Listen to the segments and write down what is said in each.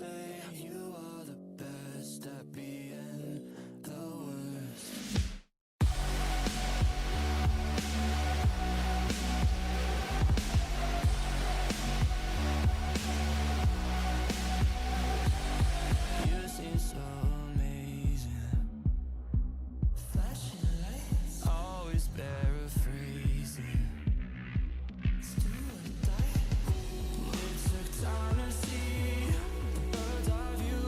say you are the best at being the worst. You seem so amazing, flashing lights, always paraphrasing. It's do or die. It took time to see the birds of you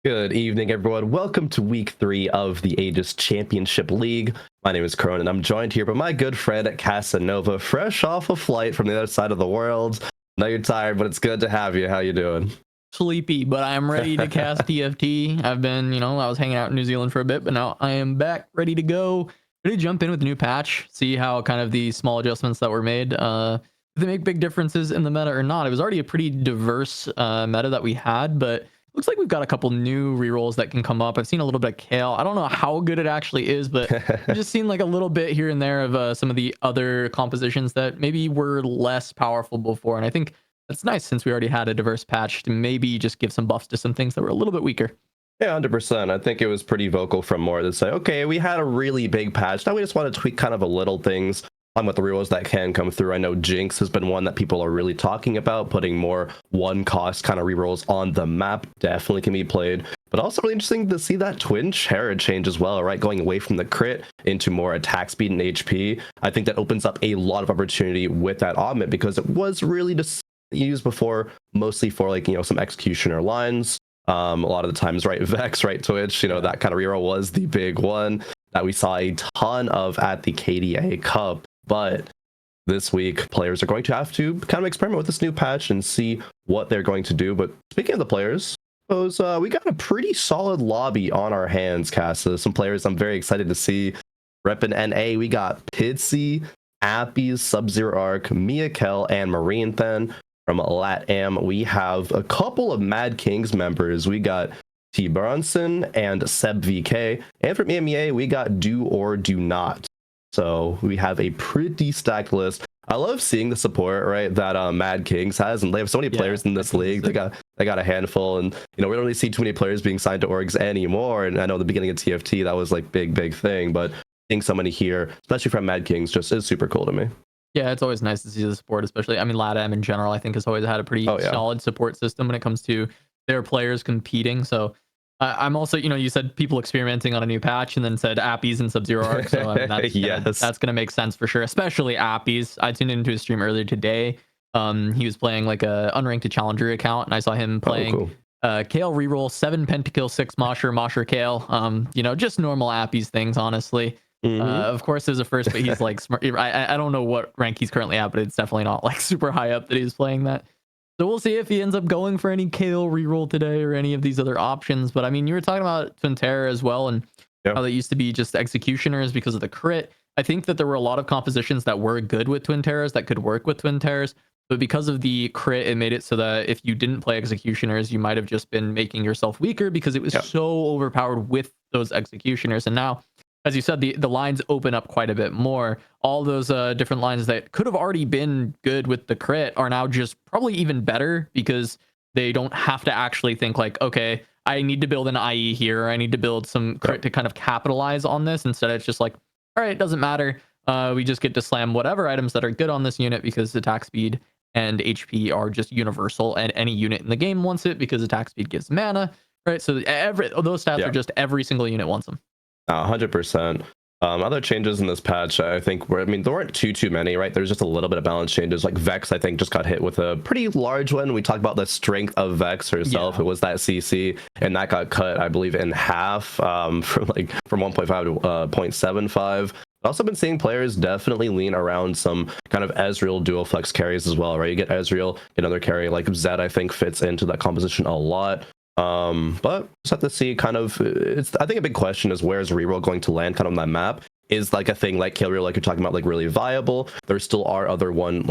Good evening, everyone. Welcome to week 3 of the Aegis Championship League. My name is Coron, and I'm joined here by my good friend Casanova, fresh off a flight from the other side of the world. I know you're tired, but it's good to have you. How you doing? Sleepy, but I'm ready to cast TFT. I've been, I was hanging out in New Zealand for a bit, but now I am back, ready to go. Ready to jump in with the new patch, see how kind of the small adjustments that were made, if they make big differences in the meta or not. It was already a pretty diverse meta that we had, but looks like we've got a couple new rerolls that can come up. I've seen a little bit of Kale. I don't know how good it actually is, but I've just seen like a little bit here and there of some of the other compositions that maybe were less powerful before. And I think that's nice since we already had a diverse patch to maybe just give some buffs to some things that were a little bit weaker. Yeah, 100%. I think it was pretty vocal from more to say, okay, we had a really big patch. Now we just want to tweak kind of a little things on what the rerolls that can come through. I know Jinx has been one that people are really talking about, putting more one cost kind of rerolls on the map. Definitely can be played. But also really interesting to see that Twin Chara change as well, right? Going away from the crit into more attack speed and HP. I think that opens up a lot of opportunity with that augment because it was really just used before mostly for like, some executioner lines. A lot of the times, right, Vex, right, Twitch, that kind of reroll was the big one that we saw a ton of at the KDA Cup. But this week, players are going to have to kind of experiment with this new patch and see what they're going to do. But speaking of the players, we got a pretty solid lobby on our hands, Casa. Some players I'm very excited to see. Reppin' NA, we got Pitsy, Appies, Sub-Zero Arc, Miakel, and Marine Then. From LatAm, we have a couple of Mad Kings members. We got T. Bronson and Seb VK. And from EMEA, we got Do or Do Not. So we have a pretty stacked list. I love seeing the support, right, that Mad Kings has, and they have so many players in this league. They got a handful, and we don't really see too many players being signed to orgs anymore. And I know at the beginning of TFT that was like big thing, but seeing so many here, especially from Mad Kings, just is super cool to me. Yeah, it's always nice to see the support, especially, LATAM in general, I think has always had a pretty solid support system when it comes to their players competing. So I'm also, you said people experimenting on a new patch and then said Appies and Sub-Zero Arc. So that's going to make sense for sure, especially Appies. I tuned into his stream earlier today. He was playing like a unranked to challenger account, and I saw him playing Kale reroll 7 pentakill 6 Mosher Kale. Just normal Appies things, honestly. Of course, there's a first, but he's like smart. I don't know what rank he's currently at, but it's definitely not like super high up that he's playing that. So we'll see if he ends up going for any Kale reroll today or any of these other options. But I mean, you were talking about Twin Chara as well, and how they used to be just executioners because of the crit. I think that there were a lot of compositions that were good with Twin Charas that could work with Twin Charas, but because of the crit, it made it so that if you didn't play executioners, you might have just been making yourself weaker because it was so overpowered with those executioners. And now, as you said, the lines open up quite a bit more. All those different lines that could have already been good with the crit are now just probably even better because they don't have to actually think like, okay, I need to build an IE here, or I need to build some crit to kind of capitalize on this. Instead, it's just like, all right, it doesn't matter. We just get to slam whatever items that are good on this unit because attack speed and HP are just universal, and any unit in the game wants it because attack speed gives mana, right? So those stats are just every single unit wants them. 100%. Other changes in this patch, I think, there weren't too many, right? There's just a little bit of balance changes. Like Vex, I think, just got hit with a pretty large one. We talked about the strength of Vex herself. It was that CC, and that got cut, I believe, in half from 1.5 to 0.75. I've also been seeing players definitely lean around some kind of Ezreal dual flex carries as well, right? You get Ezreal, another carry like Zed, I think, fits into that composition a lot. But just have to see kind of, I think a big question is where is reroll going to land kind of on that map? Is like a thing like kill reroll, like you're talking about, like really viable? There still are other one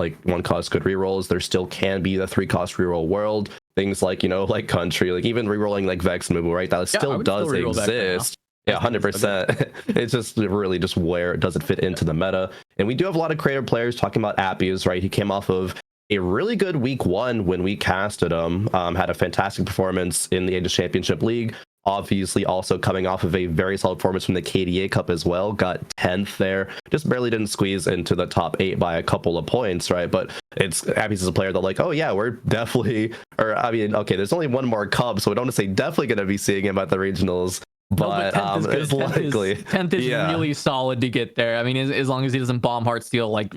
cost good rerolls. There still can be the 3 cost reroll world. Things like, like country, like even rerolling like Vex Mubu, right? That still does exist. Yeah, 100%. It's just really just where does it fit into the meta? And we do have a lot of creative players talking about Appies, right? He came off of a really good week 1 when we casted him, had a fantastic performance in the Aegis Championship League. Obviously also coming off of a very solid performance from the KDA Cup as well, got 10th there, just barely didn't squeeze into the top 8 by a couple of points, right? But Appies is a player that like, oh yeah, we're definitely, okay, there's only one more cup, so we don't want to say definitely going to be seeing him at the regionals. But it's likely 10th is really solid to get there. I mean, as long as he doesn't bomb Heartsteel like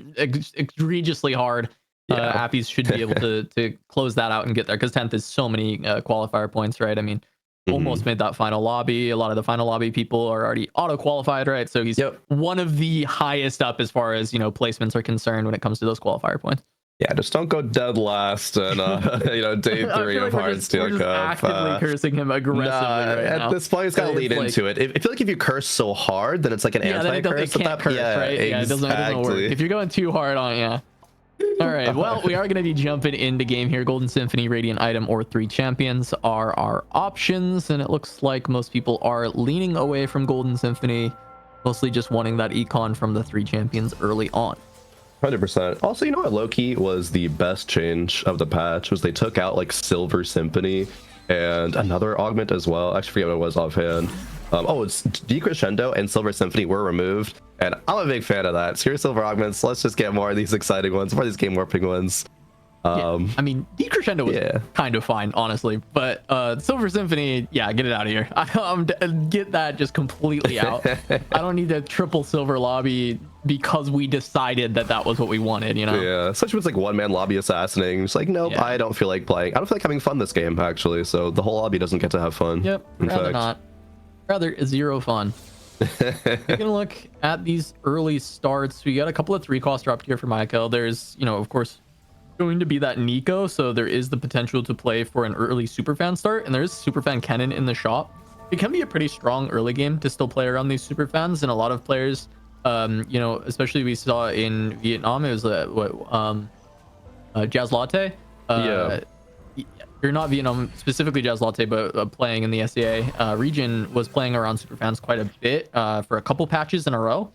egregiously hard, Appies should be able to close that out and get there, because 10th is so many qualifier points, right? I mean, almost made that final lobby. A lot of the final lobby people are already auto qualified, right? So he's one of the highest up as far as, you know, placements are concerned when it comes to those qualifier points. Yeah, just don't go dead last and you know, day 3 of Heartsteel Cup. Actively cursing him aggressively right now. At this point, he's got to lead into it. I feel like if you curse so hard, then it's like an anti-curse. Right? Exactly. Yeah, it doesn't work. If you're going too hard on it, All right, well, we are going to be jumping into game here. Golden Symphony, Radiant Item, or 3 champions are our options, and it looks like most people are leaning away from Golden Symphony, mostly just wanting that econ from the 3 champions early on. 100%. Also, you know what low-key was the best change of the patch was they took out like Silver Symphony and another augment as well. I actually forget what it was offhand. It's Decrescendo and Silver Symphony were removed, and I'm a big fan of that. Screw Silver Augments, let's just get more of these exciting ones, more of these game warping ones. I mean, Decrescendo was kind of fine, honestly, but Silver Symphony, get it out of here. Get that just completely out. I don't need a triple silver lobby because we decided that was what we wanted, you know? Yeah, especially with like one-man lobby assassinating. It's like, nope, I don't feel like playing. I don't feel like having fun this game, actually, so the whole lobby doesn't get to have fun. Yep, rather not. Rather zero fun. Taking a look at these early starts, we got a couple of 3-cost dropped here for Michael. There's, you know, of course, going to be that Nico, so there is the potential to play for an early Superfan start, and there is Superfan Kennen in the shop. It can be a pretty strong early game to still play around these Superfans, and a lot of players, you know, especially we saw in Vietnam, it was Jazz Latte. Or not Vietnam specifically, Jazz Latte, but playing in the SEA region was playing around Superfans quite a bit for a couple patches in a row.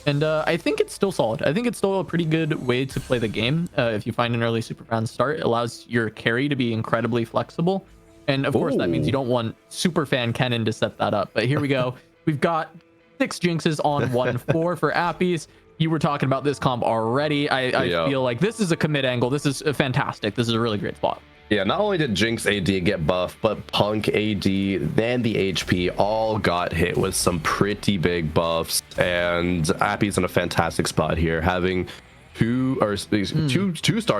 And I think it's still solid. I think it's still a pretty good way to play the game. If you find an early Superfan start, it allows your carry to be incredibly flexible. And of course, that means you don't want Superfan Kennen to set that up. But here we go. We've got 6 Jinxes on 1-4 for Appies. You were talking about this comp already. I feel like this is a commit angle. This is fantastic. This is a really great spot. Yeah, not only did Jinx AD get buffed, but Punk AD and the HP all got hit with some pretty big buffs, and Appy's in a fantastic spot here, having two star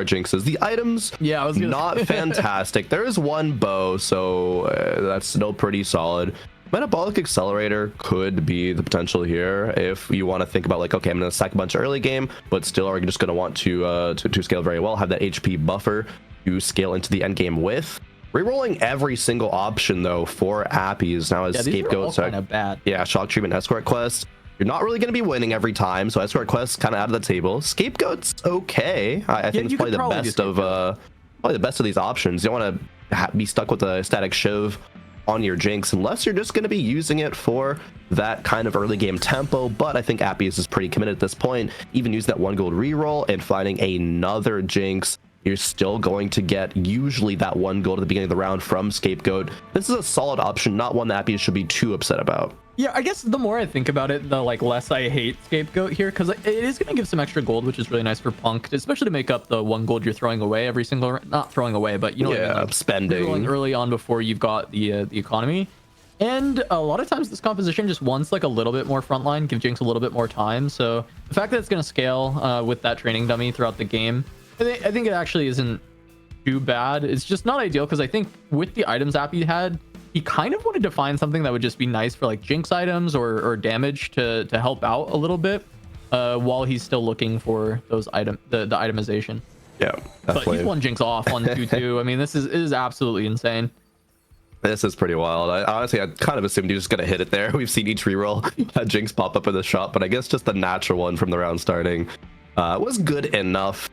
Jinxes. The items, not fantastic. There is one bow, so that's still pretty solid. Metabolic Accelerator could be the potential here if you want to think about like, okay, I'm going to stack a bunch of early game, but still are just going to want to scale very well, have that HP buffer to scale into the end game with. Rerolling every single option though for Appies now as Scapegoats are kind of bad. Yeah, Shock Treatment, Escort Quest. You're not really going to be winning every time, so Escort Quest kind of out of the table. Scapegoat's okay. I think it's probably the best of these options. You don't want to be stuck with a static shove on your Jinx unless you're just going to be using it for that kind of early game tempo. But I think Appies is pretty committed at this point. Even use that 1 gold reroll and finding another Jinx, you're still going to get usually that 1 gold at the beginning of the round from Scapegoat. This is a solid option, not one that Appies should be too upset about. Yeah, I guess the more I think about it, the less I hate Scapegoat here, because it is going to give some extra gold, which is really nice for Punk, especially to make up the 1 gold you're throwing away every single, not throwing away, but you know, what I mean, spending early on before you've got the economy. And a lot of times this composition just wants like a little bit more frontline, give Jinx a little bit more time. So the fact that it's going to scale with that training dummy throughout the game, I think it actually isn't too bad. It's just not ideal because I think with the items Appy had, he kind of wanted to find something that would just be nice for like Jinx items or damage to help out a little bit while he's still looking for those the itemization. Yeah, definitely. But he's 1 Jinx off on 2-2. I mean, this is absolutely insane. This is pretty wild. I kind of assumed he was just gonna hit it there. We've seen each reroll a Jinx pop up in the shop, but I guess just the natural one from the round starting was good enough.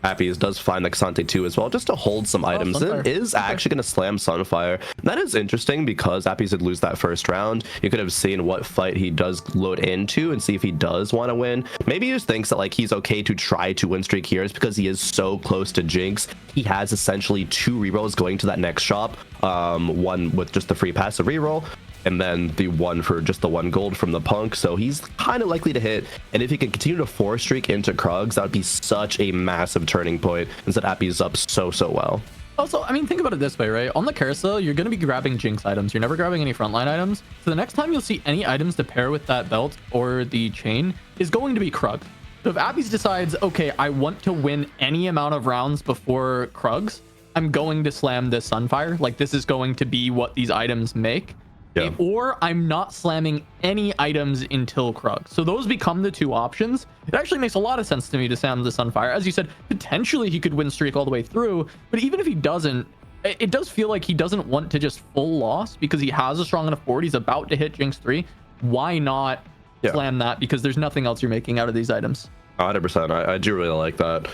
Appies does find the Xante 2 as well, just to hold some items. It is actually going to slam Sunfire. And that is interesting because Appies did lose that first round. You could have seen what fight he does load into and see if he does want to win. Maybe he just thinks that like he's okay to try to win streak here because he is so close to Jinx. He has essentially 2 rerolls going to that next shop. One with just the free passive reroll, and then the one for just the 1 gold from the Punk. So he's kind of likely to hit, and if he can continue to 4 streak into Krugs, that would be such a massive turning point and set Appy's up so well. Also, I mean, think about it this way, right? On the carousel, you're going to be grabbing Jinx items. You're never grabbing any frontline items. So the next time you'll see any items to pair with that belt or the chain is going to be Krug. So if Appies decides, okay, I want to win any amount of rounds before Krugs, I'm going to slam this Sunfire. Like, this is going to be what these items make. Yeah. Or I'm not slamming any items until Krug. So those become the two options. It actually makes a lot of sense to me to slam the Sunfire. As you said, potentially he could win streak all the way through, but even if he doesn't, it does feel like he doesn't want to just full loss because he has a strong enough board. He's about to hit Jinx 3. Why not slam that? Because there's nothing else you're making out of these items. 100%. I do really like that.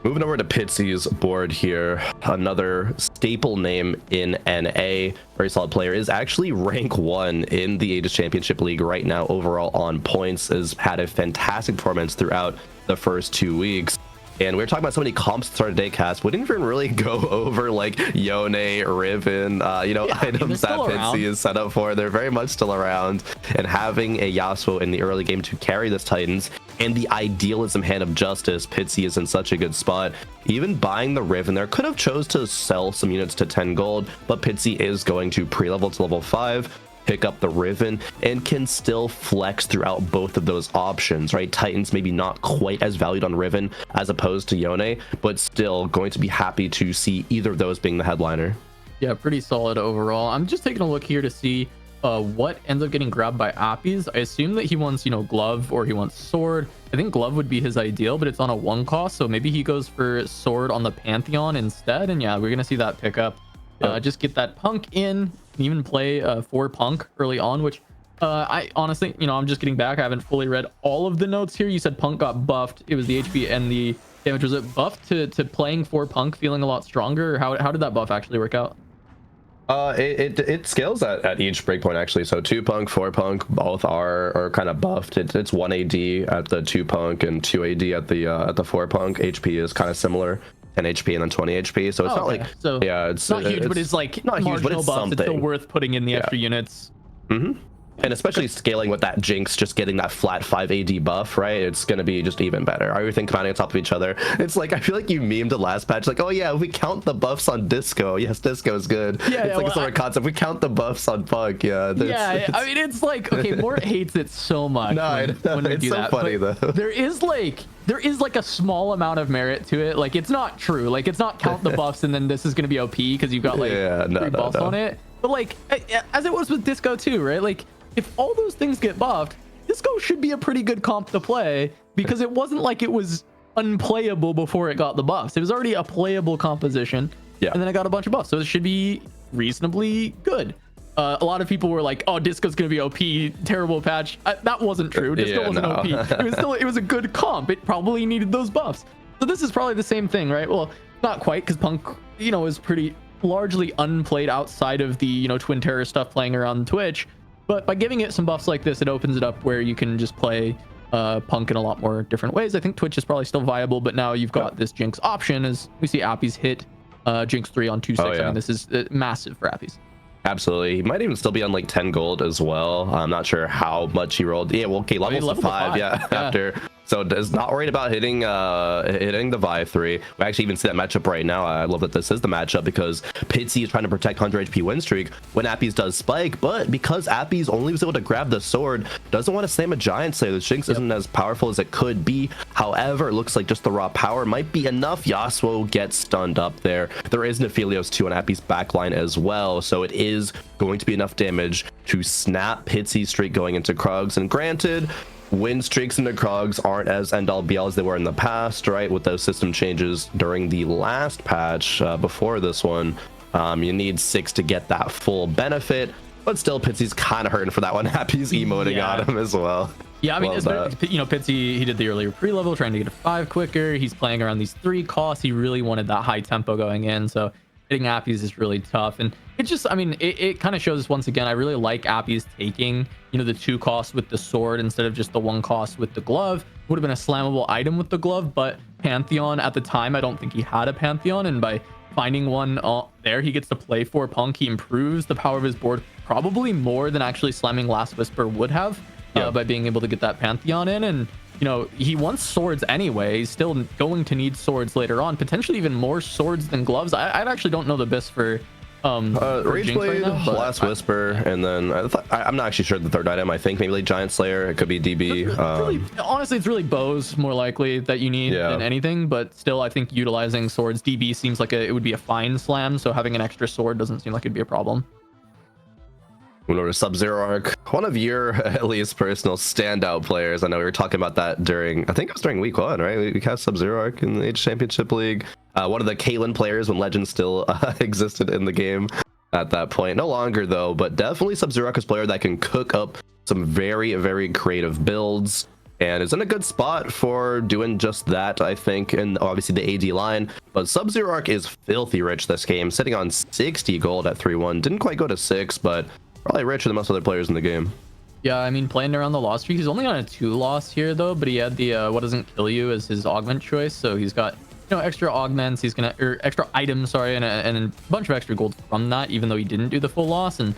Moving over to Pitsy's board here, another staple name in NA, very solid player, is actually rank 1 in the Aegis Championship League right now. Overall on points, has had a fantastic performance throughout the first 2 weeks. And we were talking about so many comps at the start of day cast. We didn't even really go over like Yone, Riven, items that Pitsy is set up for. They're very much still around. And having a Yasuo in the early game to carry this Titans and the idealism hand of justice, Pitsy is in such a good spot. Even buying the Riven there, could have chose to sell some units to 10 gold, but Pitsy is going to pre-level to level 5. Pick up the Riven and can still flex throughout both of those options, right? Titans maybe not quite as valued on Riven as opposed to Yone, but still going to be happy to see either of those being the headliner. Yeah, pretty solid overall. I'm just taking a look here to see what ends up getting grabbed by Appies. I assume that he wants, glove, or he wants sword. I think glove would be his ideal, but it's on a 1 cost, so maybe he goes for sword on the Pantheon instead. And yeah, we're gonna see that pick up. Just get that punk in, even play for punk early on, which I honestly, I'm just getting back. I haven't fully read all of the notes here. You said punk got buffed. It was the HP and the damage. Was it buffed to playing for punk feeling a lot stronger? How did that buff actually work out? It scales at each breakpoint actually. So 2 punk, 4 punk, both are kind of buffed. It's 1 AD at the 2 punk and 2 AD at the 4 punk. HP is kind of similar. 10 HP and then 20 HP, so it's not like it's not huge, but it's like not huge, but it's something. It's still worth putting in the extra units. And especially scaling with that Jinx, just getting that flat 5 AD buff, right? It's going to be just even better. Everything combining on top of each other. It's like, I feel like you memed the last patch, like, oh yeah, if we count the buffs on Disco, yes, Disco is good. Yeah, it's like a sort of concept. We count the buffs on Punk, I mean, it's like, okay, Mort hates it so much when we do that. Funny though. There is like a small amount of merit to it. Like, it's not true. Like, it's not count the buffs and then this is going to be OP because you've got like 3 buffs on it. But like, as it was with Disco too, right? Like, if all those things get buffed, Disco should be a pretty good comp to play because it wasn't like it was unplayable before it got the buffs. It was already a playable composition, and then it got a bunch of buffs, so it should be reasonably good. A lot of people were like, "Oh, Disco's gonna be OP, terrible patch." That wasn't true. Disco wasn't OP. It was a good comp. It probably needed those buffs. So this is probably the same thing, right? Well, not quite, because Punk, is pretty largely unplayed outside of the Twin Terror stuff playing around Twitch. But by giving it some buffs like this, it opens it up where you can just play Punk in a lot more different ways. I think Twitch is probably still viable, but now you've got this Jinx option as we see Appies hit Jinx 3 on 2-6. I mean, this is massive for Appies. Absolutely. He might even still be on like 10 gold as well. I'm not sure how much he rolled. Yeah, well, okay, levels to 5, after. So is not worried about hitting the Vi 3. We actually even see that matchup right now. I love that this is the matchup because Pitsy is trying to protect 100 HP win streak when Appies does spike, but because Appies only was able to grab the sword, doesn't want to slam a Giant Slayer. The Jinx isn't as powerful as it could be. However, it looks like just the raw power might be enough. Yasuo gets stunned up there. There is Nephilios too on Appies backline as well, so it is going to be enough damage to snap Pitsy's streak going into Krugs. And granted, win streaks into Krugs aren't as end-all be-all as they were in the past, right? With those system changes during the last patch before this one, you need 6 to get that full benefit. But still, Pitsy's kind of hurting for that one. Happy's emoting on him as well. Yeah, I mean, Pitsy, he did the earlier pre-level trying to get a 5 quicker. He's playing around these 3 costs. He really wanted that high tempo going in, so hitting Appies is really tough. And it just, I mean, it kind of shows us once again, I really like Appies taking, the 2 costs with the sword instead of just the 1 cost with the glove. Would have been a slammable item with the glove, but Pantheon at the time, I don't think he had a Pantheon. And by finding one there, he gets to play for Punk. He improves the power of his board probably more than actually slamming Last Whisper would have by being able to get that Pantheon in. And he wants swords anyway. He's still going to need swords later on, potentially even more swords than gloves. I actually don't know the best for Rageblade, right now, Last Whisper, and then I'm not actually sure the third item. I think maybe like Giant Slayer. It could be DB. Honestly, it's really bows more likely that you need than anything. But still, I think utilizing swords, DB seems like it would be a fine slam. So having an extra sword doesn't seem like it'd be a problem. Moving over to Sub-Zero Arc, one of your at least personal standout players. I know we were talking about that during, I think it was during week 1, right? We cast Sub-Zero Arc in the Age Championship League. One of the Caitlyn players when Legend still existed in the game at that point. No longer though, but definitely Sub-Zero Arc is a player that can cook up some very, very creative builds and is in a good spot for doing just that, I think, and obviously the AD line. But Sub-Zero Arc is filthy rich this game, sitting on 60 gold at 3-1. Didn't quite go to 6, but probably richer than most other players in the game. Yeah, I mean, playing around the loss streak, he's only on a 2 loss here though, but he had the what doesn't kill you as his augment choice, so he's got, you know, extra augments, he's gonna, or extra items, sorry, and a bunch of extra gold from that, even though he didn't do the full loss. And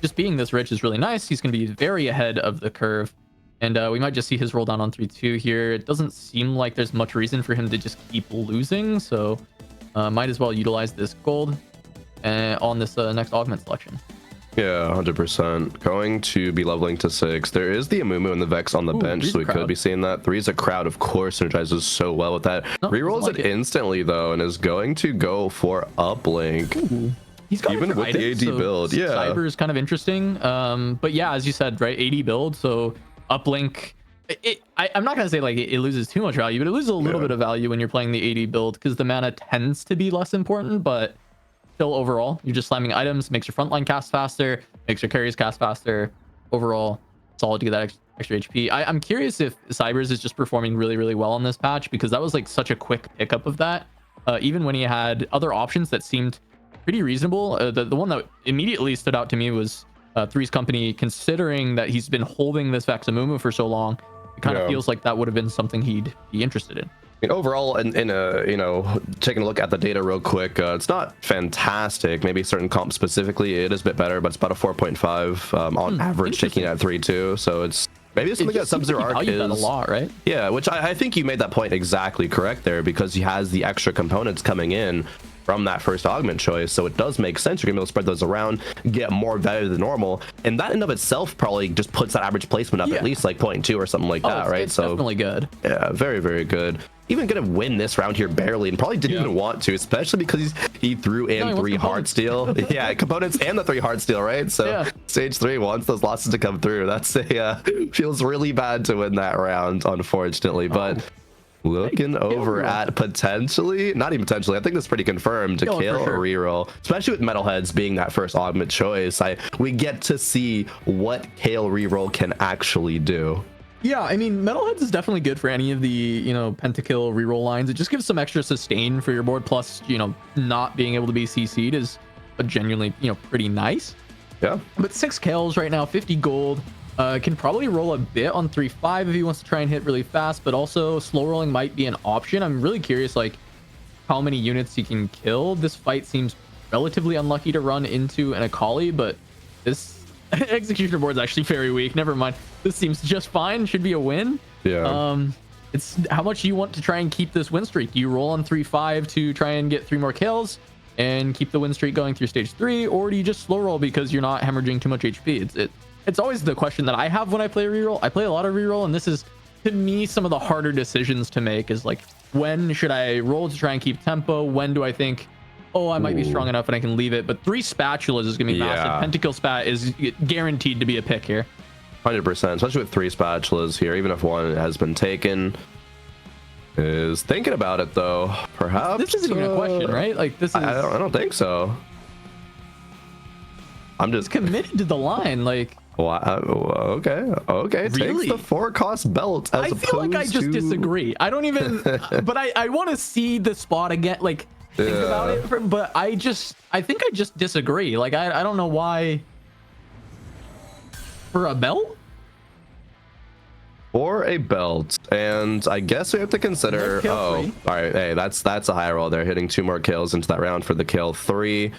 just being this rich is really nice. He's gonna be very ahead of the curve, and we might just see his roll down on 3-2 here. It doesn't seem like there's much reason for him to just keep losing, so might as well utilize this gold on this next augment selection. Yeah, 100%. Going to be leveling to 6. There is the Amumu and the Vex on the bench, so we could be seeing that. 3 is a crowd, of course, synergizes so well with that. Rerolls it instantly, though, and is going to go for uplink. Ooh. He's got even with items, the AD build. Yeah. Cyber is kind of interesting. But yeah, as you said, right, AD build, so uplink. I'm not going to say like it loses too much value, but it loses a little bit of value when you're playing the AD build because the mana tends to be less important, but still overall you're just slamming items, makes your frontline cast faster, makes your carries cast faster. Overall solid to get that extra HP. I'm curious if Cybers is just performing really, really well on this patch, because that was like such a quick pickup of that, even when he had other options that seemed pretty reasonable. The one that immediately stood out to me was Three's Company, considering that he's been holding this Vexamumu for so long. It kind of feels like that would have been something he'd be interested in. I mean, overall, in a, you know, taking a look at the data real quick, it's not fantastic. Maybe certain comps specifically, it is a bit better, but it's about a 4.5 on average, taking at 3.2. So it's maybe it's something that Sub-Zero Arc is a lot, right? Yeah, which I think you made that point exactly correct there, because he has the extra components coming in from that first augment choice, so it does make sense. You're gonna be able to spread those around, get more value than normal, and that in of itself probably just puts that average placement up at least like 0.2 or something like that, right? It's so definitely good. Yeah, very, very good. Even gonna win this round here barely, and probably didn't even want to, especially because he threw in 3 Heartsteel. Yeah, components and the 3 Heartsteel, right? So stage 3 wants those losses to come through. That's a feels really bad to win that round, unfortunately. But looking over at potentially, not even potentially, I think that's pretty confirmed, to kill a reroll, especially with Metalheads being that first augment choice. We get to see what Kale reroll can actually do. Yeah, I mean, Metalheads is definitely good for any of the, you know, pentakill reroll lines. It just gives some extra sustain for your board, plus, you know, not being able to be CC'd is a genuinely, you know, pretty nice. Yeah. But 6 kills right now, 50 gold. Can probably roll a bit on 3-5 if he wants to try and hit really fast, but also slow rolling might be an option. I'm really curious, like, how many units he can kill. This fight seems relatively unlucky to run into an Akali, but this executioner board is actually very weak. Never mind. This seems just fine. Should be a win. Yeah. It's how much you want to try and keep this win streak. Do you roll on 3-5 to try and get 3 more kills and keep the win streak going through stage 3, or do you just slow roll because you're not hemorrhaging too much HP? It's always the question that I have when I play reroll. I play a lot of reroll, and this is, to me, some of the harder decisions to make, is like, when should I roll to try and keep tempo? When do I think, oh, I might be strong enough and I can leave it? But 3 spatulas is going to be massive. Pentakill spat is guaranteed to be a pick here. 100%, especially with 3 spatulas here, even if one has been taken. Is thinking about it, though. Perhaps this isn't even a question, right? Like, this is, I don't think so. I'm just committed to the line, like. Wow. Okay. Really? Takes the 4-cost belt. I feel like I just disagree. I don't even. But I want to see the spot again. Like, think about it. But I think I just disagree. Like, I don't know why. For a belt. For a belt, and I guess we have to consider. All right. Hey, that's a high roll there, hitting 2 more kills into that round for the kill 3.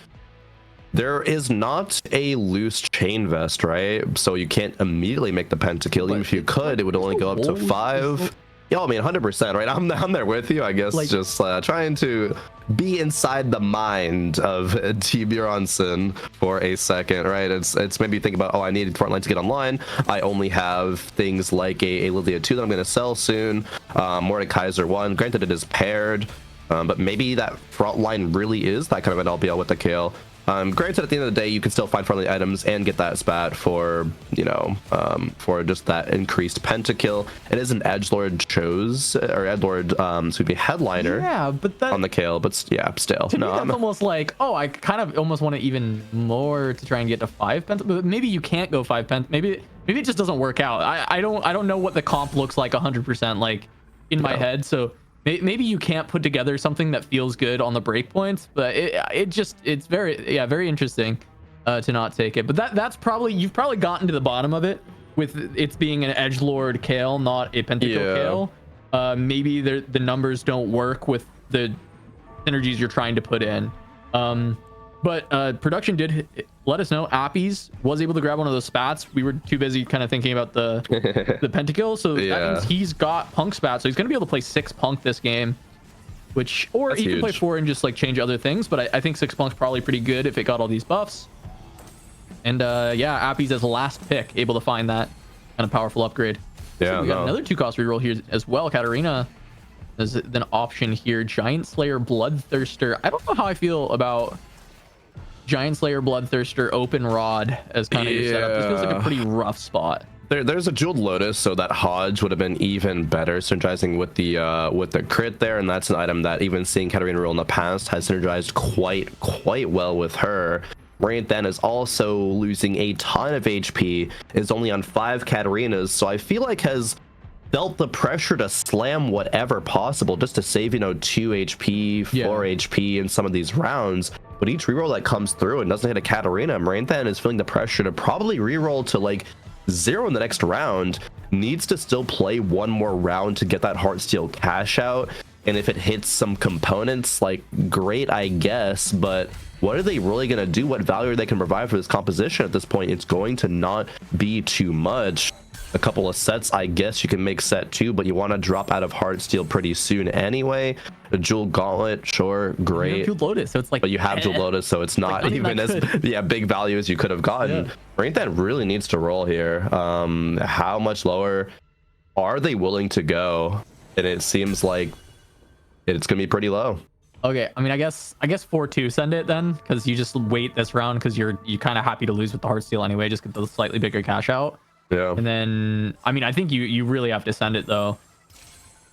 There is not a loose chain vest, right? So you can't immediately make the pentakill. Even if you could, it would only go up to 5. Yeah, I mean, 100%, right? I'm there with you. I guess Like, just trying to be inside the mind of T. Bronson for a second, right? It's maybe think about, oh, I need frontline to get online. I only have things like a Lilia 2 that I'm going to sell soon. Mordekaiser 1. Granted, it is paired, but maybe that frontline really is that kind of an LBL with the Kayle. Granted, at the end of the day, you can still find friendly items and get that spat for, you know, for just that increased pentakill. It is an edgelord chose, or edgelord, excuse me, headliner. Yeah, but that, on the Kayle, but yeah, still. To me, that's almost like, oh, I kind of almost want to even more to try and get to 5 pent. But maybe you can't go 5 pent. Maybe it just doesn't work out. I don't know what the comp looks like 100% like in my head. So maybe you can't put together something that feels good on the breakpoints, but it's very interesting to not take it. But that's probably, you've probably gotten to the bottom of it with it's being an edgelord Kayle, not a pentakill Kayle. Maybe the numbers don't work with the synergies you're trying to put in. But production did let us know Appies was able to grab one of those spats. We were too busy kind of thinking about the pentakill, so that means he's got punk spat, so he's gonna be able to play 6 punk this game, which, or he can play 4 and just like change other things, but I think 6 punk's probably pretty good if it got all these buffs. And yeah, Appies as a last pick, able to find that kind of powerful upgrade. Yeah, so we got another 2-cost reroll here as well. Katarina is an option here. Giant Slayer Bloodthirster. I don't know how I feel about Giant Slayer Bloodthirster open rod as kind of your setup. This feels like a pretty rough spot. There's a jeweled lotus, so that Hodge would have been even better synergizing with the crit there, and that's an item that even seeing Katarina roll in the past has synergized quite well with her. Rant then is also losing a ton of HP, is only on 5 Katarinas, so I feel like has felt the pressure to slam whatever possible just to save, you know, 2 HP, 4 HP in some of these rounds. But each reroll that comes through and doesn't hit a Katarina, Maranthan is feeling the pressure to probably reroll to like 0 in the next round, needs to still play one more round to get that Heartsteel cash out. And if it hits some components, like, great, I guess, but what are they really going to do? What value they can provide for this composition at this point? It's going to not be too much. A couple of sets, I guess you can make set 2, but you want to drop out of Heartsteel pretty soon anyway. A Jewel Gauntlet, sure, great. You have Jewel Lotus, so it's like, but you have Jewel Lotus, so it's not like even as big value as you could have gotten. Ranthan really needs to roll here. How much lower are they willing to go? And it seems like it's gonna be pretty low. Okay, I mean, I guess 4-2 send it then, because you just wait this round because you're kind of happy to lose with the Heartsteel anyway, just get the slightly bigger cash out. Yeah. And then, I mean, I think you really have to send it though.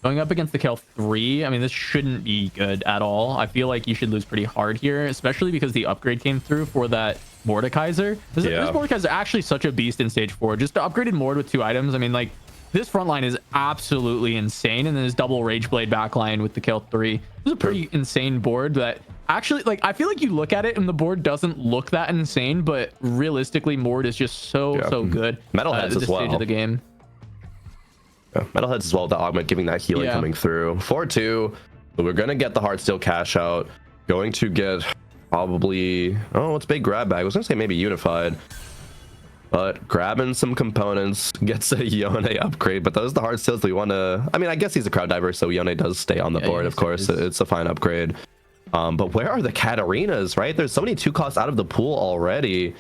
Going up against the Kayle 3, I mean, this shouldn't be good at all. I feel like you should lose pretty hard here, especially because the upgrade came through for that Mordekaiser. This Mordekaiser actually such a beast in stage 4. Just upgraded Mord with 2 items. I mean, like, this front line is absolutely insane. And then this double Rageblade backline with the Kayle 3. This is a pretty insane board that actually, like, I feel like you look at it and the board doesn't look that insane, but realistically, Mord is just so good. Metalheads at this as well. Stage of the game. Metalheads as well, the augment giving that healing coming through. 4-2. We're gonna get the Heartsteel cash out. Going to get probably, oh, it's big grab bag. I was gonna say maybe Unified, but grabbing some components, gets a Yone upgrade. But those are the Heartsteels we want to. I mean, I guess he's a crowd diver, so Yone does stay on the board. Of course, it's a fine upgrade. But where are the Katarinas? Right, there's so many 2 costs out of the pool already.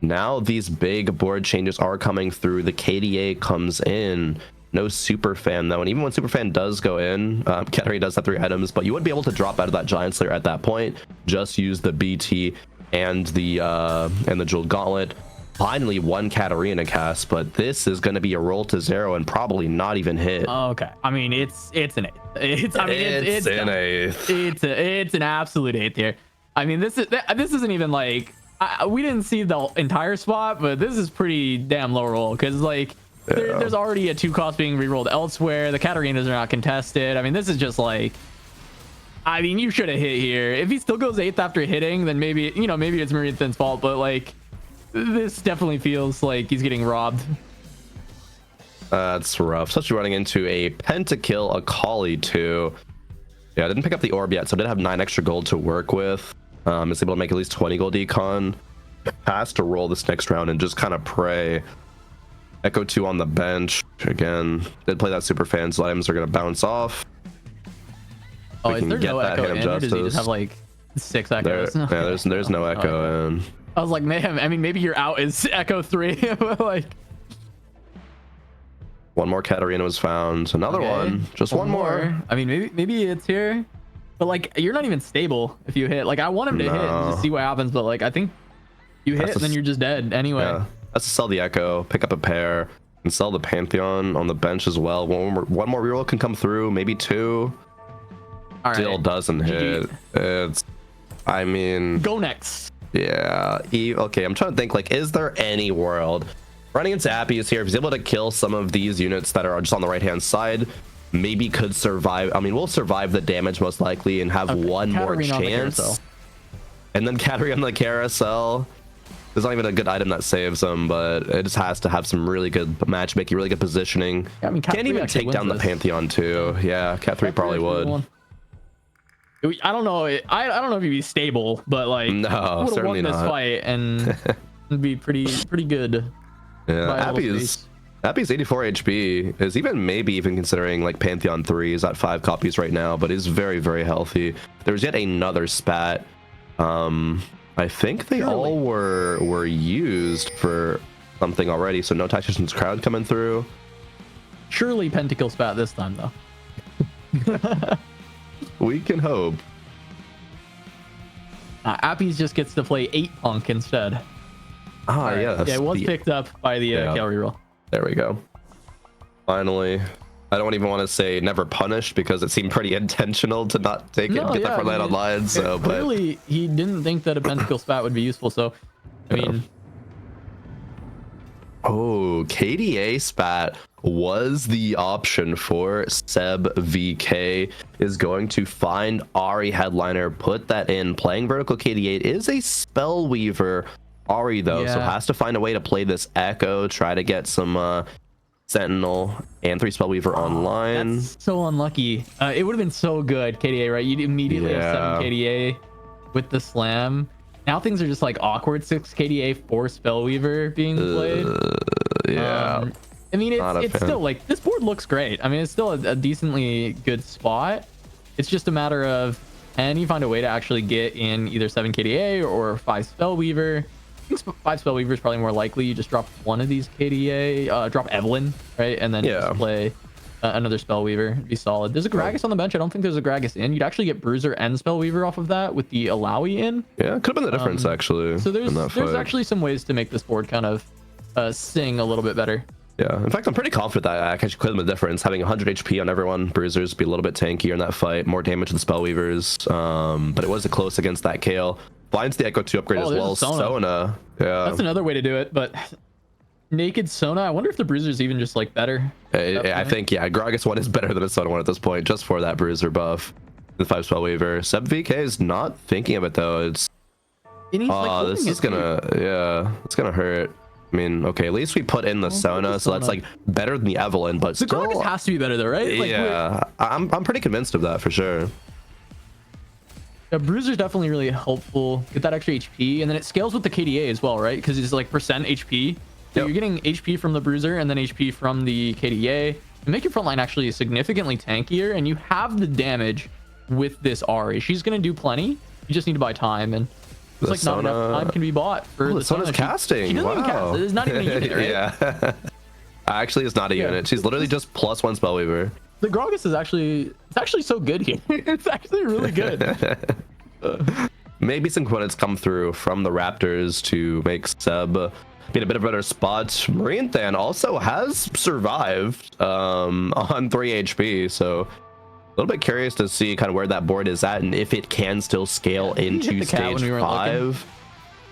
Now these big board changes are coming through. The KDA comes in. No Superfan though, and even when Superfan does go in, Katarina does have 3 items, but you wouldn't be able to drop out of that Giant Slayer at that point. Just use the BT and the Jeweled Gauntlet. Finally, 1 Katarina cast, but this is going to be a roll to 0 and probably not even hit. Okay, I mean it's an 8th. It's an 8th. It's an absolute 8th here. I mean this isn't even like we didn't see the entire spot, but this is pretty damn low roll because like. There's already a 2 cost being rerolled elsewhere. The Katarinas are not contested. I mean, this is just like, I mean, you should have hit here. If he still goes 8th after hitting, then maybe, you know, maybe it's Maranthan's fault, but like, this definitely feels like he's getting robbed. That's rough. Especially running into a pentakill Akali too. Yeah, I didn't pick up the orb yet, so I did have 9 extra gold to work with. Is able to make at least 20 gold econ. Has to roll this next round and just kind of pray. Echo 2 on the bench. Again, did play that super fan, so items are going to bounce off. Oh, is there no Echo in, or does he just have like 6 Echoes? Yeah, there's no Echo in. I was like, man, I mean, maybe your out is Echo 3. Like, one more Katarina was found. Another one. Just one more. I mean, maybe it's here. But like, you're not even stable if you hit. Like, I want him to hit and just see what happens. But like, I think you hit and then you're just dead anyway. Yeah. Let's sell the Echo, pick up a pair, and sell the Pantheon on the bench as well. One more reroll can come through, maybe 2. All Still right. doesn't hit. It's, I mean, go next. Yeah. Okay, I'm trying to think, like, is there any world running into Aegis here, if he's able to kill some of these units that are just on the right hand side, maybe could survive. I mean, we'll survive the damage most likely and have one more chance. And then Katarina on the carousel. There's not even a good item that saves him, but it just has to have some really good matchmaking, really good positioning. Yeah, I mean, can't even take down the Pantheon too. Yeah, Cat 3 probably would. I don't know. I don't know if he'd be stable, but like, no, certainly won this fight and it'd be pretty good. Yeah, Appy's 84 HP is maybe even considering like Pantheon 3 is at 5 copies right now, but is very, very healthy. There's yet another spat. I think they all were used for something already, so no Tactician's Crowd coming through. Surely Pentakill spat this time though. We can hope. Appy's just gets to play 8 Punk instead. Ah, right. Yeah, it was picked up by the Kale reroll. There we go. Finally. I don't even want to say never punished because it seemed pretty intentional to not take it and get that for land online. So, but clearly he didn't think that a Pentakill spat would be useful. So, I mean, oh, KDA spat was the option for Seb. VK is going to find Ari headliner, put that in. Playing vertical KDA is a Spellweaver Ari though, so has to find a way to play this Echo, try to get some Sentinel and 3 Spellweaver online. That's so unlucky. It would have been so good, KDA, right? You'd immediately have 7 KDA with the slam. Now things are just like awkward. 6 KDA, 4 Spellweaver being played. Yeah. I mean, it's still like, this board looks great. I mean, it's still a decently good spot. It's just a matter of, can you find a way to actually get in either 7 KDA or 5 Spellweaver? I think 5 Spellweaver is probably more likely. You just drop one of these KDA, drop Evelyn, right? And then just play another Spellweaver. It'd be solid. There's a Gragas on the bench. I don't think there's a Gragas in. You'd actually get Bruiser and Spellweaver off of that with the Alawi in. Yeah, could have been the difference, actually. So there's actually some ways to make this board kind of sing a little bit better. Yeah, in fact, I'm pretty confident that I actually could have been the difference. Having 100 HP on everyone, Bruisers be a little bit tankier in that fight, more damage to the Spellweavers. But it was a close against that Kale. Blinds the Echo 2 upgrade as well. Sona. Yeah. That's another way to do it, but naked Sona, I wonder if the Bruiser's even just like better. I think, yeah, Gragas 1 is better than a Sona 1 at this point, just for that Bruiser buff. The 5 Spellweaver. Seb VK is not thinking of it though. It's this is gonna it's gonna hurt. I mean, okay, at least we put in the Sona, so that's like better than the Evelyn, but the Gragas has to be better though, right? Like, yeah, I'm pretty convinced of that for sure. Yeah, Bruiser's definitely really helpful. Get that extra HP, and then it scales with the KDA as well, right? Because it's like percent HP. So you're getting HP from the Bruiser and then HP from the KDA. You make your front line actually significantly tankier, and you have the damage with this Ari. She's gonna do plenty. You just need to buy time, and it's like not enough time can be bought for the Sona's casting. She doesn't even cast. It's not even a unit, right? Yeah. Actually, it's not a unit. She's literally just +1 Spellweaver. The Gragas is actually so good here. It's actually really good. Maybe some components come through from the Raptors to make Seb be in a bit of a better spot. Marine Than also has survived on 3 HP, so a little bit curious to see kind of where that board is at and if it can still scale into stage 5.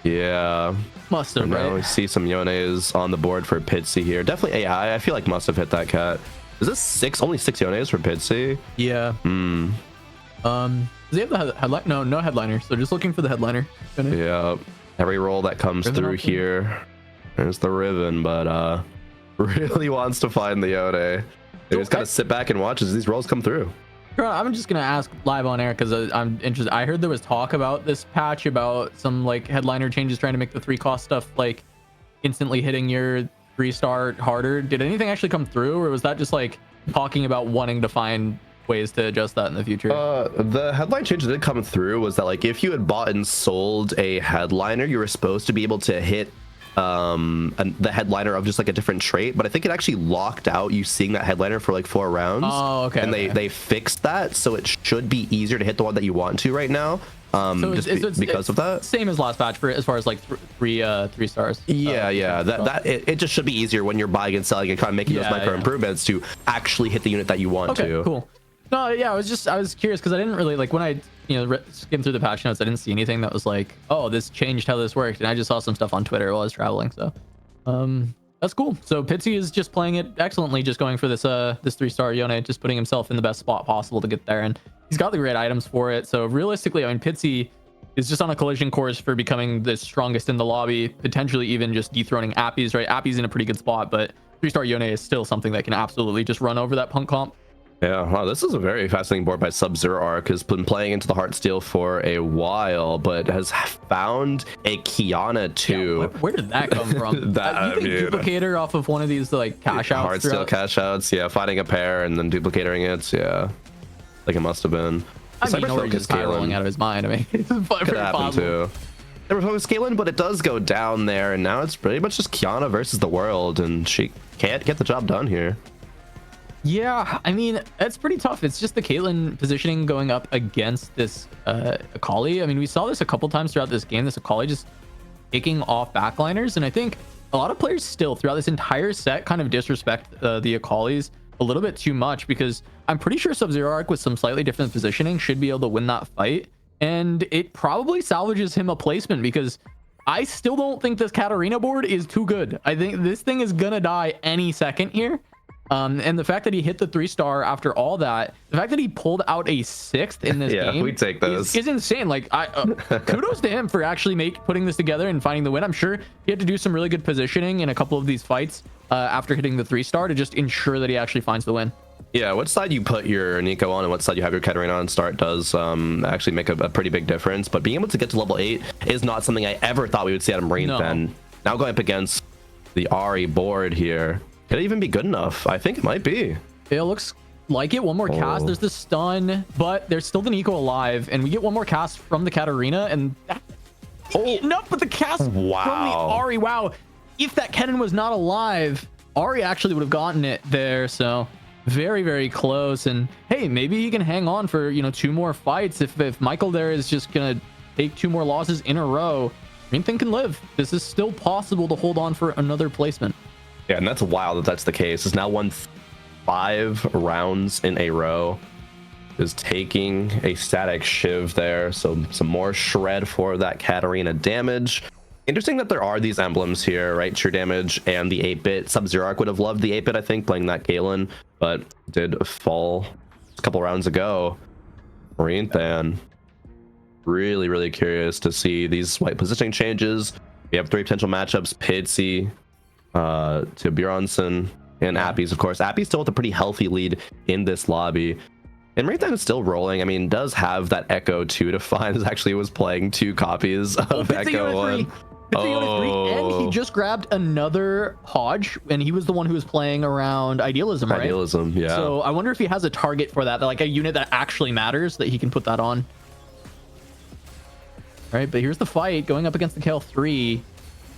Yeah, must have. Now we see some Yones on the board for Pitsy here. Definitely AI. I feel like must have hit that cat. Is this only 6 Yones for Pitsy? Yeah. Does he have the headline? No headliner. So just looking for the headliner. Yeah. Every roll that comes through here, there's the Riven, but really wants to find the Yone. They just gotta sit back and watch as these rolls come through. I'm just gonna ask live on air because I'm interested. I heard there was talk about this patch about some like headliner changes trying to make the 3 cost stuff like instantly hitting your 3-star harder. Did anything actually come through, or was that just like talking about wanting to find ways to adjust that in the future? The headline change that did come through was that like if you had bought and sold a headliner, you were supposed to be able to hit the headliner of just like a different trait, but I think it actually locked out you seeing that headliner for like 4 rounds. Oh, okay. And they fixed that, so it should be easier to hit the one that you want to right now. So just because of that, same as last patch for as far as like 3 stars. Yeah, it just should be easier when you're buying and selling and kind of making those micro improvements to actually hit the unit that you want to. Cool. No, yeah, I was curious because I didn't really like when I skimmed through the patch notes. I didn't see anything that was like, oh, this changed how this worked, and I just saw some stuff on Twitter while I was traveling. So, that's cool. So Pitsy is just playing it excellently, just going for this 3-star Yone, just putting himself in the best spot possible to get there, and he's got the great items for it. So realistically, I mean, Pitsy is just on a collision course for becoming the strongest in the lobby, potentially even just dethroning Appy's. Right, Appy's in a pretty good spot, but 3-star Yone is still something that can absolutely just run over that punk comp. Yeah, wow, this is a very fascinating board by Sub-Zero Arc. Has been playing into the Heartsteel for a while, but has found a Kiana too. Yeah, where did that come from? You think duplicator off of one of these like cash outs? Heartsteel cash outs, yeah, finding a pair and then duplicating it, yeah. Like it must have been. I mean, or just rolling out of his mind. I mean, it's could happen too. Never focused Caitlyn, but it does go down there, and now it's pretty much just Kiana versus the world, and she can't get the job done here. Yeah, I mean, it's pretty tough. It's just the Caitlyn positioning going up against this Akali. I mean, we saw this a couple times throughout this game, this Akali just picking off backliners, and I think a lot of players still throughout this entire set kind of disrespect the Akalis a little bit too much, because I'm pretty sure Sub-Zero Arc with some slightly different positioning should be able to win that fight, and it probably salvages him a placement, because I still don't think this Katarina board is too good. I think this thing is gonna die any second here. And the fact that he hit the 3-star after all that, the fact that he pulled out a 6th in this game, we take those, is insane. Like, kudos to him for actually putting this together and finding the win. I'm sure he had to do some really good positioning in a couple of these fights after hitting the 3-star to just ensure that he actually finds the win. Yeah, what side you put your Nico on and what side you have your Katarina on start does actually make a pretty big difference. But being able to get to level 8 is not something I ever thought we would see out of Marine Fen. Now going up against the Ahri board here. Could it even be good enough? I think it might be. It looks like it. One more cast. There's the stun, but there's still the Nico alive, and we get one more cast from the Katarina, and that's enough with the cast from the Ahri. Wow. If that Kennen was not alive, Ahri actually would have gotten it there. So very, very close. And hey, maybe he can hang on for 2 more fights. If Michael there is just gonna take 2 more losses in a row, Green Thing can live. This is still possible to hold on for another placement. Yeah, and that's wild that that's the case. It's now won 5 rounds in a row. Is taking a static shiv there, so some more shred for that Katarina damage. Interesting that there are these emblems here, right? True damage and the 8-bit. Sub-Zero Arc would have loved the 8-bit, I think, playing that Galen, but did fall a couple rounds ago. Marine Than. Really, really curious to see these white positioning changes. We have 3 potential matchups: Pitsy, to Bjornsson, and Appy's, of course. Appy's still with a pretty healthy lead in this lobby. And Marine Than is still rolling. I mean, does have that Echo 2 to find. Actually was playing 2 copies of Echo 1. And he just grabbed another Hodge, and he was the one who was playing around Idealism, right? Idealism, yeah. So I wonder if he has a target for that, like a unit that actually matters, that he can put that on. All right, but here's the fight going up against the Kale 3.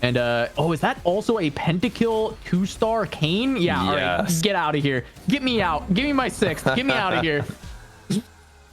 And is that also a pentakill 2-star Kane? Yeah, all right, get out of here. Get me out. Give me my 6th. Get me out of here.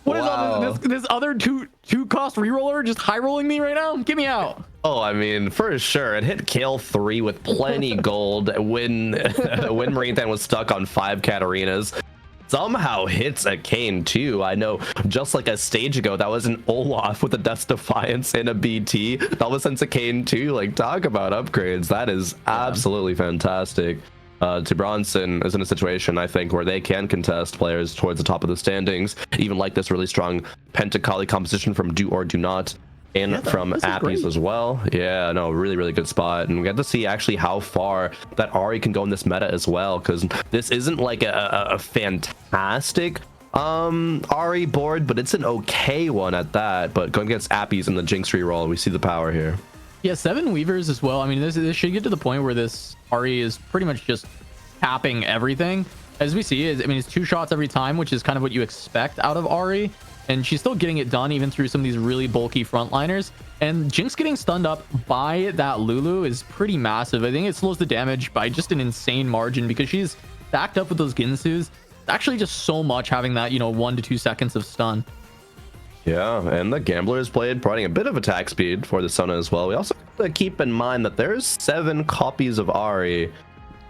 What is all this other two cost reroller just high rolling me right now? Get me out. Oh, I mean, for sure. It hit Kale 3 with plenty gold when Marine Than was stuck on 5 Katarinas. Somehow hits a Kane too. I know, just like a stage ago, that was an Olaf with a Death's Defiance and a BT. That was since a Kane too. Like, talk about upgrades. That is absolutely fantastic. To Bronson is in a situation, I think, where they can contest players towards the top of the standings, even like this really strong Pentakali composition from Do or Do Not. And from Appy's as well. Yeah, no, really, really good spot. And we get to see actually how far that Ahri can go in this meta as well, because this isn't like a fantastic Ahri board, but it's an okay one at that. But going against Appy's in the Jinx reroll, we see the power here. Yeah, 7 Weavers as well. I mean, this should get to the point where this Ahri is pretty much just tapping everything. As we see, I mean, it's 2 shots every time, which is kind of what you expect out of Ahri. And she's still getting it done even through some of these really bulky frontliners. And Jinx getting stunned up by that Lulu is pretty massive. I think it slows the damage by just an insane margin because she's stacked up with those Ginsus. It's actually just so much having that, 1 to 2 seconds of stun. Yeah, and the Gambler is played, providing a bit of attack speed for the Sona as well. We also have to keep in mind that there's 7 copies of Ahri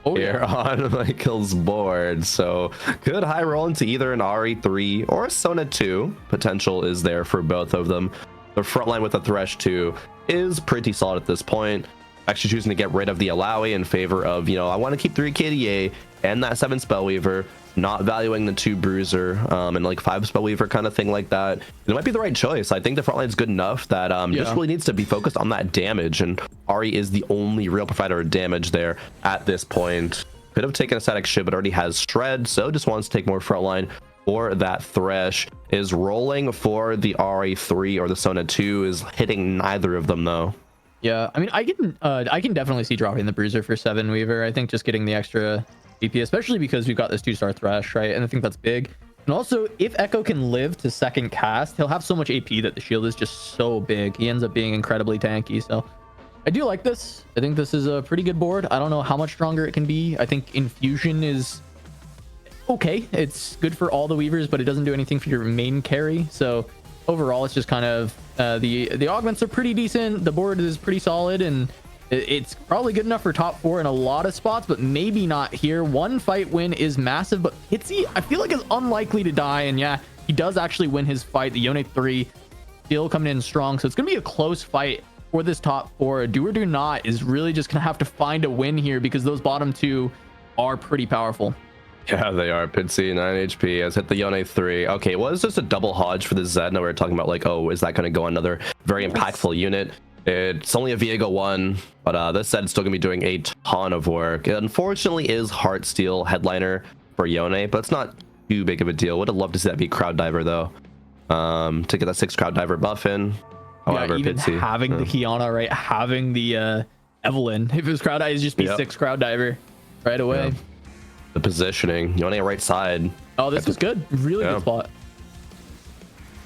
here on Michael's board, so could high roll into either an Ahri 3 or a Sona 2. Potential is there for both of them. The front line with the Thresh 2 is pretty solid at this point. Actually choosing to get rid of the Alawi in favor of, I want to keep 3 KDA and that 7 Spellweaver, not valuing the 2 Bruiser and like 5 Spellweaver kind of thing like that. It might be the right choice. I think the front line is good enough that just really needs to be focused on that damage, and Ahri is the only real provider of damage there at this point. Could have taken a static shiv, but already has Shred, so just wants to take more front line for that Thresh. Is rolling for the Ahri 3 or the Sona 2, is hitting neither of them though. Yeah, I mean, I can definitely see dropping the Bruiser for 7 Weaver. I think just getting the extra DP, especially because we've got this 2-star Thresh, right? And I think that's big. And also, if Echo can live to second cast, he'll have so much AP that the shield is just so big. He ends up being incredibly tanky. So I do like this. I think this is a pretty good board. I don't know how much stronger it can be. I think Infusion is okay. It's good for all the Weavers, but it doesn't do anything for your main carry. So overall, it's just kind of the augments are pretty decent. The board is pretty solid, and it's probably good enough for top 4 in a lot of spots, but maybe not here. 1 fight win is massive, but Pitsy, I feel like, is unlikely to die. And yeah, he does actually win his fight. The Yone 3 still coming in strong, so it's gonna be a close fight for this top 4. Do or do not is really just gonna have to find a win here because those bottom 2 are pretty powerful. Yeah, they are. Pitsy 9 HP has hit the Yone 3. Okay, well, it's just a double Hodge for the Zed. Now we're talking about like, oh, is that going to go another very impactful unit? It's only a Viego 1, but this Zed's still going to be doing a ton of work. It unfortunately is Heartsteel headliner for Yone, but it's not too big of a deal. Would have loved to see that be Crowd Diver though, to get that 6 Crowd Diver buff in. However, even Pitsy having the Kiana, right, having the Evelyn, if it was Crowd Diver, it'd just be 6 Crowd Diver right away. Yep. The positioning, Yone right side. Oh, this was good. Really good spot.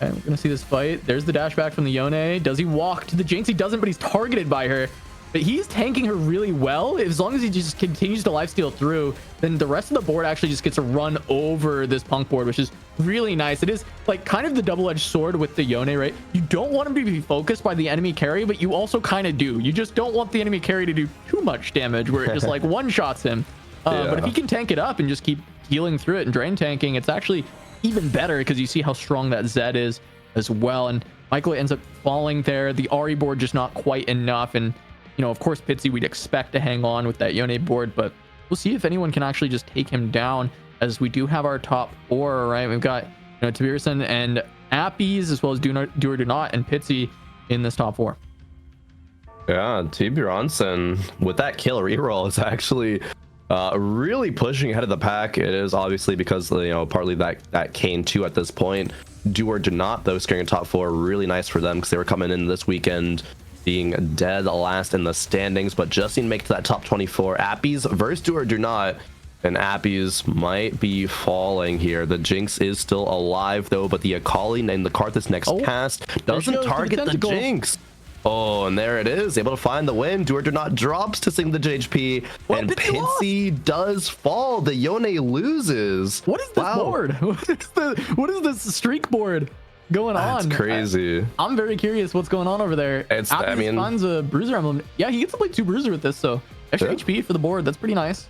Okay, we're gonna see this fight. There's the dash back from the Yone. Does he walk to the Jinx? He doesn't, but he's targeted by her. But he's tanking her really well. As long as he just continues to lifesteal through, then the rest of the board actually just gets to run over this Punk board, which is really nice. It is like kind of the double-edged sword with the Yone, right? You don't want him to be focused by the enemy carry, but you also kind of do. You just don't want the enemy carry to do too much damage where it just like one-shots him. But if he can tank it up and just keep healing through it and drain tanking, it's actually even better because you see how strong that Zed is as well. And Michael ends up falling there. The Ahri board just not quite enough. And, of course, Pitsy, we'd expect to hang on with that Yone board, but we'll see if anyone can actually just take him down, as we do have our top 4, right? We've got, Tabirson and Appies, as well as Do or Do Not and Pitsy in this top 4. Yeah, T. Bronson with that kill reroll is actually really pushing ahead of the pack. It is obviously because partly that Kane 2 at this point. Do or Do Not though, scaring top 4, really nice for them because they were coming in this weekend being dead last in the standings, but just need to make it to that top 24. Appies versus Do or Do Not, and Appies might be falling here. The Jinx is still alive though, but the Akali and the Karthus next cast doesn't target the Jinx. Oh, and there it is, able to find the win. Do or Do Not drops to sing the JHP, and Pitsy does fall. The Yone loses. What is this board? What is this streak board going on? That's crazy. I'm very curious what's going on over there. I mean, finds a Bruiser emblem. Yeah, he gets to play 2 Bruiser with this, so extra HP for the board. That's pretty nice.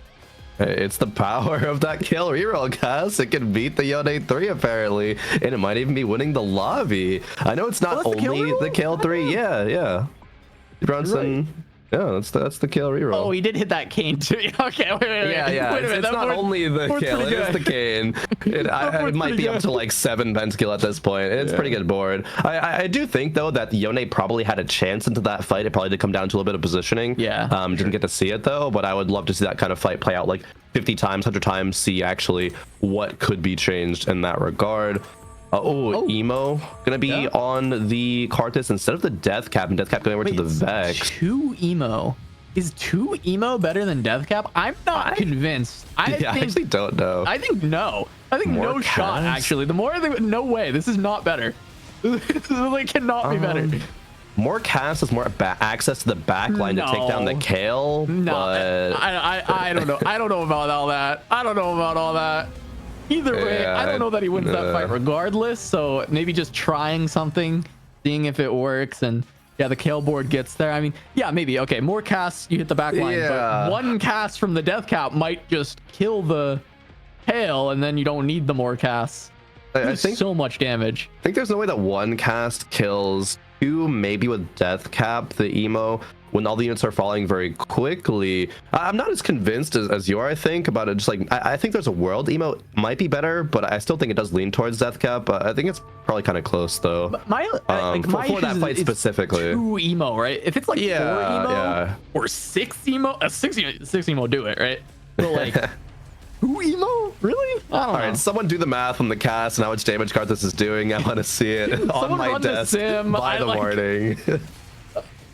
It's the power of that kill reroll, guys. It can beat the Yone 3 apparently, and it might even be winning the lobby. I know it's not only the kill 3. Yeah. Bronson. Right. Yeah, that's the kill reroll. Oh, he did hit that Kane too. Okay, wait. Yeah. It's not only the kill, it is the Kane. It might be up to like 7 pentakill at this point. It's pretty good board. I do think though that Yone probably had a chance into that fight. It probably did come down to a little bit of positioning. Yeah. Didn't get to see it though, but I would love to see that kind of fight play out like 50 times, 100 times, see actually what could be changed in that regard. Oh, emo gonna be on the Karthus instead of the Death Cap, and Death Cap going over to the Vex. 2 emo. Is 2 emo better than Death Cap? I'm not convinced. I actually don't know. I think no. I think More no shot, actually. The more I think, no way. This is not better. It cannot be better. More cast is more access to the back line to take down the Kayle. No, but... I don't know. I don't know about all that. I don't know about all that. Either way, I don't know that he wins that fight regardless. So maybe just trying something, seeing if it works, and yeah, the Kayle board gets there. I mean, yeah, maybe. Okay, more casts, you hit the back line, but 1 cast from the Death Cap might just kill the Kayle, and then you don't need the more casts. I think so much damage. I think there's no way that 1 cast kills 2, maybe with Death Cap, the emo, when all the units are falling very quickly. I'm not as convinced as you are, I think, about it. Just like, I think there's a world emo might be better, but I still think it does lean towards Death Cap. I think it's probably kind of close, though. But my for that fight specifically. 2 emo, right? If it's like 4 emo or 6 emo, a 6 emo do it, right? But like 2 emo? Really? I don't know. All right, someone do the math on the cast and how much damage Karthus is doing. I want to see it on my desk by the morning.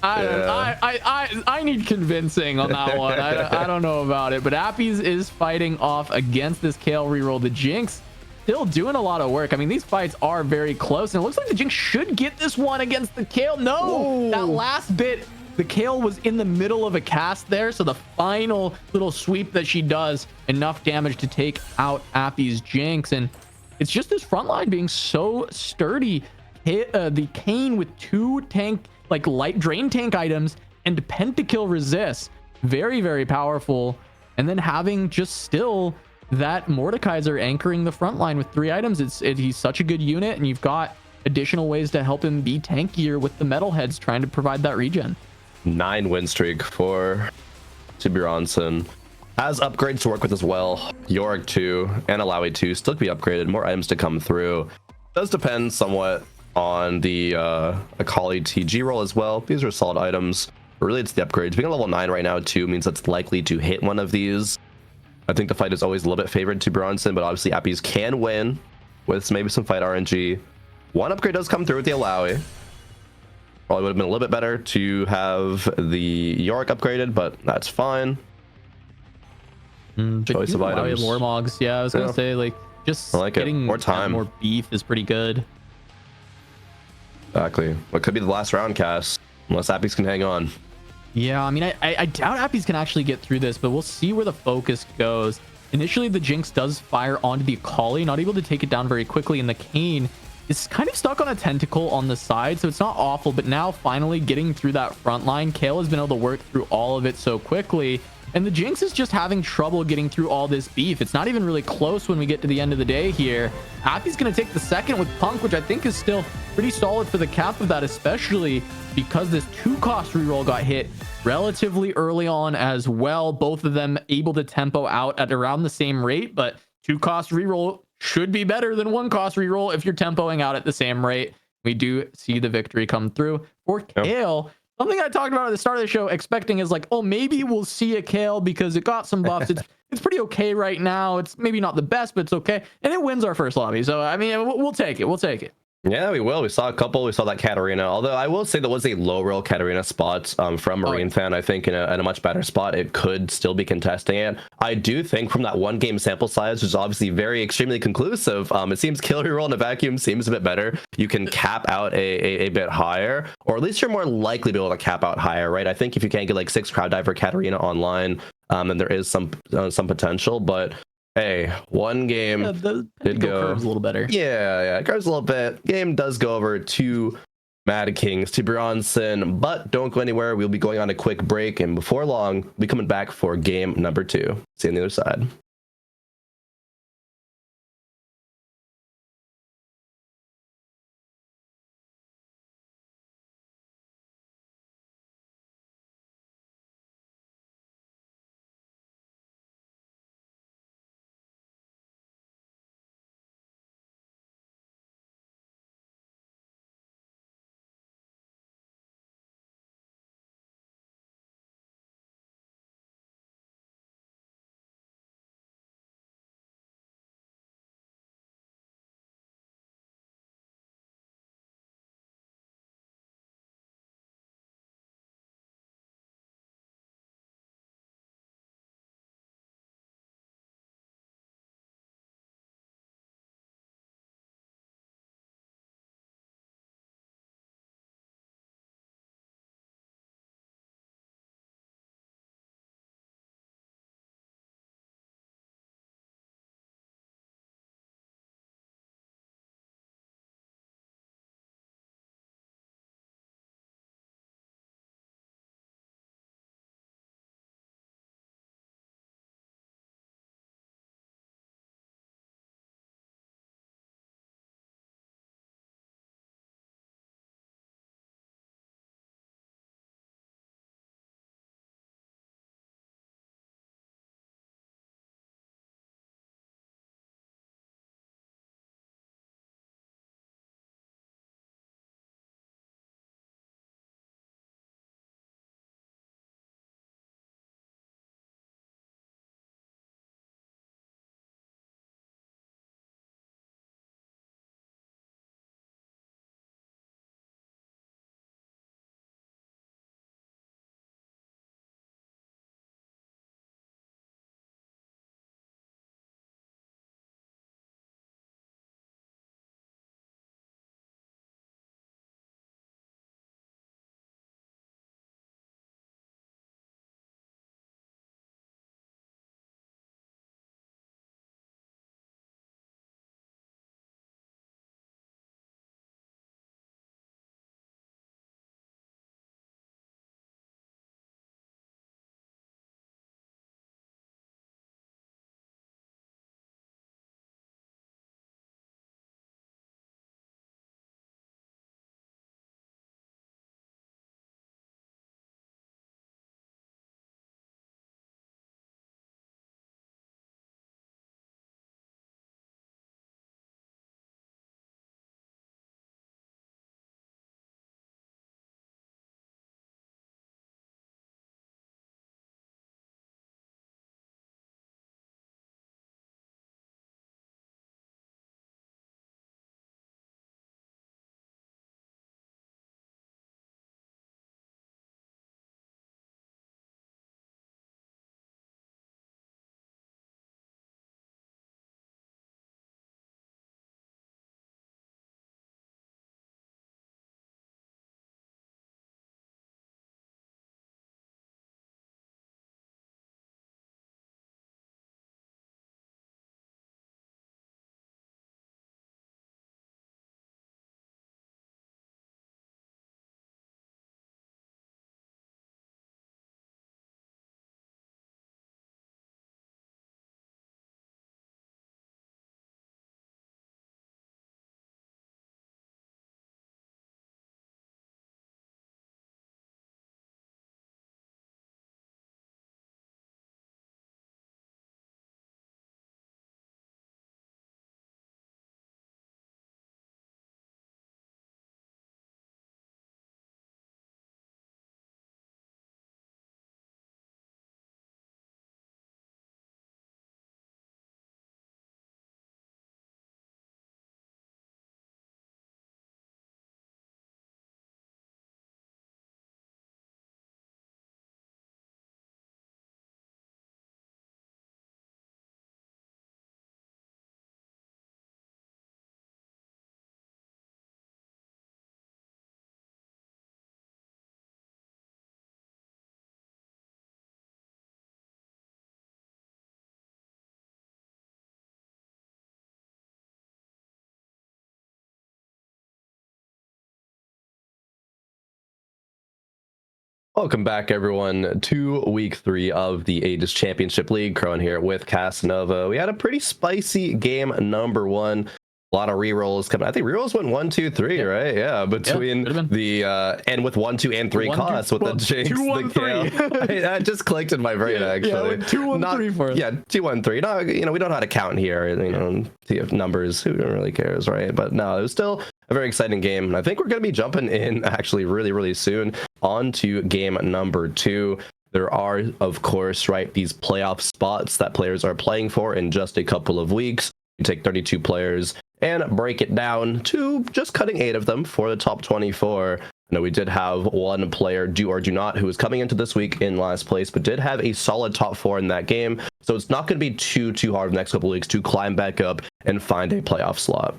I need convincing on that one. I don't know about it, but Appies is fighting off against this Kayle reroll. The Jinx still doing a lot of work. I mean, these fights are very close, and it looks like the Jinx should get this one against the Kayle. No, that last bit, the Kayle was in the middle of a cast there, so the final little sweep that she does, enough damage to take out Appy's Jinx, and it's just this front line being so sturdy. The Kayn with 2 tank, like light drain tank items and pentakill resist, very, very powerful. And then having just still that Mordekaiser anchoring the front line with 3 items. He's such a good unit, and you've got additional ways to help him be tankier with the metalheads trying to provide that regen. 9 win streak for Tibranson. Has upgrades to work with as well. Yorick 2 and Alawi 2 still could be upgraded. More items to come through. Does depend somewhat on the Akali TG roll as well. These are solid items. But really, it's the upgrades. Being a level 9 right now too means it's likely to hit one of these. I think the fight is always a little bit favored to Bronson, but obviously Appies can win with maybe some fight RNG. 1 upgrade does come through with the Alawi. Probably would have been a little bit better to have the Yorick upgraded, but that's fine. Choice of items. Lore mogs. Yeah, I was gonna say, like, just getting more time, more beef is pretty good. Exactly. What could be the last round cast, unless Appies can hang on. Yeah, I mean, I doubt Appies can actually get through this, but we'll see where the focus goes. Initially, the Jinx does fire onto the Akali, not able to take it down very quickly, and the Kayn is kind of stuck on a tentacle on the side, so it's not awful, but now finally getting through that front line, Kayle has been able to work through all of it so quickly, and the Jinx is just having trouble getting through all this beef. It's not even really close when we get to the end of the day here. Appy's going to take the second with Punk, which I think is still pretty solid for the cap of that, especially because this 2-cost reroll got hit relatively early on as well. Both of them able to tempo out at around the same rate, but 2-cost reroll should be better than 1-cost reroll if you're tempoing out at the same rate. We do see the victory come through for Kayle. Something I talked about at the start of the show, expecting is like, oh, maybe we'll see a Kayle because it got some buffs. It's pretty okay right now. It's maybe not the best, but it's okay. And it wins our first lobby. So, I mean, we'll take it. We'll take it. Yeah, we will. We saw a couple. We saw that Katarina. Although I will say there was a low roll Katarina spot from Marine Fan. I think in a much better spot, it could still be contesting it. I do think from that 1 game sample size, which is obviously very extremely conclusive, it seems kill reroll in a vacuum seems a bit better. You can cap out a bit higher, or at least you're more likely to be able to cap out higher, right? I think if you can't get like 6 crowd dive for Katarina online, then there is some potential, but hey, 1 game did go curves a little better. Yeah, curves a little bit. Game does go over to Mad Kings, to Bronson, but don't go anywhere. We'll be going on a quick break, and before long, we'll be coming back for game number 2. See you on the other side. Welcome back, everyone, to week 3 of the Aegis Championship League. Crowan here with Casanova. We had a pretty spicy game number 1. A lot of rerolls coming. I think rerolls went 1, 2, 3, right? Yeah, between the and with 1, 2, and 3 costs with the Jinx, 2, 1, the Gale. That just clicked in my brain actually. Yeah, 2, 1, 3 for us. Yeah, 2, 1, 3. No, we don't know how to count here. See numbers. Who really cares, right? But no, it was still a very exciting game. And I think we're going to be jumping in actually really soon on to game number 2. There are, of course, right, these playoff spots that players are playing for in just a couple of weeks. You take 32 players and break it down to just cutting 8 of them for the top 24. I know we did have one player, do or do not, who was coming into this week in last place, but did have a solid top 4 in that game. So it's not going to be too hard the next couple of weeks to climb back up and find a playoff slot.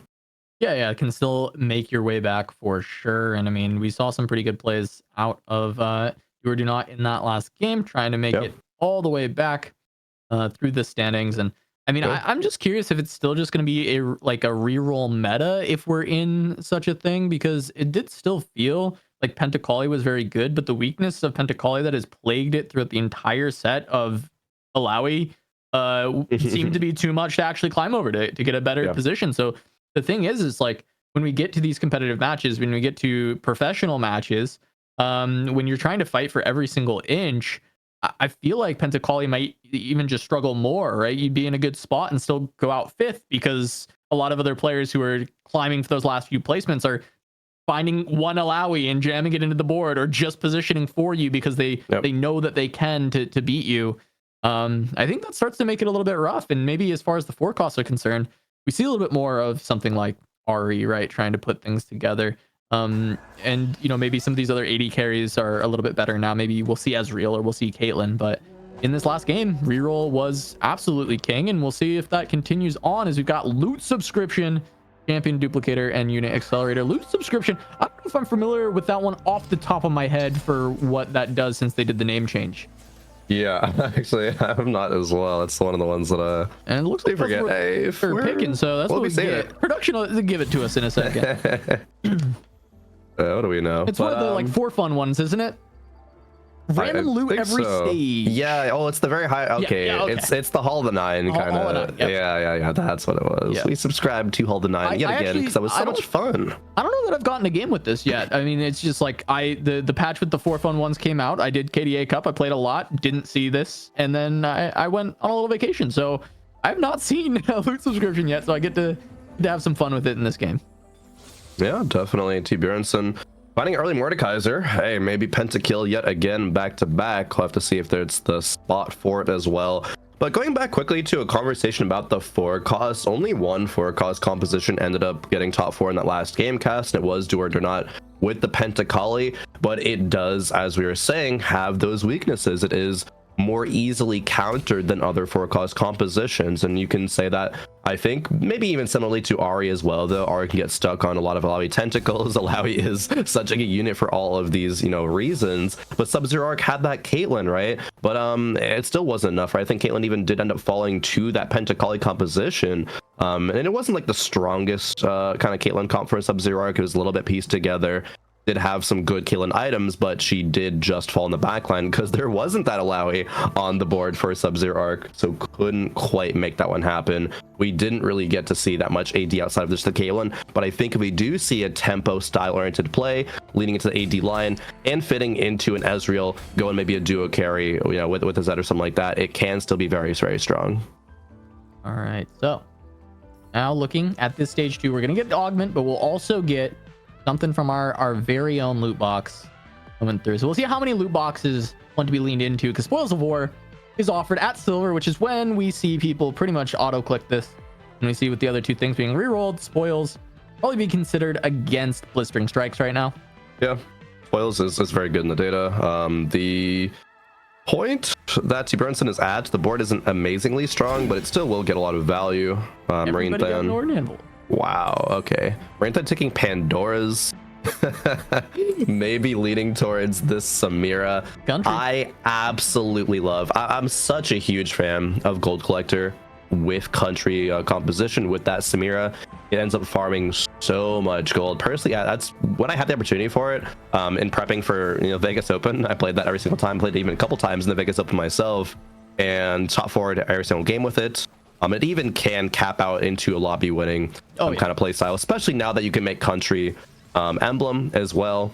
Yeah, it can still make your way back for sure. And I mean, we saw some pretty good plays out of do or do not in that last game, trying to make it all the way back through the standings. And I mean, I'm just curious if it's still just going to be a reroll meta if we're in such a thing, because it did still feel like Pentacoli was very good, but the weakness of Pentacoli that has plagued it throughout the entire set of Alawi seemed to be too much to actually climb over to get a better position. So the thing is like when we get to these competitive matches, when we get to professional matches, when you're trying to fight for every single inch, I feel like Pentacoli might even just struggle more, right? You'd be in a good spot and still go out 5th because a lot of other players who are climbing for those last few placements are finding one Alawi and jamming it into the board, or just positioning for you because they know that they can to beat you. I think that starts to make it a little bit rough. And maybe as far as the forecasts are concerned, we see a little bit more of something like Ari, right? Trying to put things together. And maybe some of these other 80 carries are a little bit better now. Maybe we'll see Ezreal or we'll see Caitlyn, but in this last game, reroll was absolutely king, and we'll see if that continues on as we've got loot subscription, champion duplicator, and unit accelerator. Loot subscription, I don't know if I'm familiar with that one off the top of my head for what that does since they did the name change. Yeah, actually, I'm not as well. It's one of the ones that and it looks like forget. We're picking, so that's what we get. Production will give it to us in a second. What do we know? It's one of the for fun ones, isn't it? Random loot every stage. Yeah. Oh, it's the very high. Okay. It's the Hall of the Nine kind of. Yeah. That's what it was. We subscribed to Hall of the Nine yet again because that was so much fun. I don't know that I've gotten a game with this yet. I mean, it's just like the patch with the for fun ones came out. I did KDA Cup. I played a lot. Didn't see this, and then I went on a little vacation. So I've not seen a loot subscription yet. So I get to have some fun with it in this game. Yeah, definitely. T. Bjornsson finding early Mordekaiser. Hey, maybe pentakill yet again back to back. We'll have to see if there's the spot for it as well. But going back quickly to a conversation about the forecast, only one forecast composition ended up getting top 4 in that last game cast, and it was do or do not with the Pentacoli. But it does, as we were saying, have those weaknesses. It is more easily countered than other forecast compositions, and you can say that, I think, maybe even similarly to Ari as well, though Ari can get stuck on a lot of Alawi tentacles. Alawi is such a good unit for all of these reasons, but Sub-Zero Arc had that Caitlyn, right? But it still wasn't enough, right? I think Caitlyn even did end up falling to that Pentacoli composition, and it wasn't like the strongest kind of Caitlyn comp for Sub-Zero Arc. It was a little bit pieced together. Did have some good Caitlyn items, but she did just fall in the backline because there wasn't that Alawi on the board for Sub-Zero Arc, so couldn't quite make that one happen. We didn't really get to see that much AD outside of just the Caitlyn, but I think if we do see a tempo style oriented play leading into the AD line and fitting into an Ezreal, going maybe a duo carry, with a Zed or something like that, it can still be very strong. All right, so now looking at this stage 2, we're gonna get the augment, but we'll also get something from our very own loot box coming through. So we'll see how many loot boxes want to be leaned into, because Spoils of War is offered at silver, which is when we see people pretty much auto click this. And we see with the other 2 things being rerolled, spoils probably be considered against blistering strikes right now. Yeah, spoils is very good in the data. The point that T. Bjornsson is at, the board isn't amazingly strong, but it still will get a lot of value. Marine Than. Wow, okay. Weren't they taking Pandora's? Maybe leaning towards this Samira. Country. I absolutely love. I'm such a huge fan of Gold Collector with country composition with that Samira. It ends up farming so much gold. Personally, yeah, that's when I had the opportunity for it. In prepping for Vegas Open, I played that every single time. Played it even a couple times in the Vegas Open myself, and top forward every single game with it. It even can cap out into a lobby winning kind of play style, especially now that you can make country emblem as well.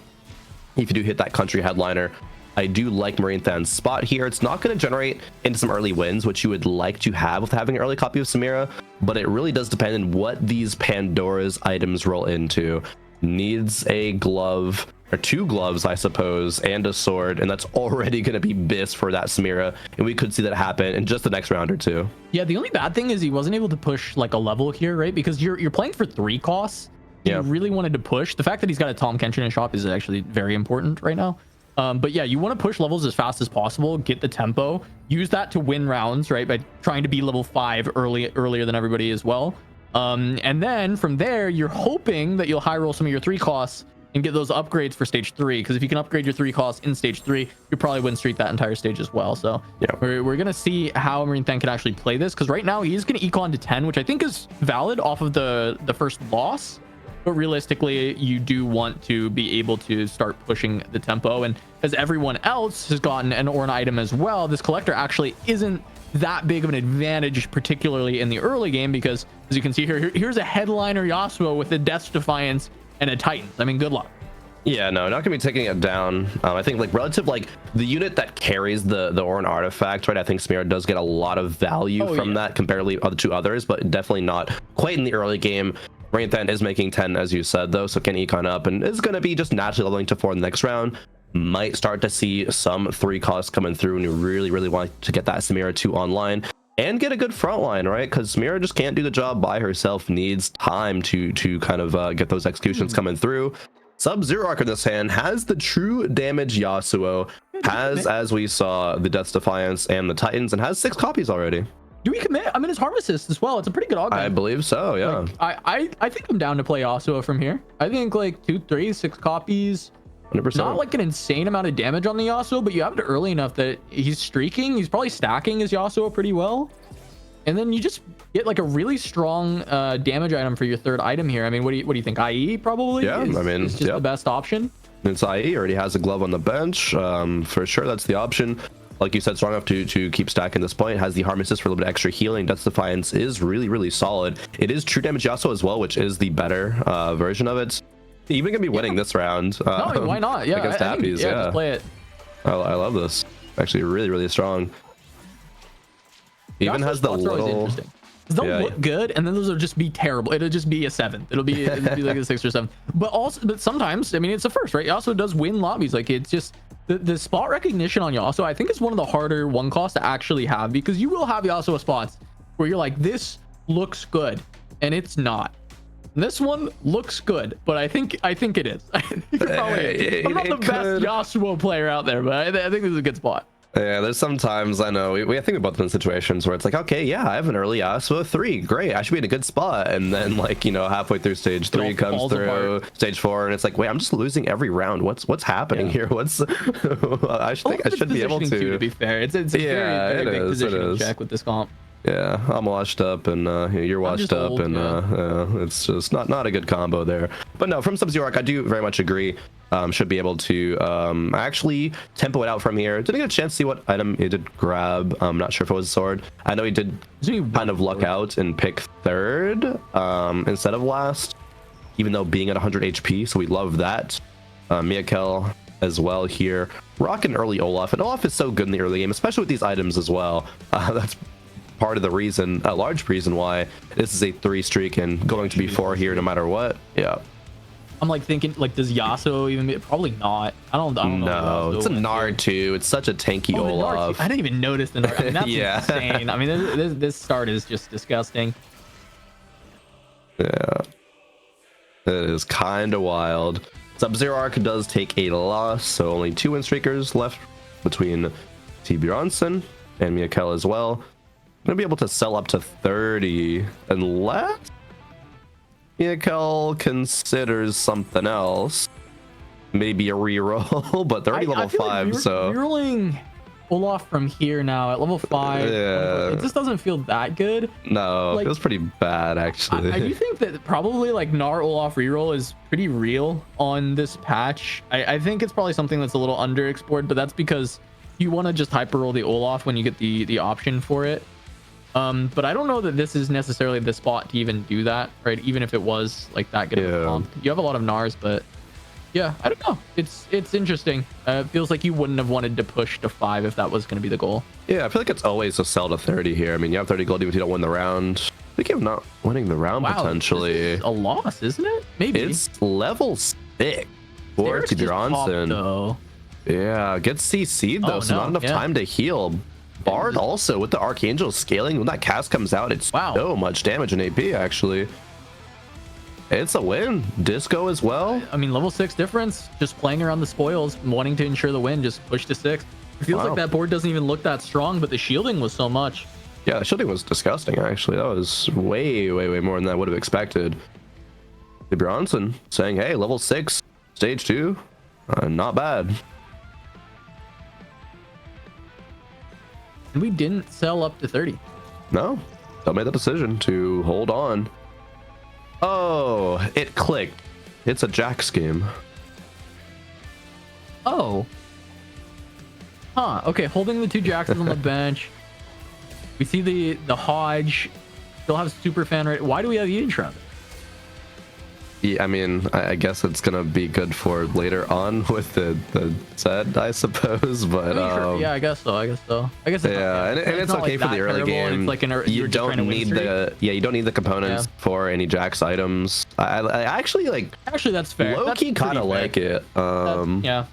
If you do hit that country headliner, I do like Marine Than's spot here. It's not going to generate into some early wins, which you would like to have with having an early copy of Samira, but it really does depend on what these Pandora's items roll into. Needs a glove, or 2 gloves, I suppose, and a sword, and that's already going to be bis for that Samira, and we could see that happen in just the next round or 2. Yeah, the only bad thing is he wasn't able to push like a level here, right? Because you're playing for 3 costs. You really wanted to push. The fact that he's got a Tom Kenshin in shop is actually very important right now. But yeah, you want to push levels as fast as possible, get the tempo, use that to win rounds, right? By trying to be level 5 earlier than everybody as well. And then from there, you're hoping that you'll high roll some of your 3 costs and get those upgrades for stage 3. Because if you can upgrade your 3 costs in stage 3, you probably win streak that entire stage as well. So yeah, we're going to see how Marine Than can actually play this. Because right now he's going to econ to 10, which I think is valid off of the first loss. But realistically, you do want to be able to start pushing the tempo. And as everyone else has gotten an Ornn item as well, this collector actually isn't that big of an advantage, particularly in the early game, because as you can see here, here's a headliner Yasuo with a Death's Defiance and a Titans. I mean, good luck. Yeah, no, not gonna be taking it down. I think like relative, like the unit that carries the Ornn artifact, right? I think Samira does get a lot of value from that comparatively to others, but definitely not quite in the early game. Marine Than is making 10, as you said, though, so can econ up and is going to be just naturally leveling to 4 in the next round. Might start to see some 3 costs coming through, and you really want to get that Samira 2 online and get a good front line, right? Because Samira just can't do the job by herself, needs time to kind of get those executions coming through. Sub-Zero Arc in this hand has the true damage Yasuo, has, as we saw, the Death's Defiance and the Titans, and has 6 copies already. Do we commit? I mean, it's Harvest as well. It's a pretty good augment. I believe so, yeah. Like, I think I'm down to play Yasuo from here. I think like 2, 3, 6 copies. 100%. Not like an insane amount of damage on the Yasuo, but you have it early enough that he's streaking. He's probably stacking his Yasuo pretty well. And then you just get like a really strong damage item for your 3rd item here. I mean, what do you think? IE probably? Yeah, I mean, it's just the best option. It's IE, already has a glove on the bench. For sure, that's the option. Like you said, strong enough to keep stacking this point. Has the Harm Assist for a little bit extra healing. Death's Defiance is really solid. It is true damage Yasuo as well, which is the better version of it. Even gonna be winning this round. No, why not? Yeah, against Tappies, just play it. I love this. Actually, really strong. Even has the little. They'll look good, and then those will just be terrible. It'll just be a 7th. It'll be like a 6th or 7th. But sometimes, I mean, it's a first, right? Yasuo does win lobbies. Like, it's just the spot recognition on Yasuo, I think, is one of the harder 1 costs to actually have, because you will have Yasuo spots where you're like, this looks good, and it's not. This one looks good, but I think it is. I think it probably is. I'm not the best Yasuo player out there, but I think this is a good spot. Yeah, there's sometimes I know we think about them in situations where it's like, okay, yeah, I have an early Yasuo 3, great, I should be in a good spot, and then like halfway through stage 3 comes through apart. Stage 4, and it's like, wait, I'm just losing every round. What's happening here? What's I should be able to be fair. It's a very big positioning check with this comp. Yeah, I'm washed up, and you're washed up, old, and it's just not a good combo there. But no, from Sub-Zero Arc, I do very much agree. Should be able to actually tempo it out from here. Didn't get a chance to see what item he did grab. I'm not sure if it was a sword. I know he did kind of luck out and pick 3rd instead of last, even though being at 100 HP, so we love that. Miakel as well here. Rocking early Olaf, and Olaf is so good in the early game, especially with these items as well. That's part of the reason, a large reason why this is a 3 streak and going to be 4 here no matter what. Yeah, I'm like thinking, like, does Yasuo even be? Probably not. I don't know. No, it's a Nard too. It's such a tanky Olaf. I didn't even notice the Nard. I mean, that's insane. I mean, this start is just disgusting. Yeah, it is kind of wild. Sub-Zero Arc does take a loss, so only 2 win streakers left between T. Bjornsson and Miakel as well. Gonna be able to sell up to 30 unless Miakel considers something else, maybe a reroll. But they're already level 5, so rerolling Olaf from here now at level 5. Yeah. It just doesn't feel that good. No, Like, it feels pretty bad actually. I do think that probably like Gnar Olaf reroll is pretty real on this patch. I think it's probably something that's a little underexplored, but that's because you want to just hyper roll the Olaf when you get the option for it. But I don't know that this is necessarily the spot to even do that, right? Even if it was like that good of a comp. You have a lot of Gnars, but yeah, I don't know. It's interesting. It feels like you wouldn't have wanted to push to 5 if that was going to be the goal. Yeah, I feel like it's always a sell to 30 here. I mean, you have 30 gold even if you don't win the round. I think you're not winning the round potentially. This is a loss, isn't it? Maybe. It's level 6 for Bronson. Yeah, gets CC'd though, so not enough time to heal. Bard also with the Archangel scaling. When that cast comes out, it's so much damage in AP actually. It's a win. Disco as well. I mean, level 6 difference. Just playing around the spoils, wanting to ensure the win. Just push to 6. It feels like that board doesn't even look that strong, but the shielding was so much. Yeah, the shielding was disgusting actually. That was way more than I would have expected. Bronson saying, hey, level 6, stage 2, not bad. And we didn't sell up to 30. No, I made the decision to hold on. Oh, it clicked. It's a Jax game. Oh. Huh. Okay, holding the 2 Jaxes on the bench. We see the Hodge. Still have super fan rate. Why do we have Eden Shroud? Yeah, I mean, I guess it's gonna be good for later on with the Zed, I suppose. But sure. Yeah, I guess so. I guess it's and it's okay for the early game. It's like you don't need the components for any Jax items. I actually that's fair. Low-key kind of like it. Yeah.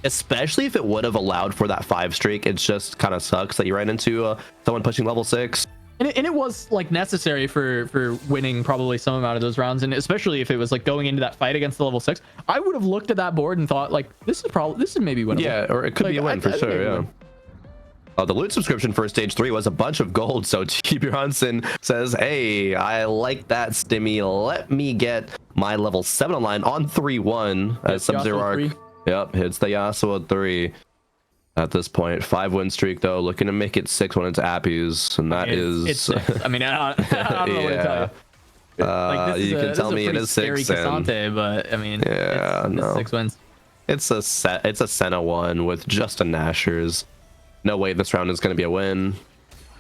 Especially if it would have allowed for that 5 streak. It just kind of sucks that you ran into someone pushing level 6. And it was like necessary for winning probably some amount of those rounds, and especially if it was like going into that fight against the level 6, I would have looked at that board and thought like this is maybe winnable. Yeah, or it could be a win for sure. Yeah. The loot subscription for stage 3 was a bunch of gold, so T. Bronson says, hey, I like that stimmy. Let me get my level 7 online on 3-1 as Sub-Zero Arc. Yep, hits the Yasuo 3. At this point, 5-win streak though, looking to make it 6 when it's Appies, and that it's 6. I mean, I don't know what to tell you. You can tell me it is 6. But I mean, it's 6 wins. It's a Senna 1 with just a Nashers. No way this round is going to be a win.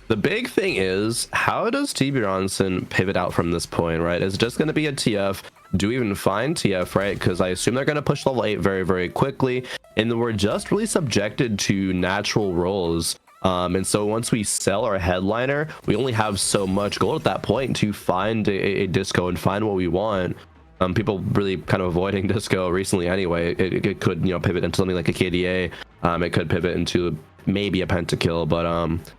The big thing is, how does T. Bronson pivot out from this point, right? Is it just going to be a TF? Do we even find TF, right? Because I assume they're going to push level 8 very quickly, and we're just really subjected to natural rolls. And so once we sell our headliner, we only have so much gold at that point to find a disco and find what we want. People really kind of avoiding disco recently anyway. It could pivot into something like a KDA. It could pivot into maybe a pentakill, but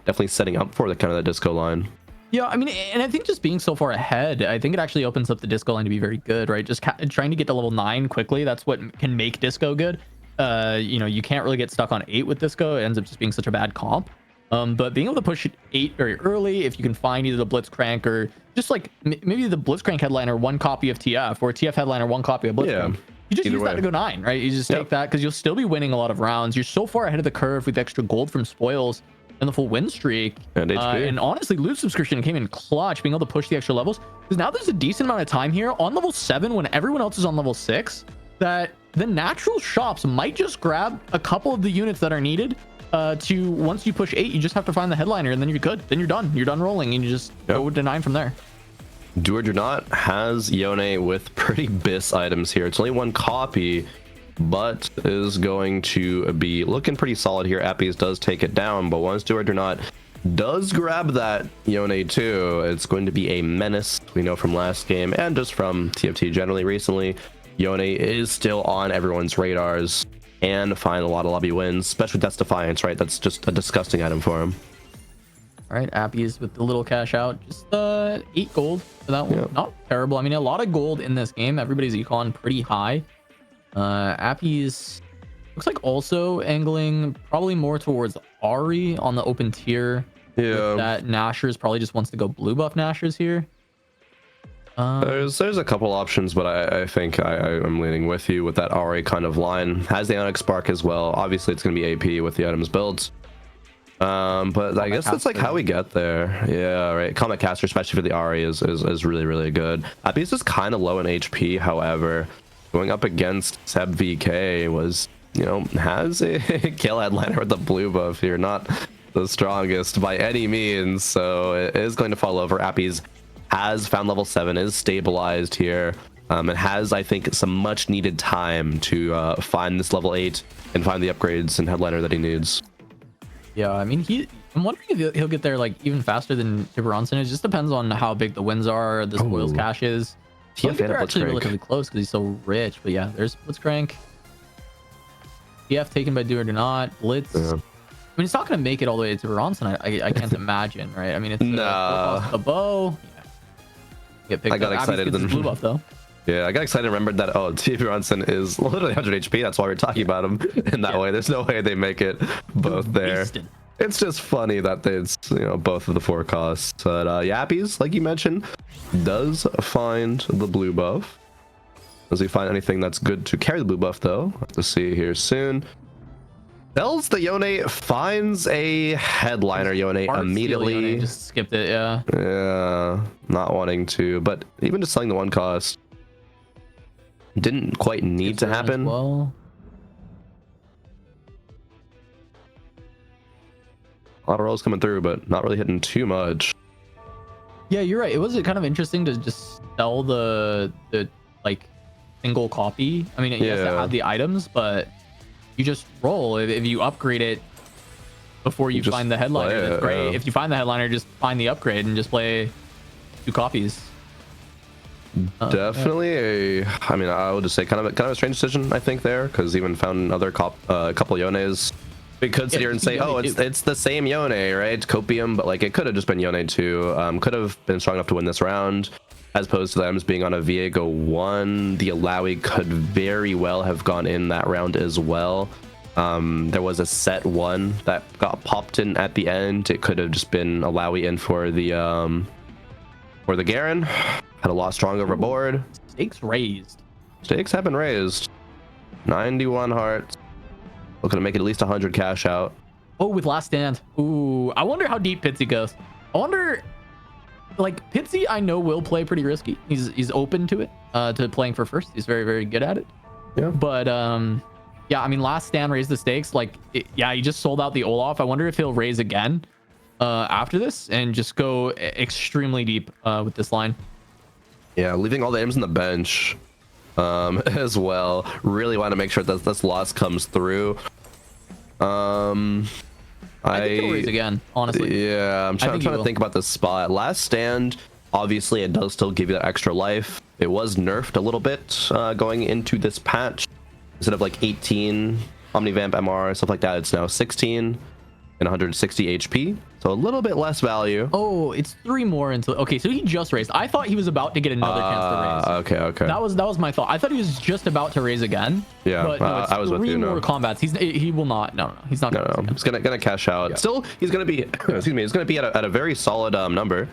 definitely setting up for the kind of the disco line. Yeah, I mean, and I think just being so far ahead, I think it actually opens up the disco line to be very good, right? Just trying to get to level 9 quickly, that's what can make disco good. You can't really get stuck on 8 with disco. It ends up just being such a bad comp. But being able to push 8 very early, if you can find either the Blitzcrank or just like maybe the Blitzcrank headliner 1 copy of TF, or TF headliner 1 copy of Blitzcrank. You just use that to go 9, right? You just take that because you'll still be winning a lot of rounds. You're so far ahead of the curve with extra gold from spoils and the full win streak. And honestly, loot subscription came in clutch, being able to push the extra levels. Because now there's a decent amount of time here on level 7 when everyone else is on level 6 that the natural shops might just grab a couple of the units that are needed to once you push 8, you just have to find the headliner and then you're good. Then you're done. You're done rolling and you just go to 9 from there. Do or Do Not has Yone with pretty bis items here. It's only 1 copy, but is going to be looking pretty solid here. Appies does take it down, but once Do or Do Not does grab that Yone too, it's going to be a menace. We know from last game and just from TFT generally recently, Yone is still on everyone's radars and find a lot of lobby wins, especially that's Defiance, right? That's just a disgusting item for him. All right, Appies with the little cash out, just 8 gold for that one. Not terrible. I mean, a lot of gold in this game. Everybody's econ pretty high. Appies looks like also angling probably more towards Ari on the open tier. Yeah, that Nashers probably just wants to go blue buff Nashers here. There's a couple options, but I think I'm leaning with you with that Ari kind of line. Has the Onyx Spark as well. Obviously, it's going to be AP with the items built. But I guess that's like how we get there. Yeah, right. Comet Caster, especially for the Ari, is really, really good. Aegis is kind of low in HP, however, going up against Seb VK was, you know, has a kill headliner with the blue buff here. Not the strongest by any means, so it is going to fall over. Appy's has found level 7, is stabilized here, and has, I think, some much needed time to find this level 8 and find the upgrades and headliner that he needs. Yeah, I mean, I'm wondering if he'll get there like even faster than Bronson. It just depends on how big the wins are, the spoils cache is. They're actually relatively close because he's so rich. But yeah, there's Blitzcrank. TF taken by Do or Do Not. Blitz. Yeah. I mean, it's not going to make it all the way to Bronson. I can't imagine, right? I mean, it's a bow. Yeah. Get picked I got excited. Blue buff, though. Yeah, I got excited and remembered that, oh, TF Bronson is literally 100 HP. That's why we're talking about him in that way. There's no way they make it both there. It's just funny that it's, you know, both of the 4 costs. But Yappies, like you mentioned, does find the blue buff. Does he find anything that's good to carry the blue buff, though? Have to see here soon. Tells the Yone, finds a headliner Yone immediately. Yone just skipped it, yeah. Yeah, not wanting to, but even just selling the 1 cost didn't quite need to happen. Well, a lot of rolls coming through, but not really hitting too much. Yeah, you're right. It was kind of interesting to just sell the like single copy. I mean, it has to have the items, but you just roll. If you upgrade it before you find the headliner, that's great. Yeah. If you find the headliner, just find the upgrade and just play 2 copies. Definitely I mean, I would just say kind of a strange decision, I think, there, because even found another couple Yones. We could sit here and say, oh, it's the same Yone, right? Copium, but like it could have just been Yone too. Could have been strong enough to win this round, as opposed to them being on a Viego 1. The Alawi could very well have gone in that round as well. There was a set 1 that got popped in at the end. It could have just been Alawi in for the Garen. Had a lot strong overboard. Stakes raised. Stakes have been raised. 91 hearts. Looking to make it at least 100 cash out. Oh, with last stand. Ooh, I wonder how deep Pitsy goes. I wonder, like, Pitsy I know will play pretty risky. He's open to it, to playing for first. He's very, very good at it. Yeah. But yeah, I mean, last stand raised the stakes. Like, yeah, he just sold out the Olaf. I wonder if he'll raise again after this and just go extremely deep with this line. Yeah, leaving all the items on the bench as well. Really want to make sure that this loss comes through. I think he'll raise again, honestly. Yeah, I'm trying to think about this spot. Last stand, obviously, it does still give you that extra life. It was nerfed a little bit going into this patch. Instead of like 18 Omnivamp MR, stuff like that, it's now 16 and 160 HP. So a little bit less value. Oh, it's 3 more until... Okay, so he just raised. I thought he was about to get another chance to raise. Okay. That was my thought. I thought he was just about to raise again. Yeah, but no, it's I was with you. 3 more combats. He will not. No, he's not. No. He's gonna cash out. Yeah. Still, he's gonna be. Excuse me. He's gonna be at a very solid number.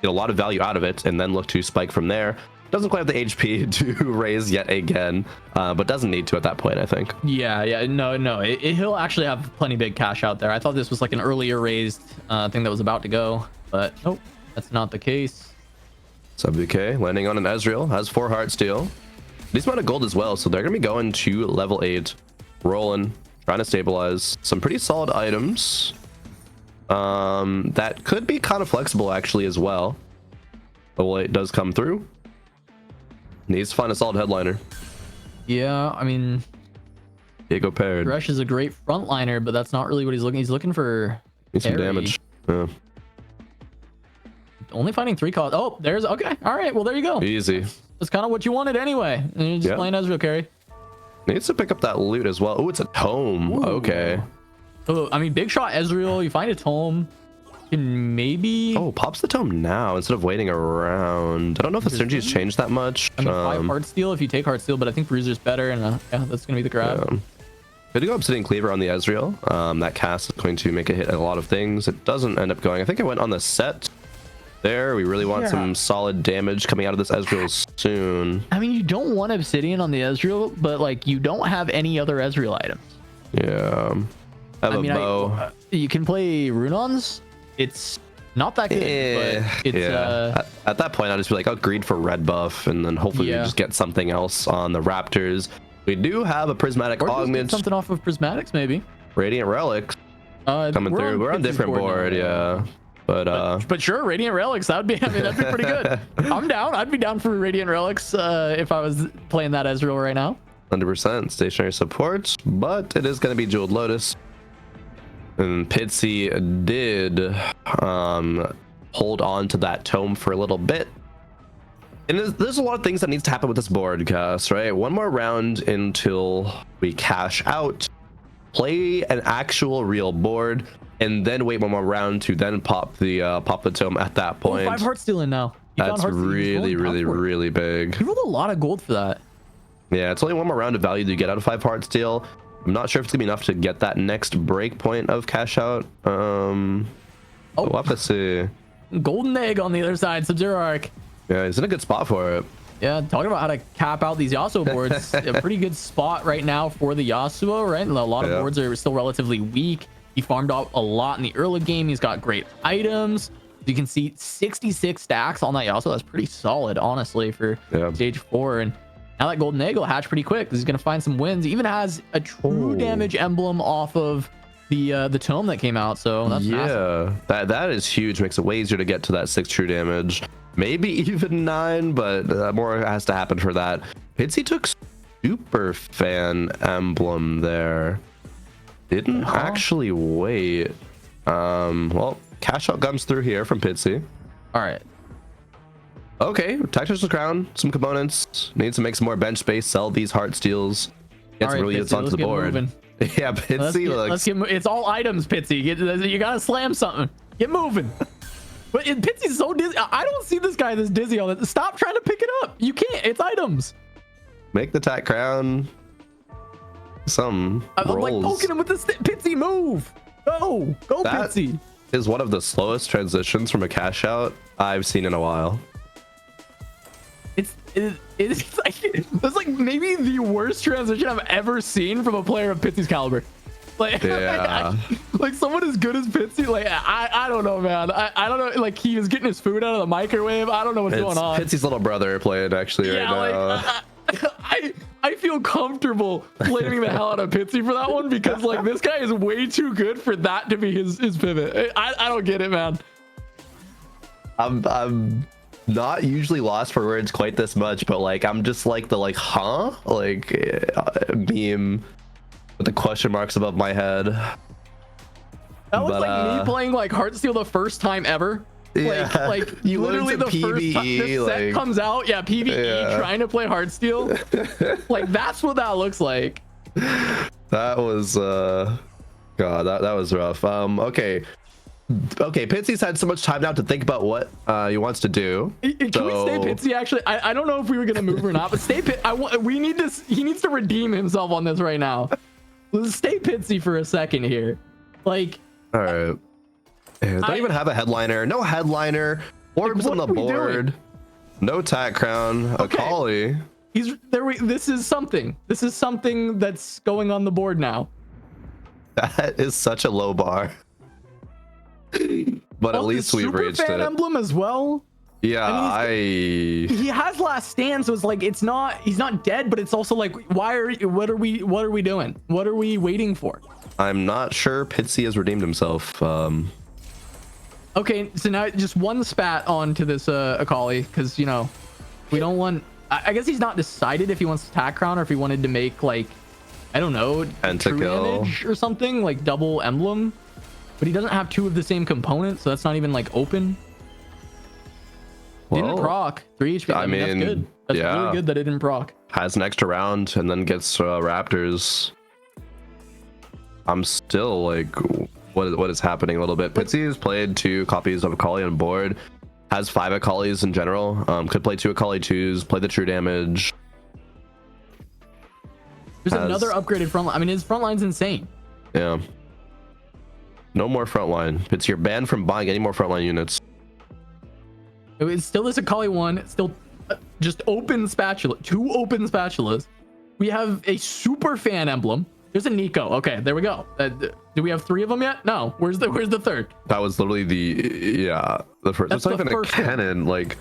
Get a lot of value out of it, and then look to spike from there. Doesn't quite have the HP to raise yet again, but doesn't need to at that point, I think. Yeah. No. He'll actually have plenty big cash out there. I thought this was like an earlier raised thing that was about to go, but nope, that's not the case. SubVK landing on an Ezreal, has 4 heart steal. Decent amount of gold as well, so they're gonna be going to level 8, rolling, trying to stabilize some pretty solid items. That could be kind of flexible actually as well. Level 8 does come through. Needs to find a solid headliner. Yeah, I mean, Diego paired. Thresh is a great frontliner, but that's not really what he's looking. He's looking for some damage. Yeah. Only finding 3 costs. Oh, there's okay. All right, well there you go. Easy. That's kind of what you wanted anyway. And you're just playing Ezreal carry. Needs to pick up that loot as well. Oh, it's a tome. Ooh. Okay. Oh, I mean, big shot Ezreal. You find a tome. You can maybe. Oh, pops the tome now instead of waiting around. I don't know if the synergy's changed that much. I mean, 5 heart steal if you take heart steal, but I think Bruiser's better, and yeah, that's gonna be the grab. Yeah. Good to go Obsidian Cleaver on the Ezreal. That cast is going to make it hit a lot of things. It doesn't end up going. I think I went on the set there. We really want some solid damage coming out of this Ezreal soon. I mean, you don't want Obsidian on the Ezreal, but like you don't have any other Ezreal items. Yeah. I have a bow. you can play Runons. It's not that good, but it's at that point I'll just be like, I'll greed for red buff, and then hopefully we just get something else on the Raptors. We do have a prismatic augment, something off of prismatics, maybe radiant relics coming through. We're on different board now. But sure, radiant relics, that'd be pretty good. I'm down. I'd be down for radiant relics if I was playing that Ezreal right now. 100% stationary support, but it is going to be Jeweled Lotus. And Pitsy did hold on to that tome for a little bit. And there's a lot of things that needs to happen with this board, Cass, right? One more round until we cash out, play an actual real board, and then wait one more round to then pop the tome at that point. 5 hearts still in now. That's really big. He rolled a lot of gold for that. Yeah, it's only one more round of value that you get out of 5 heart steal. I'm not sure if it's gonna be enough to get that next break point of cash out. We'll have to see. Golden egg on the other side, Sub-Zero Arc. Yeah, he's in a good spot for it. Yeah, talking about how to cap out these Yasuo boards. A pretty good spot right now for the Yasuo, right? And a lot of boards are still relatively weak. He farmed out a lot in the early game. He's got great items. You can see 66 stacks on that Yasuo. That's pretty solid, honestly, for stage 4. And now that golden egg will hatch pretty quick because he's going to find some wins. He even has a true damage emblem off of the tome that came out. So that's massive. That is huge. Makes it way easier to get to that 6 true damage. Maybe even 9, but more has to happen for that. Pitsy took super fan emblem there. Didn't actually wait. Well, cash out comes through here from Pitsy. All right. Okay, Tactical Crown, some components. Needs to make some more bench space, sell these heart steals. Get some really units onto the board. Yeah, Pitsy it's all items, Pitsy. You gotta slam something. Get moving. But Pitsy's so dizzy. I don't see this guy this dizzy on it. Stop trying to pick it up. You can't. It's items. Make the Tac Crown. I'm like poking him with the stick. Pitsy, move. Go, Pitsy. Is one of the slowest transitions from a cash out I've seen in a while. It's like maybe the worst transition I've ever seen from a player of Pitsy's caliber. Like, like someone as good as Pitsy. Like I don't know, man. I don't know. Like he was getting his food out of the microwave. I don't know what's going on. Pitsy's little brother playing actually right now. I feel comfortable blaming the hell out of Pitsy for that one because like this guy is way too good for that to be his pivot. I don't get it, man. I'm not usually lost for words quite this much, but like I'm just like the meme with the question marks above my head. That was like me playing like Heartsteel the first time ever. Like you literally the PvE, first time this set comes out, PvE trying to play Heartsteel. Like that's what that looks like. That was God, that was rough. Okay, Pitsy's had so much time now to think about what he wants to do. Can we stay Pitsy? Actually, I don't know if we were gonna move or not, but stay Pit. We need to. He needs to redeem himself on this right now. Let's stay Pitsy for a second here. Like, all right. Yeah, don't even have a headliner. No headliner. Orbs on the board. No Tac Crown. Akali. He's there. This is something. This is something that's going on the board now. That is such a low bar. But at least we've reached it. Emblem as well. Yeah, he has last stand, so it's like he's not dead, but it's also like what are we doing? What are we waiting for? I'm not sure Pitsy has redeemed himself. Okay, so now just one spat onto this Akali, because we don't want. I guess he's not decided if he wants to Tac Crown or if he wanted to make like, I don't know, true damage or something like double emblem, but he doesn't have 2 of the same components, so that's not even like open. Well, didn't proc 3 HP. I mean that's good. That's really good that it didn't proc. Has an extra round and then gets Raptors. I'm still like, what is happening a little bit? Pitsy has played 2 copies of Akali on board. Has 5 Akalis in general. Could play 2 Akali 2s. Play the true damage. There's another upgraded front line. I mean, his front line's insane. Yeah. No more front line. Pitsy, you're banned from buying any more frontline units. It's still this Akali 1. It's still just open spatula. 2 open spatulas. We have a super fan emblem. There's a Nico. Okay, there we go. Do we have 3 of them yet? No. Where's the third? That was literally the first. It's not even a cannon. Like,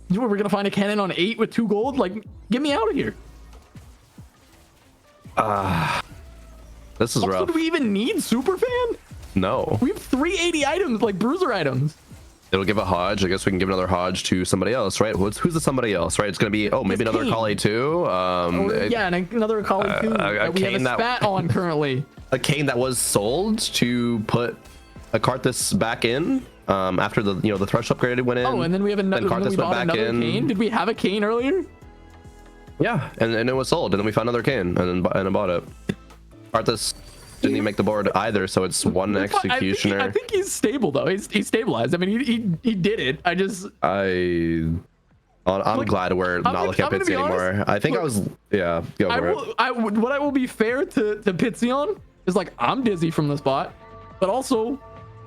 we're gonna find a cannon on 8 with 2 gold. Like, get me out of here. This is also, rough. Do we even need super fan? No. We have 380 items, like bruiser items. It'll give a Hodge. I guess we can give another Hodge to somebody else, right? Who's the somebody else, right? It's gonna be maybe another Akali too. Yeah, and another Akali too. We have a spat on currently. A Kane that was sold to put a Karthus back in after the the thrush upgrade went in. Oh, and then we have another. Then we bought another Kane. Did we have a Kane earlier? Yeah, and it was sold, and then we found another Kane, and then bought it. Karthus didn't even make the board either, so it's one executioner. I think he's stable though. He's stabilized. I mean, he did it. I'm glad we're not looking at Pitsy anymore. I think what I will be fair to Pitsy on is, like, I'm dizzy from the spot, but also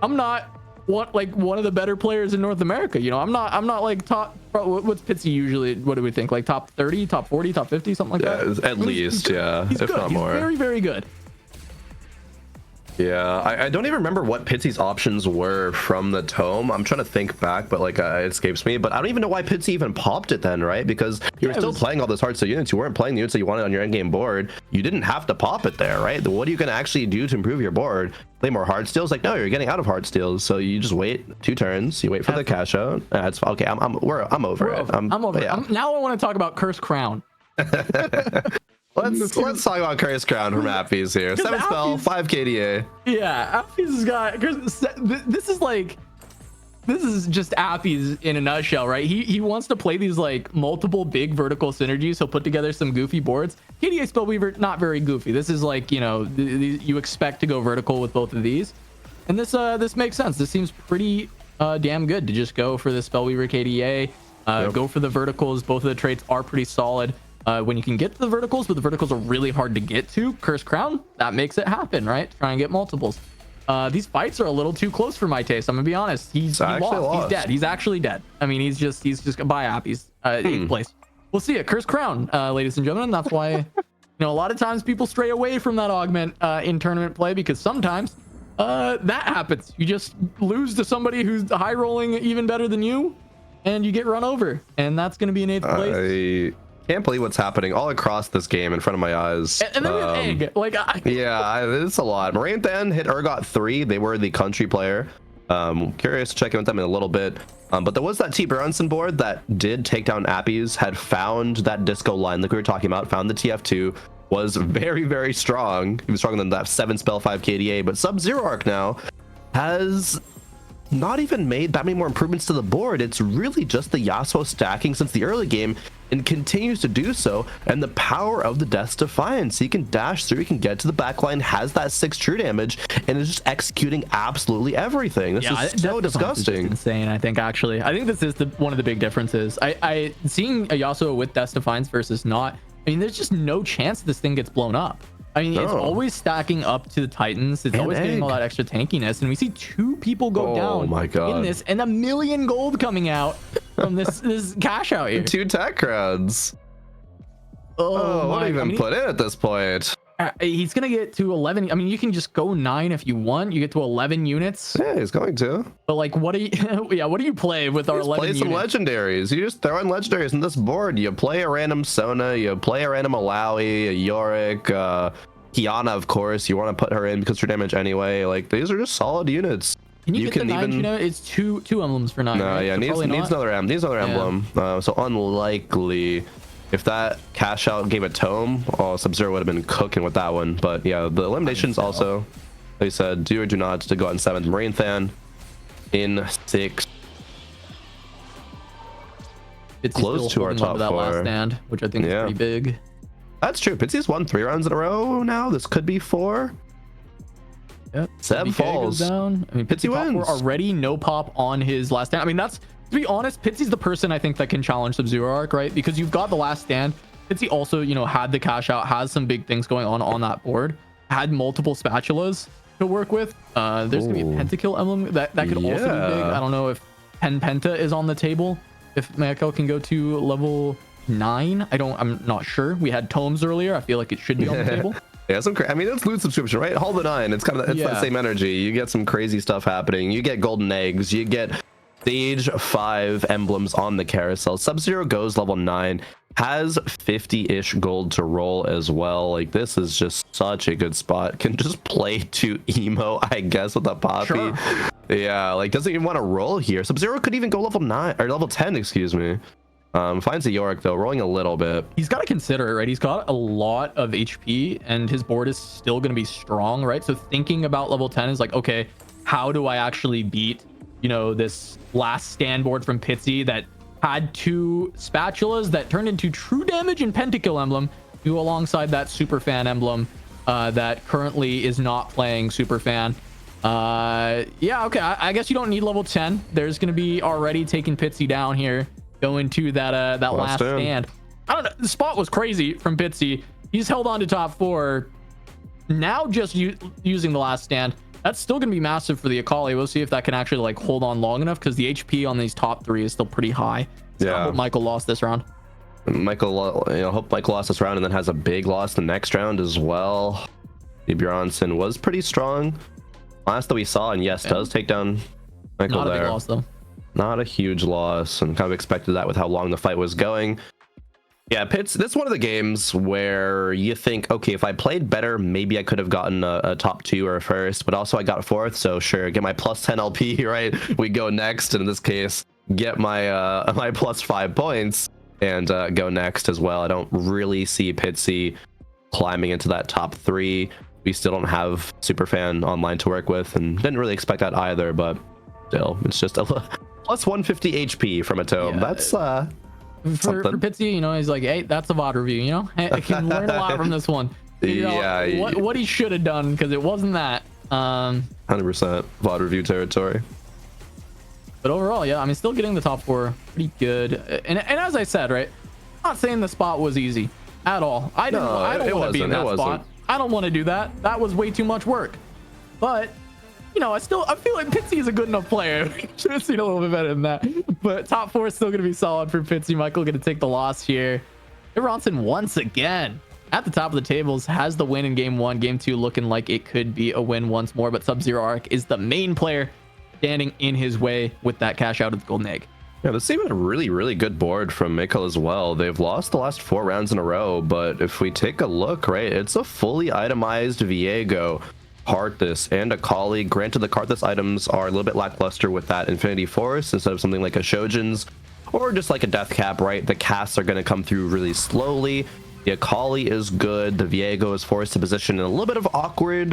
I'm not one of the better players in North America. I'm not like top. What's Pitsy usually? What do we think? Like top 30, top 40, top 50, something like that. At least, if good. not more. He's very, very good. Yeah, I don't even remember what Pitsy's options were from the tome. I'm trying to think back, but like it escapes me. But I don't even know why Pitsy even popped it then, right? Because you were still playing all those hard sell units. You weren't playing the units that you wanted on your endgame board. You didn't have to pop it there, right? What are you going to actually do to improve your board? Play more hard steals? Like, no, you're getting out of hard steals. So you just wait 2 turns. You wait for the cash out. That's okay. I'm over it. I'm over it. Now I want to talk about Curse Crown. Let's talk about Curse Crown from Appies here. 7 spell, 5 KDA. Yeah, Appies has got. This is just Appies in a nutshell, right? He wants to play these like multiple big vertical synergies. He'll put together some goofy boards. KDA Spellweaver, not very goofy. This is like, you expect to go vertical with both of these, and this makes sense. This seems pretty damn good to just go for the Spellweaver KDA. Go for the verticals. Both of the traits are pretty solid. When you can get to the verticals, but the verticals are really hard to get to, Curse Crown, that makes it happen, right? Try and get multiples. These fights are a little too close for my taste. I'm gonna be honest. He lost. He's dead. He's actually dead. I mean, he's just by Appies. 8th place. We'll see it. Curse Crown, ladies and gentlemen. That's why a lot of times people stray away from that augment in tournament play, because sometimes that happens. You just lose to somebody who's high rolling even better than you, and you get run over, and that's gonna be in 8th place. Can't believe what's happening all across this game in front of my eyes. And then we have Egg. It's a lot. Maranthan hit Urgot 3. They were the country player. Curious to check in with them in a little bit. But there was that T. Brunson board that did take down Appies, had found that disco line like we were talking about, found the TF2, was very, very strong. He was stronger than that 7 spell 5 KDA, but Sub-Zero Arc now has not even made that many more improvements to the board. It's really just the Yasuo stacking since the early game, and continues to do so, and the power of the Death's Defiance. He can dash through, he can get to the backline, has that 6 true damage, and is just executing absolutely everything. This is so disgusting. Insane. I think this is one of the big differences. I seeing a Yasuo with Death's Defiance versus not, I mean, there's just no chance this thing gets blown up. I mean, it's always stacking up to the Titans. It's always getting all that extra tankiness. And we see 2 people go down in this, and 1 million gold coming out from this cash out here. 2 tech crowds. What even put in at this point? He's going to get to 11. I mean, you can just go 9 if you want. You get to 11 units. Yeah, he's going to. But like, what do you play with our 11 units? Play some legendaries. You just throw in legendaries in this board. You play a random Sona. You play a random Alawi, a Yorick, Kiana, of course. You want to put her in because her damage anyway. Like, these are just solid units. Can you get the 9? It's two emblems for 9. No, right? yeah, needs another emblem. So unlikely. If that cash out gave a tome, Sub-Zero would have been cooking with that one. But yeah, the eliminations also, like I said, do or do not to go out in 7th. Maranthan in 6th. It's close to our top 4. Last stand, which I think is pretty big. That's true. Pitsy's won 3 rounds in a row now. This could be 4. Yep. Seb falls down. I mean, Pitsy wins already. No pop on his last stand. I mean, that's, to be honest, Pitsy's the person I think that can challenge Sub-Zero Arc, right? Because you've got the last stand. Pitsy also, had the cash out, has some big things going on that board, had multiple spatulas to work with. There's gonna be a pentakill emblem that could also be big. I don't know if Penta is on the table. If Mayako can go to level 9, I'm not sure. We had tomes earlier. I feel like it should be on the table. Yeah, I mean, it's loot subscription, right? Hold the 9. It's kind of that same energy. You get some crazy stuff happening. You get golden eggs. You get stage 5 emblems on the carousel. Sub-Zero goes level 9, has 50-ish gold to roll as well. Like, this is just such a good spot. Can just play to emo, I guess, with a Poppy. Sure. Yeah, like, doesn't even want to roll here. Sub-Zero could even go level 9 or level 10, excuse me. Finds a Yorick though, rolling a little bit. He's got to consider it, right? He's got a lot of HP and his board is still going to be strong, right? So thinking about level 10 is like, okay, how do I actually beat, you know, this last stand board from Pitsy that had 2 spatulas that turned into true damage and pentakill emblem to go alongside that Superfan emblem that currently is not playing Superfan. Yeah, okay, I guess you don't need level 10. There's going to be already taking Pitsy down here. Going to that last stand. I don't know. The spot was crazy from Pitsy. He's held on to top 4. Now just using the last stand. That's still going to be massive for the Akali. We'll see if that can actually like hold on long enough because the HP on these top 3 is still pretty high. So I hope Michael lost this round. Michael, you know, hope Michael lost this round and then has a big loss the next round as well. Bronson was pretty strong last that we saw, and does take down Michael. Not a big loss though. Not a huge loss, and kind of expected that with how long the fight was going. Yeah, Pits, this is one of the games where you think, okay, if I played better, maybe I could have gotten a top 2 or a first, but also I got 4th, so sure, get my plus 10 LP, right? We go next, and in this case, get my my plus 5 points, and go next as well. I don't really see Pitsy climbing into that top 3. We still don't have Superfan online to work with, and didn't really expect that either, but still, it's just a plus 150 HP from a tome. That's for Pitsy, you know, he's like, hey, that's a VOD review, you know? I can learn a lot from this one. You know, what he should have done, because it wasn't that. 100% VOD review territory. But overall, yeah, I mean, still getting the top 4 pretty good. And as I said, right, I'm not saying the spot was easy at all. I don't want to be in that spot. I don't want to do that. That was way too much work. But you know, I feel like Pitsy is a good enough player. Should have seen a little bit better than that. But top 4 is still going to be solid for Pitsy. Michael going to take the loss here. Bronson once again at the top of the tables has the win in game 1. Game 2 looking like it could be a win once more. But Sub-Zero Arc is the main player standing in his way with that cash out of the golden egg. Yeah, this is even a really, really good board from Mikkel as well. They've lost the last 4 rounds in a row. But if we take a look, right, it's a fully itemized Viego, Karthus, and Akali. Granted, the Karthus items are a little bit lackluster with that Infinity Force instead of something like a Shojin's or just like a Death Cap, right? The casts are going to come through really slowly. The Akali is good. The Viego is forced to position in a little bit of awkward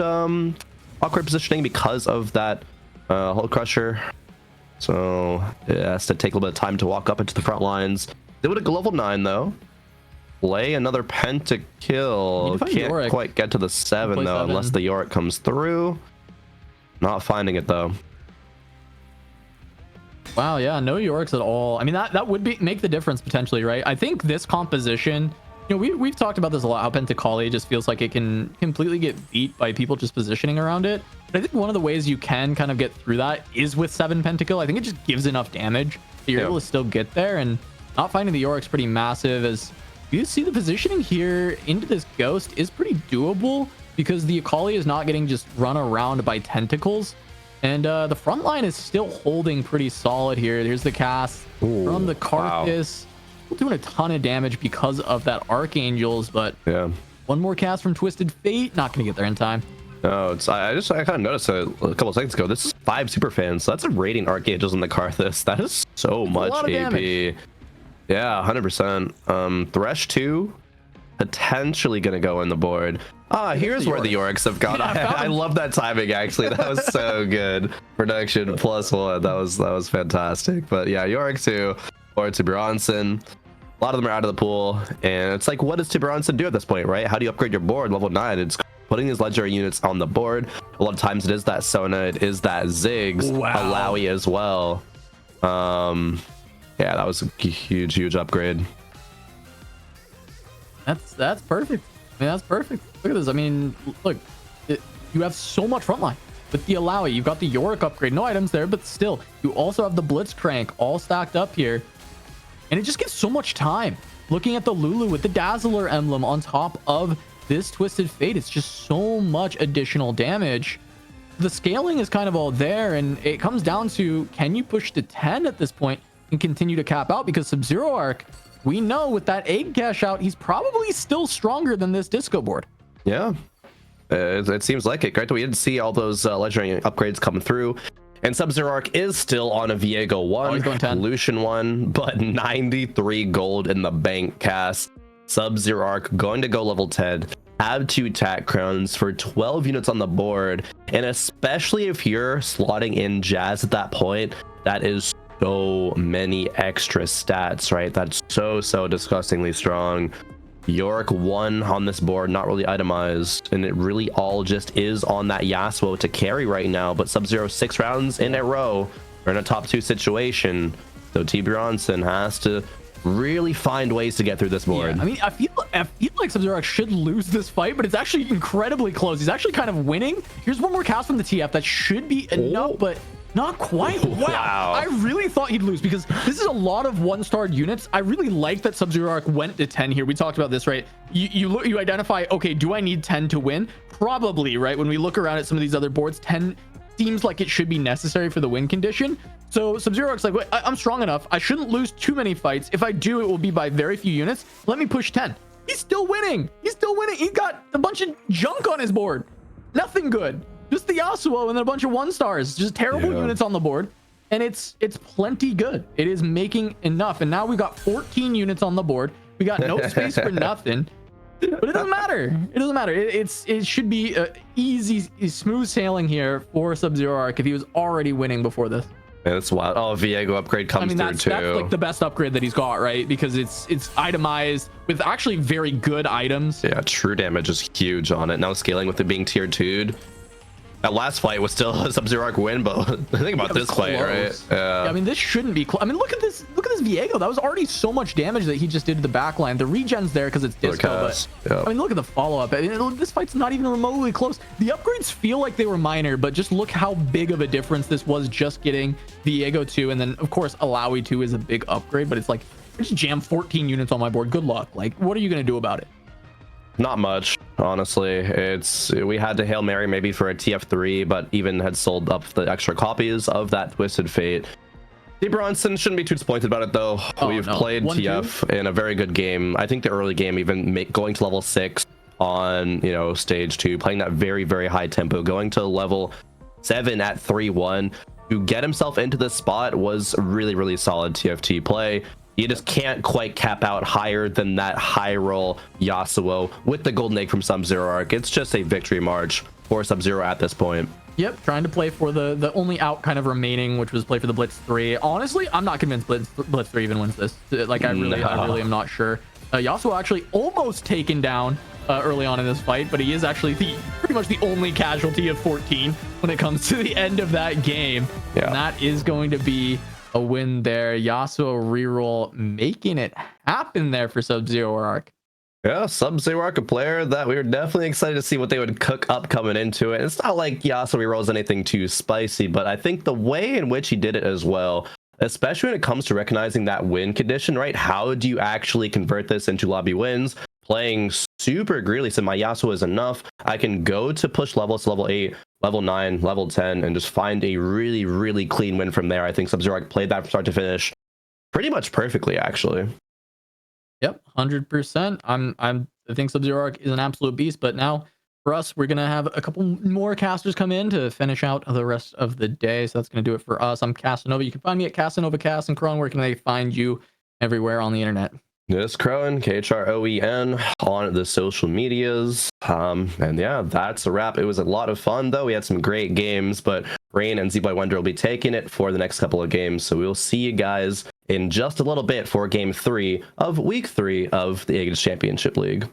positioning because of that Hull Crusher. So it has to take a little bit of time to walk up into the front lines. They would have level 9 though. Play another pentakill. Can't quite get to the 7 though, unless the Yorick comes through. Not finding it though. Wow, yeah, no Yoriks at all. I mean, that would make the difference potentially, right? I think this composition, you know, we've talked about this a lot. How Pentakali just feels like it can completely get beat by people just positioning around it. But I think one of the ways you can kind of get through that is with 7 pentakill. I think it just gives enough damage that you're able to still get there, and not finding the Yorik's pretty massive. As you see, the positioning here into this ghost is pretty doable because the Akali is not getting just run around by tentacles. And the front line is still holding pretty solid here. There's the cast from the Karthus. Wow. Doing a ton of damage because of that Archangels, but one more cast from Twisted Fate. Not going to get there in time. No, it's I kind of noticed a couple of seconds ago. This is 5 super fans. So that's a rating Archangels in the Karthus. That is so much AP. Damage. Yeah, 100%. Thresh 2 potentially going to go in the board. Here's where the Yoriks have gone. I love that timing, actually. That was so good. Production +1. That was fantastic. But yeah, Yorick 2 or Bronson. A lot of them are out of the pool. And it's like, what does Bronson do at this point, right? How do you upgrade your board? Level 9. It's putting these legendary units on the board. A lot of times it is that Sona, it is that Ziggs, Alawi as well. Yeah, that was a huge upgrade. That's perfect. I mean, that's perfect. Look at this. I mean, look, you have so much frontline with the Alawi. You've got the Yorick upgrade. No items there, but still, you also have the Blitzcrank all stacked up here. And it just gives so much time. Looking at the Lulu with the Dazzler emblem on top of this Twisted Fate, it's just so much additional damage. The scaling is kind of all there, and it comes down to, can you push to 10 at this point and continue to cap out? Because Sub-Zero Arc, we know with that egg cash out, he's probably still stronger than this disco board. Yeah, it seems like it. Great that we didn't see all those legendary upgrades come through. And Sub-Zero Arc is still on a Viego 1, Lucian 1, but 93 gold in the bank cast. Sub-Zero Arc going to go level 10, have 2 tack crowns for 12 units on the board. And especially if you're slotting in Jazz at that point, that is so many extra stats, right? That's so disgustingly strong. Yorick 1 on this board, not really itemized, and it really all just is on that Yasuo to carry right now. But Sub-Zero 6 rounds in a row are in a top 2 situation, so T. Bronson has to really find ways to get through this board. Yeah, I mean, I feel like Sub-Zero should lose this fight, but it's actually incredibly close. He's actually kind of winning. Here's one more cast from the TF that should be enough, but not quite. Wow. I really thought he'd lose because this is a lot of 1-star units. I really like that Sub-Zero Arc went to 10 here. We talked about this, right? You identify, okay, do I need 10 to win? Probably, right? When we look around at some of these other boards, 10 seems like it should be necessary for the win condition. So Sub-Zero Arc's like, wait, I'm strong enough. I shouldn't lose too many fights. If I do, it will be by very few units. Let me push 10. He's still winning. He's still winning. He got a bunch of junk on his board. Nothing good. Just the Yasuo and then a bunch of 1-stars. Just terrible units on the board. And it's plenty good. It is making enough. And now we've got 14 units on the board. We got no space for nothing. But it doesn't matter. It doesn't matter. It should be easy, smooth sailing here for Sub-Zero Arc if he was already winning before this. Yeah, that's wild. Oh, Viego upgrade comes through too. That's like the best upgrade that he's got, right? Because it's itemized with actually very good items. Yeah, true damage is huge on it. Now scaling with it being tier 2'd. That last fight was still a Sub-Zero Arc win, but think about this fight, right? Yeah, I mean, this shouldn't be close. I mean, look at this Viego. That was already so much damage that he just did to the backline. The regen's there because it's disco, but I mean, look at the follow-up. I mean, this fight's not even remotely close. The upgrades feel like they were minor, but just look how big of a difference this was just getting Viego 2, and then of course Alawi 2 is a big upgrade, but it's like, I just jammed 14 units on my board. Good luck. Like, what are you gonna do about it? Not much, honestly. We had to Hail Mary maybe for a TF3, but even had sold up the extra copies of that Twisted Fate. T. Bronson shouldn't be too disappointed about it though. We've played TF in a very good game. I think the early game, even going to level 6 on, you know, stage 2, playing that very high tempo, going to level 7 at 3-1 to get himself into this spot was really solid TFT play. You just can't quite cap out higher than that high roll Yasuo with the golden egg from Sub-Zero Arc. It's just a victory march for Sub-Zero at this point. Yep, trying to play for the only out kind of remaining, which was play for the Blitz 3. Honestly, I'm not convinced Blitz 3 even wins this. Like, I really am not sure. Yasuo actually almost taken down early on in this fight, but he is actually pretty much the only casualty of 14 when it comes to the end of that game. Yeah. And that is going to be a win there. Yasuo reroll making it happen there for Sub-Zero Arc. Yeah, Sub-Zero Arc, a player that we were definitely excited to see what they would cook up coming into it. It's not like Yasuo rerolls anything too spicy, but I think the way in which he did it as well, especially when it comes to recognizing that win condition, right? How do you actually convert this into lobby wins? Playing super greedily, so my Yasuo is enough. I can go to push levels to level 8, level 9, level 10, and just find a really clean win from there. I think Sub-Zero Arc played that from start to finish pretty much perfectly, actually. Yep, 100%. I think Sub-Zero Arc is an absolute beast, but now for us, we're gonna have a couple more casters come in to finish out the rest of the day. So that's gonna do it for us. I'm Casanova. You can find me at Casanova Cast, and Kron, where can they find you everywhere on the internet? This Crowen, KHROEN, on the social medias. And yeah, that's a wrap. It was a lot of fun though. We had some great games, but Rain and Z-Boy Wonder will be taking it for the next couple of games. So we'll see you guys in just a little bit for game 3 of week 3 of the Aegis Championship League.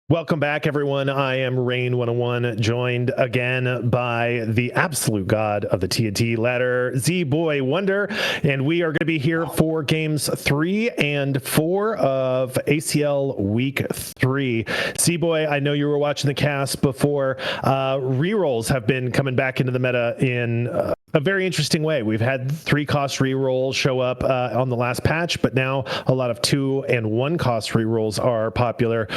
Welcome back, everyone. I am Rain101, joined again by the absolute god of the TNT ladder, Z-Boy Wonder, and we are going to be here for games 3 and 4 of ACL Week 3. Z-Boy, I know you were watching the cast before. Rerolls have been coming back into the meta in a very interesting way. We've had 3-cost rerolls show up on the last patch, but now a lot of 2 and 1-cost rerolls are popular.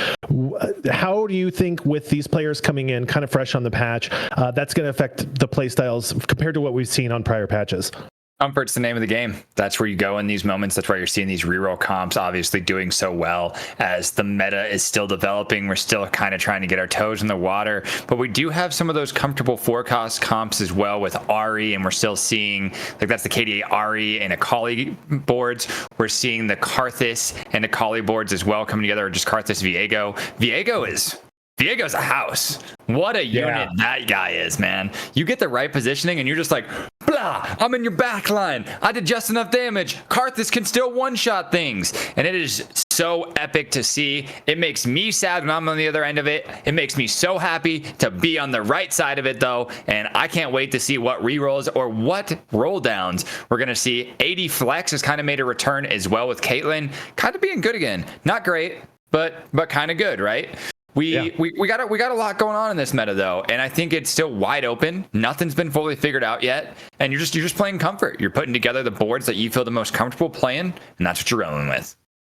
How do you think with these players coming in kind of fresh on the patch, that's going to affect the playstyles compared to what we've seen on prior patches? Comfort's the name of the game. That's where you go in these moments. That's why you're seeing these reroll comps obviously doing so well as the meta is still developing. We're still kind of trying to get our toes in the water, but we do have some of those comfortable 4-cost comps as well with Ahri, and we're still seeing, like, that's the KDA Ahri and Akali boards. We're seeing the Karthus and Akali boards as well coming together, or just Karthus Viego. Viego's a house. What a unit that guy is, man. You get the right positioning and you're just like, blah, I'm in your back line. I did just enough damage. Karthus can still one-shot things. And it is so epic to see. It makes me sad when I'm on the other end of it. It makes me so happy to be on the right side of it, though. And I can't wait to see what rerolls or what roll downs we're going to see. AD Flex has kind of made a return as well with Caitlyn. Kind of being good again. Not great, but kind of good, right? We got a lot going on in this meta, though, and I think it's still wide open. Nothing's been fully figured out yet, and you're just playing comfort. You're putting together the boards that you feel the most comfortable playing, and that's what you're rolling with.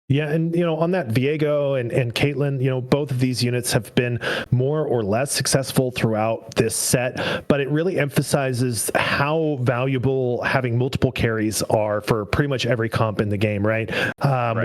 Yeah, and on that Viego and Caitlyn, both of these units have been more or less successful throughout this set, but it really emphasizes how valuable having multiple carries are for pretty much every comp in the game, right?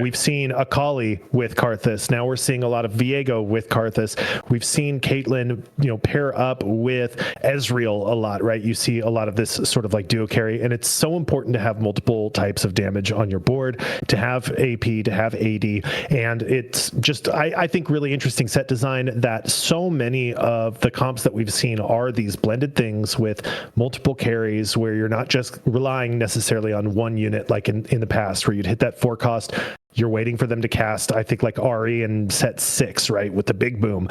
We've seen Akali with Karthus. Now we're seeing a lot of Viego with Karthus. We've seen Caitlyn, pair up with Ezreal a lot, right? You see a lot of this sort of like duo carry, and it's so important to have multiple types of damage on your board, to have AP, to have AD, and it's just I think really interesting set design that so many of the comps that we've seen are these blended things with multiple carries where you're not just relying necessarily on one unit like in the past where you'd hit that 4-cost. You're waiting for them to cast, I think, like Ahri in set 6, right, with the big boom.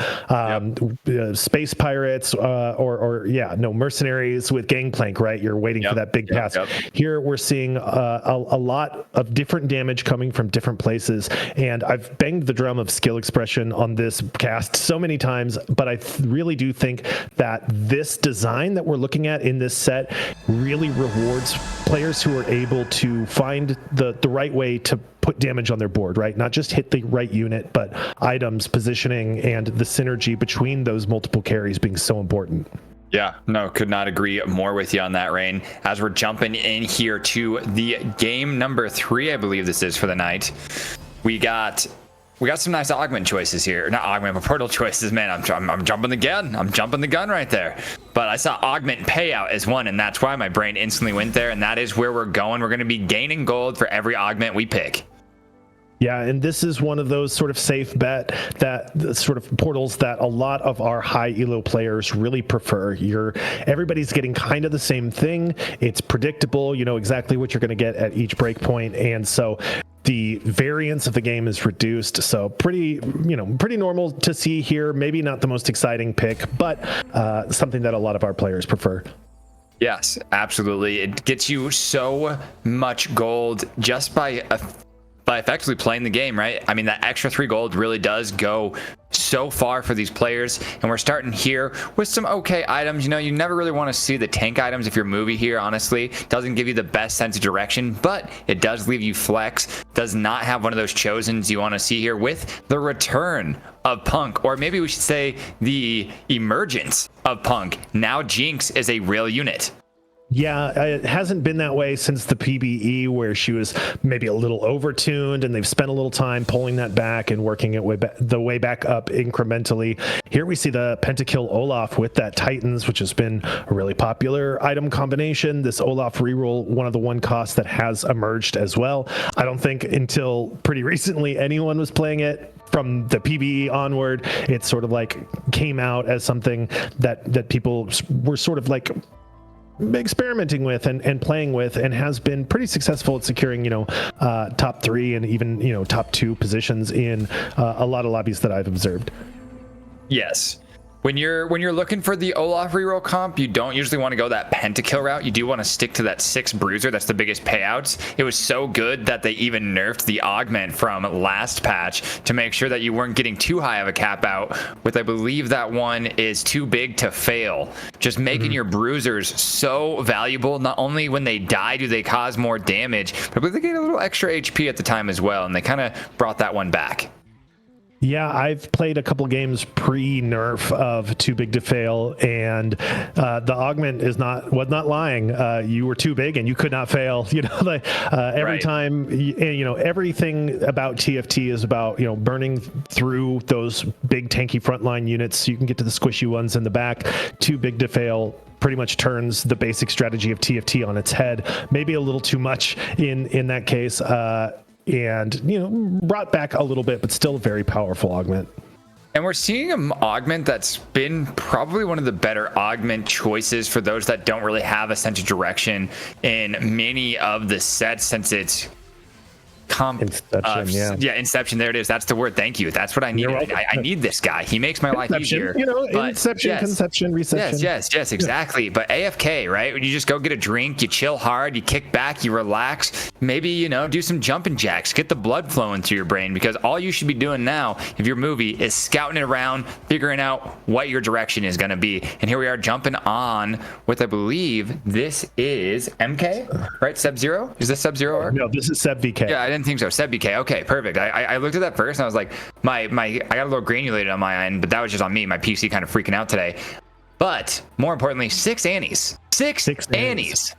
Space pirates mercenaries with Gangplank, right? You're waiting for that big pass. Here we're seeing a lot of different damage coming from different places, and I've banged the drum of skill expression on this cast so many times, but I really do think that this design that we're looking at in this set really rewards players who are able to find the right way to put damage on their board, right? Not just hit the right unit, but items, positioning, and the synergy between those multiple carries being so important. Yeah, no, could not agree more with you on that, Rain. As we're jumping in here to the game number 3, I believe this is for the night. We got some nice augment choices here. Not augment, but portal choices. Man, I'm jumping the gun. I'm jumping the gun right there. But I saw augment payout as one, and that's why my brain instantly went there, and that is where we're going. We're going to be gaining gold for every augment we pick. Yeah, and this is one of those sort of safe bet that sort of portals that a lot of our high elo players really prefer. Everybody's getting kind of the same thing. It's predictable. You know exactly what you're going to get at each breakpoint, and so the variance of the game is reduced. So pretty normal to see here. Maybe not the most exciting pick, but something that a lot of our players prefer. Yes, absolutely. It gets you so much gold just by effectively playing the game, right? I mean, that extra 3 gold really does go so far for these players, and we're starting here with some okay items. You never really want to see the tank items if you're movie here, honestly. Doesn't give you the best sense of direction, but it does leave you flex. Does not have one of those chosens you want to see here with the return of Punk, or maybe we should say the emergence of Punk. Now Jinx is a real unit. Yeah, it hasn't been that way since the PBE, where she was maybe a little overtuned, and they've spent a little time pulling that back and working it the way back up incrementally. Here we see the pentakill Olaf with that Titans, which has been a really popular item combination. This Olaf reroll, one of the 1 costs that has emerged as well. I don't think until pretty recently anyone was playing it. From the PBE onward, it sort of like came out as something that people were sort of like experimenting with and playing with, and has been pretty successful at securing top 3 and even top 2 positions in a lot of lobbies that I've observed. Yes. When you're looking for the Olaf reroll comp, you don't usually want to go that pentakill route. You do want to stick to that 6 bruiser. That's the biggest payouts. It was so good that they even nerfed the augment from last patch to make sure that you weren't getting too high of a cap out with, I believe that one is too big to fail. Just making your bruisers so valuable. Not only when they die do they cause more damage, but I believe they get a little extra HP at the time as well, and they kind of brought that one back. Yeah, I've played a couple games pre-nerf of Too Big to Fail, and the augment was not lying. You were too big and you could not fail. You know, every time. Everything about TFT is about burning through those big tanky frontline units so you can get to the squishy ones in the back. Too Big to Fail pretty much turns the basic strategy of TFT on its head. Maybe a little too much in that case. And brought back a little bit, but still a very powerful augment. And we're seeing an augment that's been probably one of the better augment choices for those that don't really have a sense of direction in many of the sets, since it's Inception. Inception. There it is. That's the word. Thank you. That's what I need. I need this guy. He makes my life easier. Inception, conception, reception. Yes, exactly. But AFK, right? When you just go get a drink, you chill hard, you kick back, you relax. Maybe, do some jumping jacks, get the blood flowing through your brain, because all you should be doing now, if your movie is scouting it around, figuring out what your direction is going to be. And here we are jumping on with, I believe this is MK, right? Sub-Zero? Is this Sub-Zero? No, this is Seb VK. Yeah, I didn't think so. Seb BK. Okay, perfect. I looked at that first and I was like, I got a little granulated on my end, but that was just on me. My PC kind of freaking out today. But more importantly, 6 Annies. Six Annies.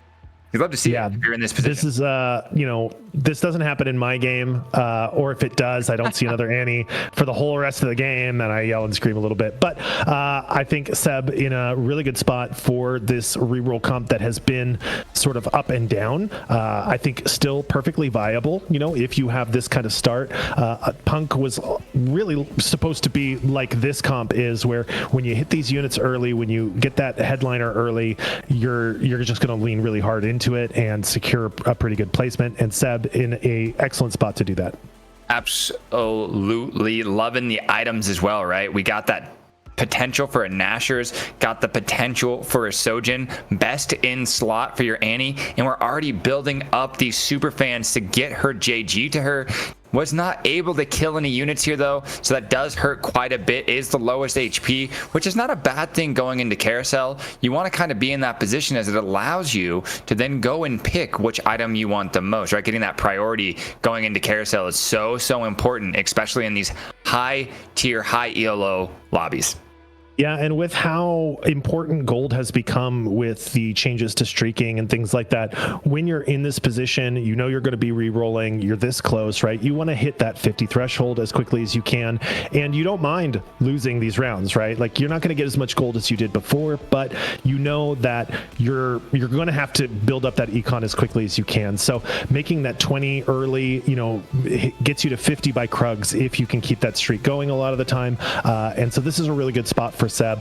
You'd love to see it if you're in this position. This is, this doesn't happen in my game, or if it does, I don't see another Annie for the whole rest of the game, and I yell and scream a little bit. But I think Seb in a really good spot for this reroll comp that has been sort of up and down. I think still perfectly viable, if you have this kind of start. Punk was really supposed to be like this comp is, where when you hit these units early, when you get that headliner early, you're just going to lean really hard into it and secure a pretty good placement. And Seb in a excellent spot to do that. Absolutely loving the items as well, right? We got that potential for a Nashers, got the potential for a Sojin, best in slot for your Annie, and we're already building up these super fans to get her JG to her. Was not able to kill any units here though, so that does hurt quite a bit. Is the lowest HP, which is not a bad thing going into carousel. You want to kind of be in that position, as it allows you to then go and pick which item you want the most, right? Getting that priority going into carousel is so important, especially in these high tier, high ELO lobbies. Yeah, and with how important gold has become with the changes to streaking and things like that, when you're in this position, you're going to be re-rolling, you're this close, right? You want to hit that 50 threshold as quickly as you can, and you don't mind losing these rounds, right? Like, you're not going to get as much gold as you did before, but you know that you're going to have to build up that econ as quickly as you can. So making that 20 early, gets you to 50 by Krugs if you can keep that streak going a lot of the time. And so this is a really good spot for Seb.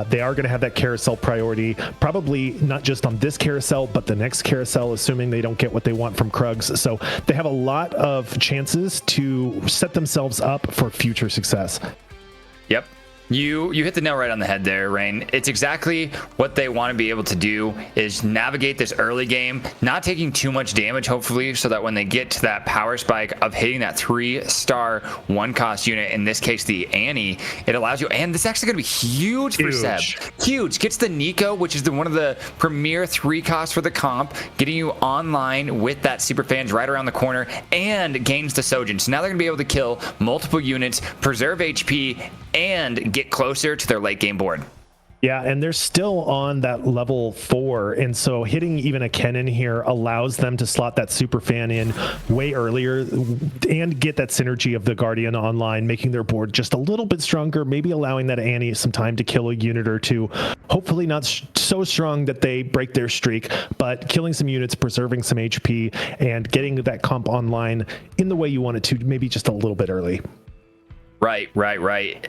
They are going to have that carousel priority, probably not just on this carousel, but the next carousel, assuming they don't get what they want from Krugs. So they have a lot of chances to set themselves up for future success. Yep. You hit the nail right on the head there, Rain. It's exactly what they want to be able to do, is navigate this early game, not taking too much damage, hopefully, so that when they get to that power spike of hitting that 3-star 1-cost unit, in this case the Annie, it allows you, and this is actually going to be huge for Seb. Huge. Gets the Nico, which is one of the premier 3-costs for the comp, getting you online with that super fans right around the corner, and gains the Sojin. So now they're going to be able to kill multiple units, preserve HP, and get closer to their late game board. Yeah, and they're still on that level 4, and so hitting even a Kennen here allows them to slot that super fan in way earlier and get that synergy of the Guardian online, making their board just a little bit stronger, maybe allowing that Annie some time to kill a unit or two. Hopefully not so strong that they break their streak, but killing some units, preserving some HP, and getting that comp online in the way you want it to, maybe just a little bit early. Right.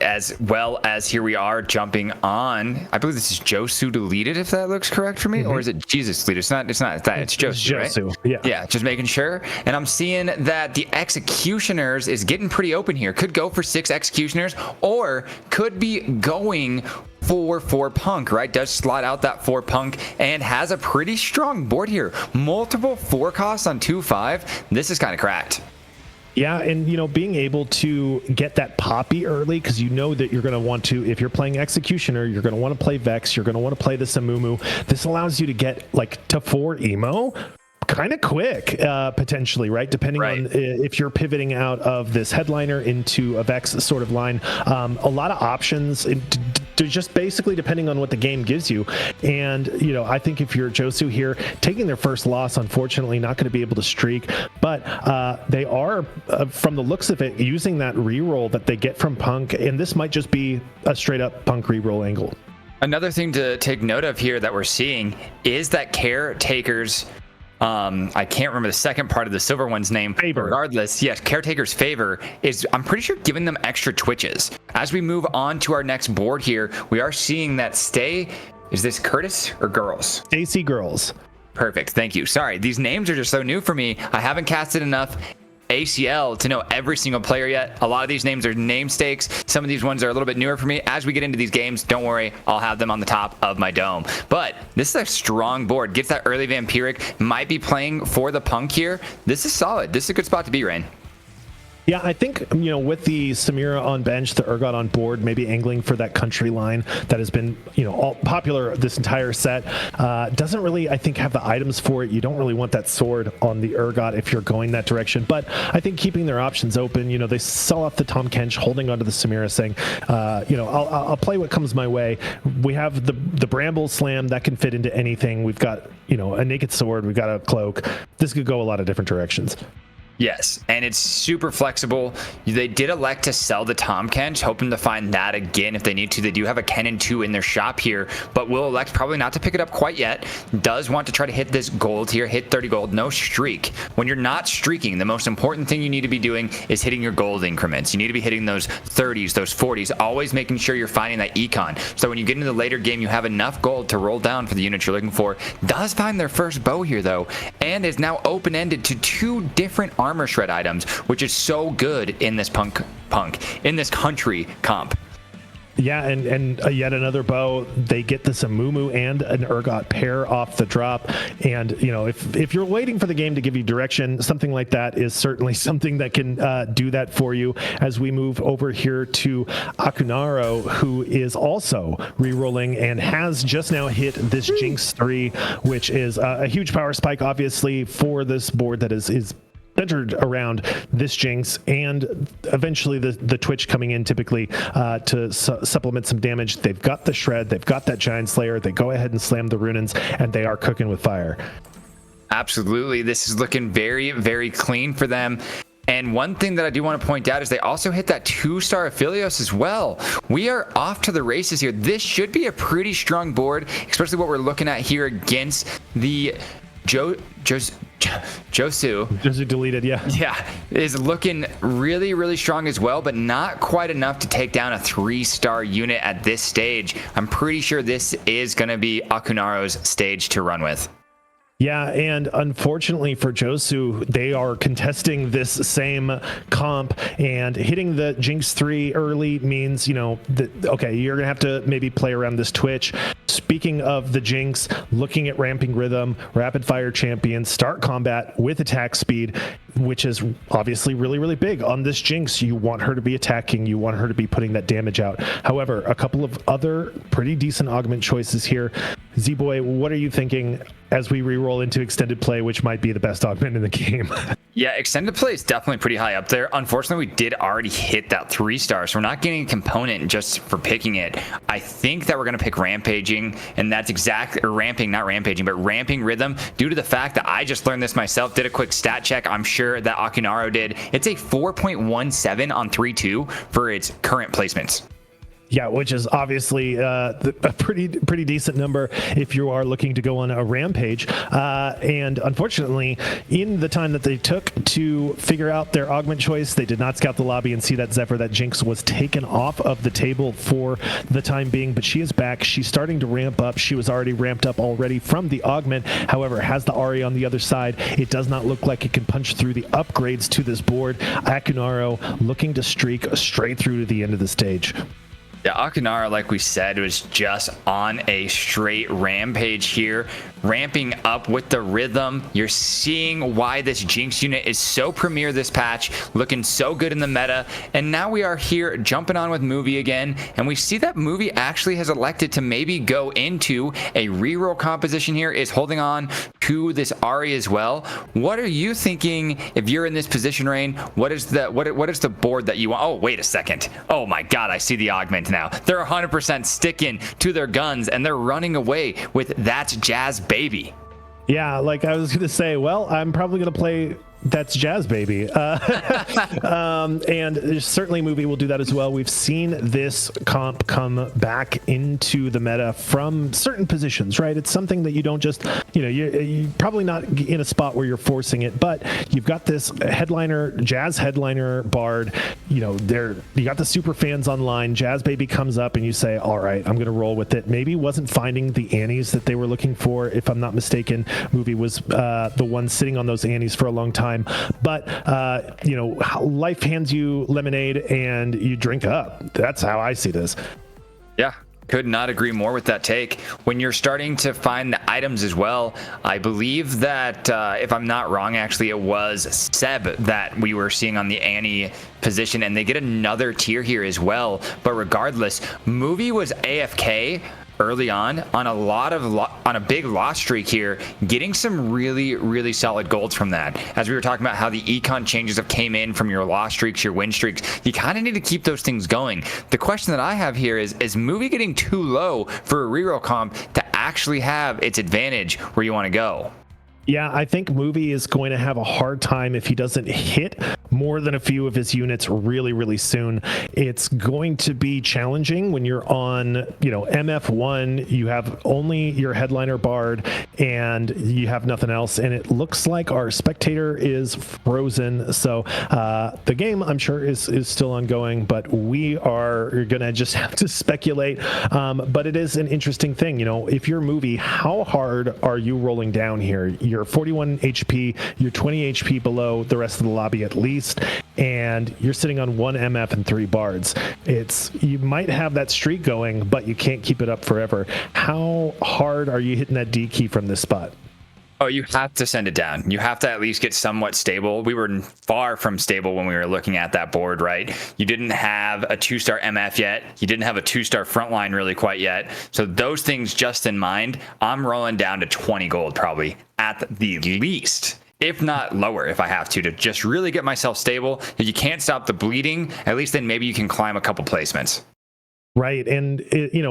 As well as here we are jumping on. I believe this is Josu deleted, if that looks correct for me, or is it Jesus deleted? It's not that. It's Josu, right? Yeah, just making sure. And I'm seeing that the Executioners is getting pretty open here. Could go for 6 Executioners, or could be going for 4 Punk, right? Does slot out that 4 Punk and has a pretty strong board here. Multiple 4 costs on 2/5. This is kind of cracked. Yeah, and being able to get that Poppy early, because you know that you're going to want to, if you're playing Executioner, you're going to want to play Vex, you're going to want to play the Samumu. This allows you to get to 4 emo kind of quick, potentially, right? Depending on if you're pivoting out of this headliner into a Vex sort of line. A lot of options. Just basically depending on what the game gives you. And, I think if you're Josu here, taking their first loss, unfortunately, not going to be able to streak. But they are, from the looks of it, using that reroll that they get from Punk. And this might just be a straight up Punk reroll angle. Another thing to take note of here that we're seeing is that Caretaker's I can't remember the second part of the silver one's name. Favor. Regardless, yes, Caretaker's favor is, I'm pretty sure, giving them extra twitches. As we move on to our next board here, we are seeing that is this Curtis or Girls? Stacy Girls. Perfect. Thank you. Sorry, these names are just so new for me. I haven't casted enough ACL to know every single player yet. A lot of these names are namestakes. Some of these ones are a little bit newer for me. As we get into these games, don't worry, I'll have them on the top of my dome. But this is a strong board. Gets that early Vampiric. Might be playing for the Punk here. This is solid. This is a good spot to be, Rain. Yeah, I think, with the Samira on bench, the Urgot on board, maybe angling for that country line that has been, all popular this entire set, doesn't really, I think, have the items for it. You don't really want that sword on the Urgot if you're going that direction. But I think keeping their options open, they sell off the Tom Kench, holding onto the Samira, saying, I'll play what comes my way. We have the Bramble Slam that can fit into anything. We've got, a naked sword. We've got a cloak. This could go a lot of different directions. Yes, and it's super flexible. They did elect to sell the Tom Kench, hoping to find that again if they need to. They do have a Kennen 2 in their shop here, but will elect probably not to pick it up quite yet. Does want to try to hit this gold here, hit 30 gold, no streak. When you're not streaking, the most important thing you need to be doing is hitting your gold increments. You need to be hitting those 30s, those 40s, always making sure you're finding that econ. So when you get into the later game, you have enough gold to roll down for the units you're looking for. Does find their first bow here, though, and is now open-ended to 2 different armor shred items, which is so good in this in this country comp. Yeah, and yet another bow. They get the Samumu and an Urgot pair off the drop. And, if you're waiting for the game to give you direction, something like that is certainly something that can do that for you. As we move over here to Akunaro, who is also re-rolling and has just now hit this Jinx 3, which is a huge power spike, obviously, for this board that is centered around this Jinx and eventually the Twitch coming in typically to supplement some damage. They've got the Shred, they've got that Giant Slayer, they go ahead and slam the Runins, and they are cooking with fire. Absolutely. This is looking very, very clean for them. And one thing that I do want to point out is they also hit that 2-star Aphelios as well. We are off to the races here. This should be a pretty strong board, especially what we're looking at here against the Josu. Josu deleted, yeah. Yeah, is looking really, really strong as well, but not quite enough to take down a 3-star unit at this stage. I'm pretty sure this is going to be Akunaro's stage to run with. Yeah, and unfortunately for Josu, they are contesting this same comp, and hitting the Jinx 3 early means, that, okay, you're going to have to maybe play around this Twitch. Speaking of the Jinx, looking at ramping rhythm, rapid fire champion, start combat with attack speed, which is obviously really, really big on this Jinx. You want her to be attacking, you want her to be putting that damage out. However, a couple of other pretty decent augment choices here. Z-Boy, what are you thinking as we re-roll into extended play, which might be the best augment in the game? Yeah, extended play is definitely pretty high up there. Unfortunately, we did already hit that 3-star, so we're not getting a component just for picking it. I think that we're going to pick Rampaging, and that's exactly, or Ramping, not Rampaging, but Ramping Rhythm, due to the fact that I just learned this myself, did a quick stat check. I'm sure that Akunaro did. It's a 4.17 on 3-2 for its current placements. Yeah, which is obviously a pretty decent number if you are looking to go on a rampage. And unfortunately, in the time that they took to figure out their augment choice, they did not scout the lobby and see that Zephyr, that Jinx was taken off of the table for the time being. But she is back. She's starting to ramp up. She was already ramped up already from the augment. However, has the Ahri on the other side. It does not look like it can punch through the upgrades to this board. Akunaro looking to streak straight through to the end of the stage. Yeah, Akunara, like we said, was just on a straight rampage here, ramping up with the rhythm. You're seeing why this Jinx unit is so premier this patch, looking so good in the meta. And now we are here jumping on with Movie again, and we see that Movie actually has elected to maybe go into a reroll composition here, is holding on to this Ahri as well. What are you thinking if you're in this position, Rain? What is the board that you want? Oh, wait a second. Oh my God, I see the augment now. They're 100% sticking to their guns and they're running away with That's Jazz Baby. Yeah, like I was going to say, well, I'm probably going to play That's Jazz Baby. And certainly Movie will do that as well. We've seen this comp come back into the meta from certain positions, right? It's something that you don't just, you're probably not in a spot where you're forcing it, but you've got this headliner, Jazz headliner Bard, you got the super fans online. Jazz Baby comes up and you say, all right, I'm going to roll with it. Maybe wasn't finding the Annies that they were looking for. If I'm not mistaken, Movie was the one sitting on those Annies for a long time. But life hands you lemonade and you drink up. That's how I see this. Yeah, could not agree more with that take. When you're starting to find the items as well, I believe that if I'm not wrong, actually it was Seb that we were seeing on the Annie position, and they get another tier here as well. But regardless, Movie was AFK early on a big loss streak here, getting some really solid golds from that. As we were talking about how the econ changes have came in from your loss streaks, your win streaks, you kind of need to keep those things going. The question that I have here is Movie getting too low for a reroll comp to actually have its advantage where you want to go? Yeah, I think Movie is going to have a hard time if he doesn't hit more than a few of his units really soon. It's going to be challenging when you're on, MF1, you have only your headliner Bard and you have nothing else. And it looks like our spectator is frozen. So the game, I'm sure, is still ongoing, but we are going to just have to speculate. But it is an interesting thing. If you're Movie, how hard are you rolling down here? You're 41 HP, you're 20 HP below the rest of the lobby at least, and you're sitting on 1 MF and 3 Bards. You might have that streak going, but you can't keep it up forever. How hard are you hitting that D key from this spot? Oh, you have to send it down. You have to at least get somewhat stable. We were far from stable when we were looking at that board, right? You didn't have a 2-star MF yet. You didn't have a 2-star frontline really quite yet. So those things just in mind, I'm rolling down to 20 gold probably at the least, if not lower if I have to just really get myself stable. If you can't stop the bleeding, at least then maybe you can climb a couple placements. Right. And,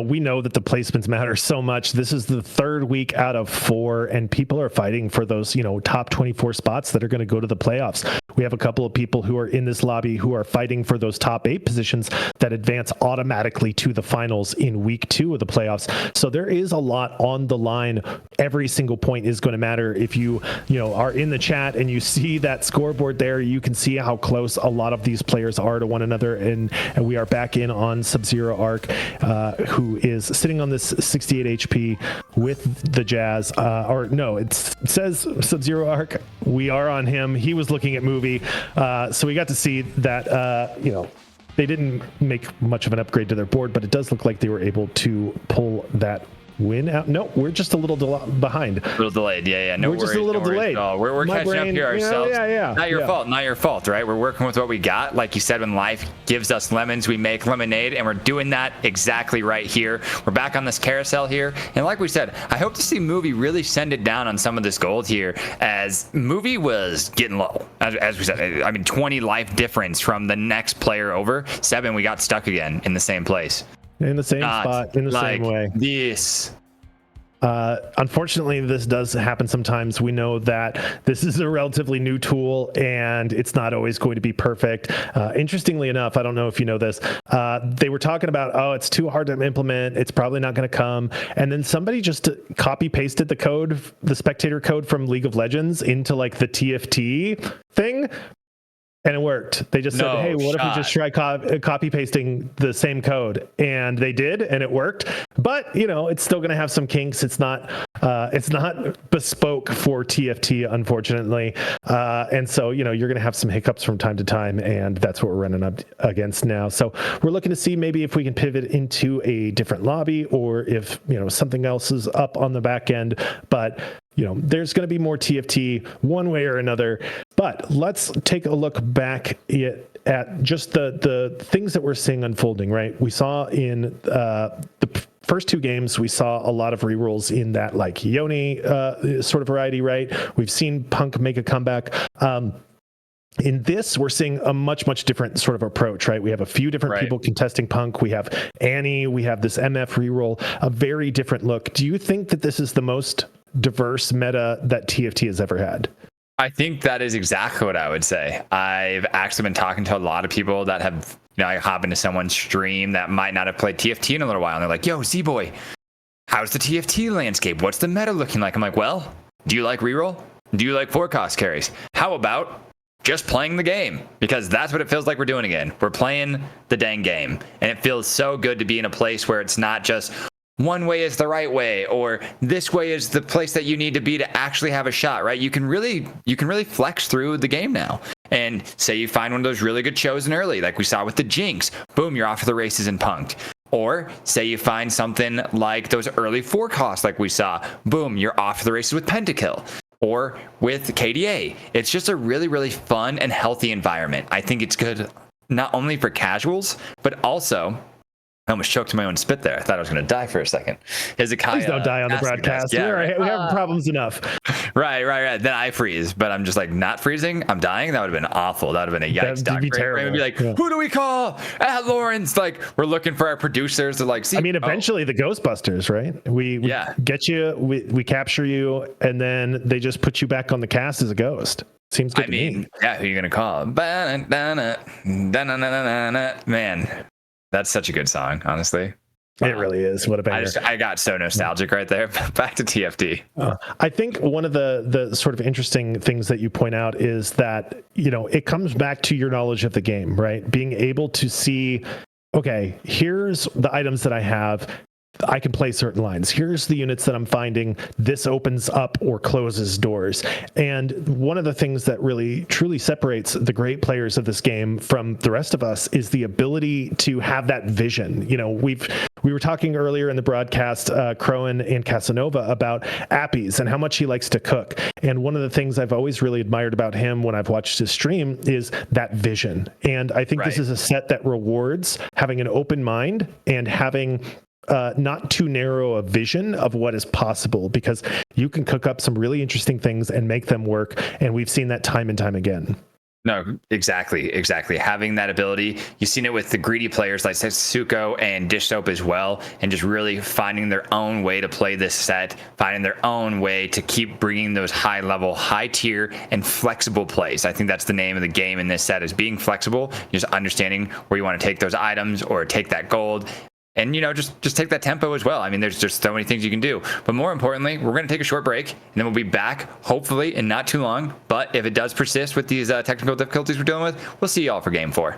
we know that the placements matter so much. This is the 3rd week out of 4, and people are fighting for those, top 24 spots that are going to go to the playoffs. We have a couple of people who are in this lobby who are fighting for those top 8 positions that advance automatically to the finals in week 2 of the playoffs. So there is a lot on the line. Every single point is going to matter. If you are in the chat and you see that scoreboard there, you can see how close a lot of these players are to one another. And we are back in on Sub-Zero Arc, who is sitting on this 68 HP with the Jazz. It says Sub-Zero Arc. We are on him. He was looking at Movie. So we got to see that, they didn't make much of an upgrade to their board, but it does look like they were able to pull that win out. No, we're just a little behind. A little delayed. Yeah. No, we're just a little delayed. We're catching up here ourselves. Yeah. Not your fault, right? We're working with what we got. Like you said, when life gives us lemons, we make lemonade, and we're doing that exactly right here. We're back on this carousel here, and like we said, I hope to see Movie really send it down on some of this gold here, as Movie was getting low. As we said, 20 life difference from the next player over. 7, we got stuck again in the same place. In the same spot, in the same way. This. Unfortunately, this does happen sometimes. We know that this is a relatively new tool and it's not always going to be perfect. Interestingly enough, I don't know if you know this, they were talking about, oh, it's too hard to implement. It's probably not going to come. And then somebody just copy pasted the code, the spectator code from League of Legends into like the TFT thing. And it worked. They just said, hey, what if we just try copy pasting the same code? And they did, and it worked. But, you know, it's still going to have some kinks. It's not bespoke for TFT, unfortunately. And so, you know, you're going to have some hiccups from time to time, and that's what we're running up against now. So we're looking to see maybe if we can pivot into a different lobby or if, you know, something else is up on the back end. But you know, there's going to be more TFT one way or another. But let's take a look back at just the things that we're seeing unfolding, right? We saw in the first two games, we saw a lot of rerolls in that like Yoni sort of variety, right? We've seen Punk make a comeback. In this, we're seeing a much different sort of approach, right? We have a few different people contesting Punk. We have Annie. We have this MF reroll, a very different look. Do you think that this is the most diverse meta that TFT has ever had? I think that is exactly what I would say. I've actually been talking to a lot of people that have, you know, I hop into someone's stream that might not have played TFT in a little while, and they're like, yo, Z-Boy, how's the TFT landscape? What's the meta looking like? I'm like, well, do you like reroll? Do you like forecast carries? How about just playing the game? Because that's what it feels like we're doing again. We're playing the dang game. And it feels so good to be in a place where it's not just one way is the right way or this way is the place that you need to be to actually have a shot, right? You can really flex through the game now. And say you find one of those really good shows in early, like we saw with the Jinx, boom, you're off to the races in Punked. Or say you find something like those early forecasts like we saw, boom, you're off to the races with Pentakill. Or with KDA. It's just a really fun and healthy environment. I think it's good not only for casuals, but also, I almost choked my own spit there. I thought I was going to die for a second. Hezekiah, please don't die on the broadcast. Yeah, right. We have problems enough. Right. Then I freeze, but I'm just like not freezing. I'm dying. That would have been awful. That would have been a yikes. That'd be terrible. Ray would be like, who do we call? At Lawrence. Like, we're looking for our producers to like see. I mean, eventually the Ghostbusters, right? We get you, we capture you, and then they just put you back on the cast as a ghost. Seems good to me. Yeah, who are you going to call? Man. That's such a good song, honestly. It really is. What a banger. I got so nostalgic right there. Back to TFT. I think one of the sort of interesting things that you point out is that, you know, it comes back to your knowledge of the game, right? Being able to see, okay, here's the items that I have. I can play certain lines. Here's the units that I'm finding. This opens up or closes doors. And one of the things that really truly separates the great players of this game from the rest of us is the ability to have that vision. You know, we were talking earlier in the broadcast, Crowan and Casanova, about Appies and how much he likes to cook. And one of the things I've always really admired about him when I've watched his stream is that vision. And I think this is a set that rewards having an open mind and having not too narrow a vision of what is possible, because you can cook up some really interesting things and make them work. And we've seen that time and time again. No, exactly. Having that ability, you've seen it with the greedy players like Setsuko and Dish Soap as well, and just really finding their own way to play this set, finding their own way to keep bringing those high level, high tier, and flexible plays. I think that's the name of the game in this set, is being flexible, just understanding where you want to take those items or take that gold. And, you know, just take that tempo as well. I mean, there's just so many things you can do. But more importantly, we're going to take a short break, and then we'll be back, hopefully, in not too long. But if it does persist with these technical difficulties we're dealing with, we'll see y'all for Game 4.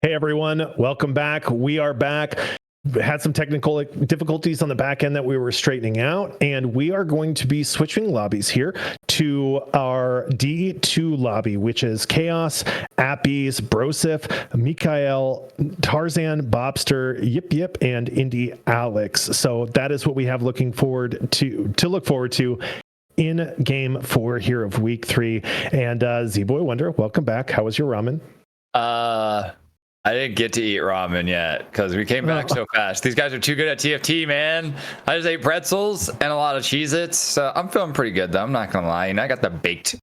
Hey everyone, welcome back. We are back. Had some technical difficulties on the back end that we were straightening out, and we are going to be switching lobbies here to our D2 lobby, which is Chaos, Appies, Brosif, Mikael, Tarzan, Bobster, Yip Yip, and Indy Alex. So that is what we have looking forward to look forward to in game 4 here of week 3. And Z-Boy Wonder, welcome back. How was your ramen? I didn't get to eat ramen yet because we came back so fast. These guys are too good at TFT, man. I just ate pretzels and a lot of Cheez-Its. So I'm feeling pretty good, though. I'm not going to lie. And I got the baked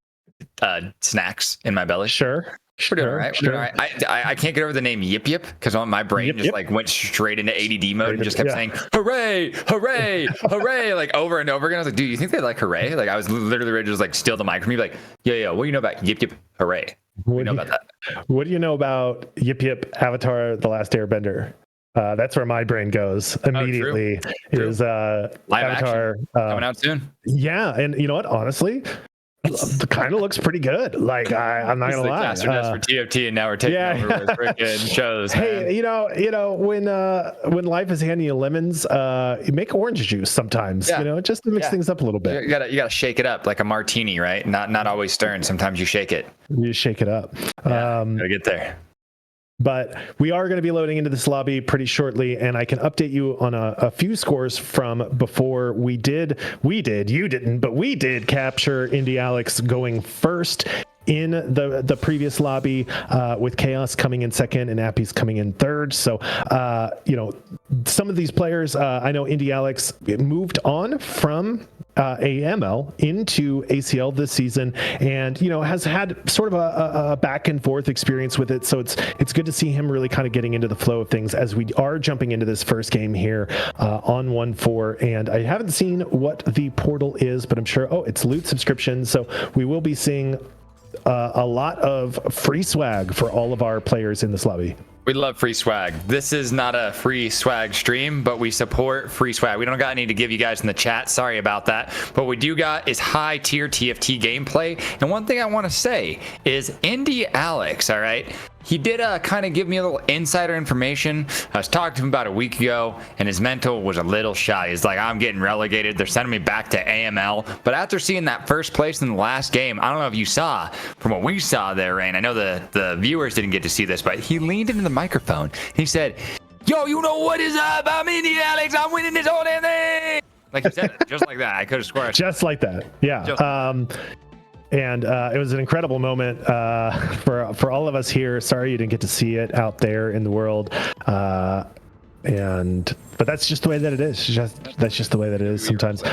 snacks in my belly. Sure. We're doing all right. We're doing all right. I can't get over the name Yip Yip because my brain just like went straight into ADD mode and just kept saying, hooray, hooray, hooray, like over and over again. I was like, dude, you think they like hooray? Like I was literally ready to just like steal the mic from me. Like, yeah, what do you know about Yip Yip, hooray? What do you know about that? What do you know about Yip Yip, Avatar, The Last Airbender? That's where my brain goes immediately. True. Is Live Avatar coming out soon? Yeah, and you know what? Honestly, it kind of looks pretty good. Like I'm not gonna lie. For TFT, and now we're taking over with freaking shows. Hey, you know when life is handing you lemons, you make orange juice sometimes. You know, just to mix things up a little bit. You gotta shake it up like a martini, right? Not always stirring. Sometimes you shake it. You shake it up. Gotta get there. But we are going to be loading into this lobby pretty shortly, and I can update you on a few scores from before you didn't, but we did capture Indy Alex going first in the previous lobby, with Chaos coming in second and Appies coming in third. So, some of these players, I know Indy Alex moved on from AML into ACL this season, and has had sort of a back and forth experience with it. So it's good to see him really kind of getting into the flow of things as we are jumping into this first game here on 1-4. And I haven't seen what the portal is, but I'm sure it's loot subscription. So we will be seeing a lot of free swag for all of our players in this lobby. We love free swag. This is not a free swag stream, but we support free swag. We don't got any to give you guys in the chat. Sorry about that. But what we do got is high tier TFT gameplay. And one thing I want to say is Indy Alex, all right? He did kind of give me a little insider information. I was talking to him about a week ago, and his mental was a little shy. He's like, I'm getting relegated. They're sending me back to AML. But after seeing that first place in the last game, I don't know if you saw from what we saw there, Rain. I know the viewers didn't get to see this, but he leaned into the microphone. He said, yo, you know what is up? I'm Indy Alex. I'm winning this whole damn thing. Like he said it, just like that. I could have scored. Just like that. Yeah. And it was an incredible moment for all of us here. Sorry you didn't get to see it out there in the world. But that's just the way that it is. That's just the way that it is sometimes.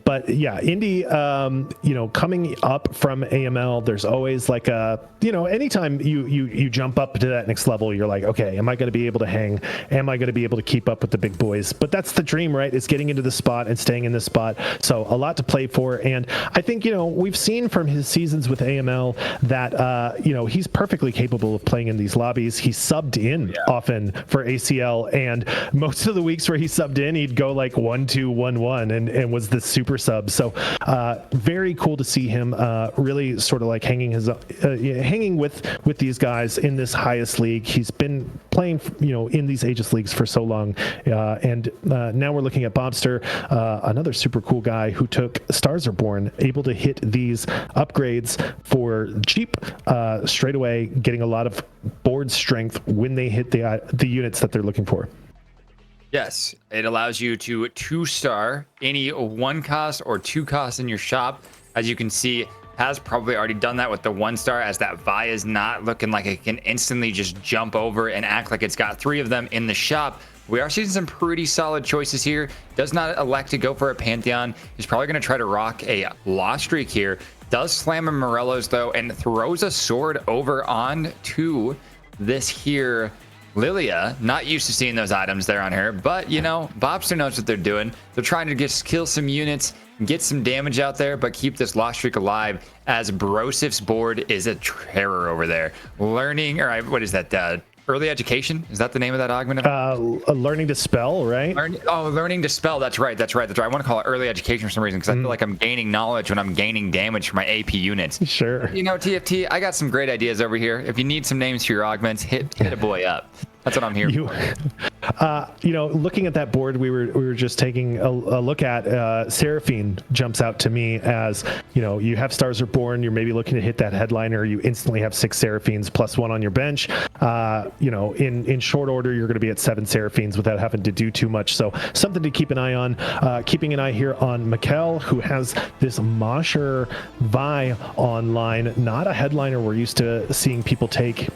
But yeah, Indy, coming up from AML, there's always like anytime you jump up to that next level, you're like, okay, am I going to be able to hang? Am I going to be able to keep up with the big boys? But that's the dream, right? Is getting into the spot and staying in the spot. So a lot to play for. And I think, we've seen from his seasons with AML that, he's perfectly capable of playing in these lobbies. He subbed in often for ACL, and most of the weeks where he subbed in, he'd go like 1-2, 1-1 and was the super sub. So very cool to see him really sort of like hanging with these guys in this highest league. He's been playing in these Aegis leagues for so long, and now we're looking at Bobster, another super cool guy who took Stars Are Born, able to hit these upgrades for cheap straight away, getting a lot of board strength when they hit the units that they're looking for. Yes, it allows you to 2-star any 1 cost or 2 cost in your shop. As you can see, has probably already done that with the 1-star, as that Vi is not looking like it can instantly just jump over and act like it's got 3 of them in the shop. We are seeing some pretty solid choices here. Does not elect to go for a Pantheon. He's probably going to try to rock a Lost Streak here. Does slam a Morello's though, and throws a sword over on to this here Lilia. Not used to seeing those items there on her, but Bobster knows what they're doing. They're trying to just kill some units, get some damage out there, but keep this Lost Streak alive, as Brosif's board is a terror over there. Learning, or what is that? Early Education, is that the name of that augment? Learning to spell, right? Learning to spell. That's right. I want to call it Early Education for some reason, because I feel like I'm gaining knowledge when I'm gaining damage for my AP units. Sure. You know, TFT, I got some great ideas over here. If you need some names for your augments, hit a boy up. That's what I'm here for. Looking at that board, we were just taking a look at. Seraphine jumps out to me as, you have Stars Are Born. You're maybe looking to hit that headliner. You instantly have 6 Seraphines plus 1 on your bench. In short order, you're going to be at 7 Seraphines without having to do too much. So something to keep an eye on. Keeping an eye here on Mikkel, who has this Mosher Vi online. Not a headliner we're used to seeing people take.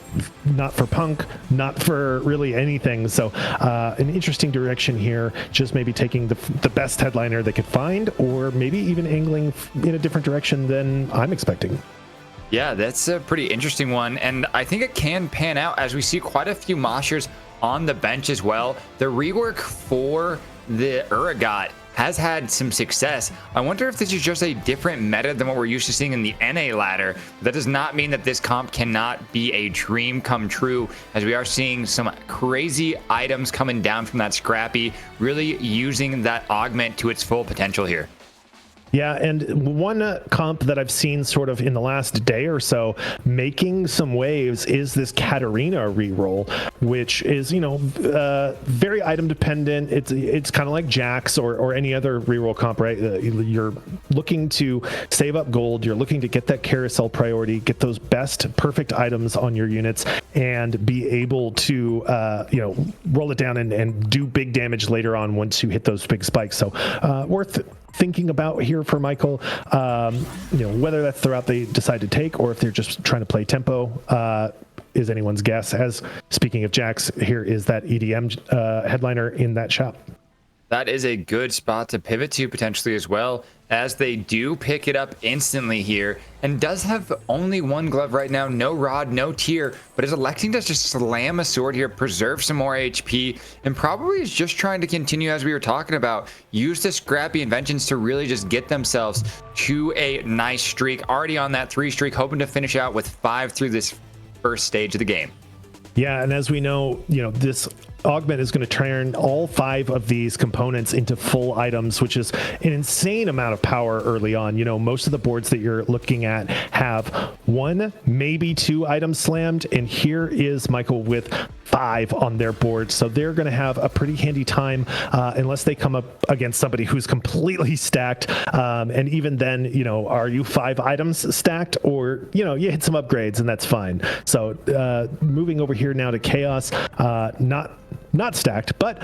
Not for Punk, not for really anything. So an interesting direction here, just maybe taking the best headliner they could find, or maybe even angling in a different direction than I'm expecting. Yeah, that's a pretty interesting one, and I think it can pan out as we see quite a few Moshers on the bench as well. The rework for the Uragot has had some success. I wonder if this is just a different meta than what we're used to seeing in the NA ladder. That does not mean that this comp cannot be a dream come true, as we are seeing some crazy items coming down from that Scrappy, really using that augment to its full potential here. Yeah, and one comp that I've seen sort of in the last day or so making some waves is this Katarina reroll, which is, very item dependent. It's kind of like Jax or any other reroll comp, right? You're looking to save up gold. You're looking to get that carousel priority, get those best perfect items on your units, and be able to, roll it down and do big damage later on once you hit those big spikes. So worth thinking about here for Michael, whether that's the route they decide to take or if they're just trying to play tempo is anyone's guess. As speaking of Jax, here is that EDM headliner in that shop. That is a good spot to pivot to potentially as well, as they do pick it up instantly here, and does have only 1 glove right now, no rod, no tier, but is electing to just slam a sword here, preserve some more HP, and probably is just trying to continue, as we were talking about, use the scrappy inventions to really just get themselves to a nice streak. Already on that 3 streak, hoping to finish out with 5 through this first stage of the game. Yeah, and as we know, this augment is going to turn all 5 of these components into full items, which is an insane amount of power early on. Most of the boards that you're looking at have 1, maybe 2 items slammed, and here is Michael with 5 on their board. So they're going to have a pretty handy time unless they come up against somebody who's completely stacked. And even then, are you 5 items stacked, or, you hit some upgrades and that's fine. So moving over here now to Chaos, not stacked, but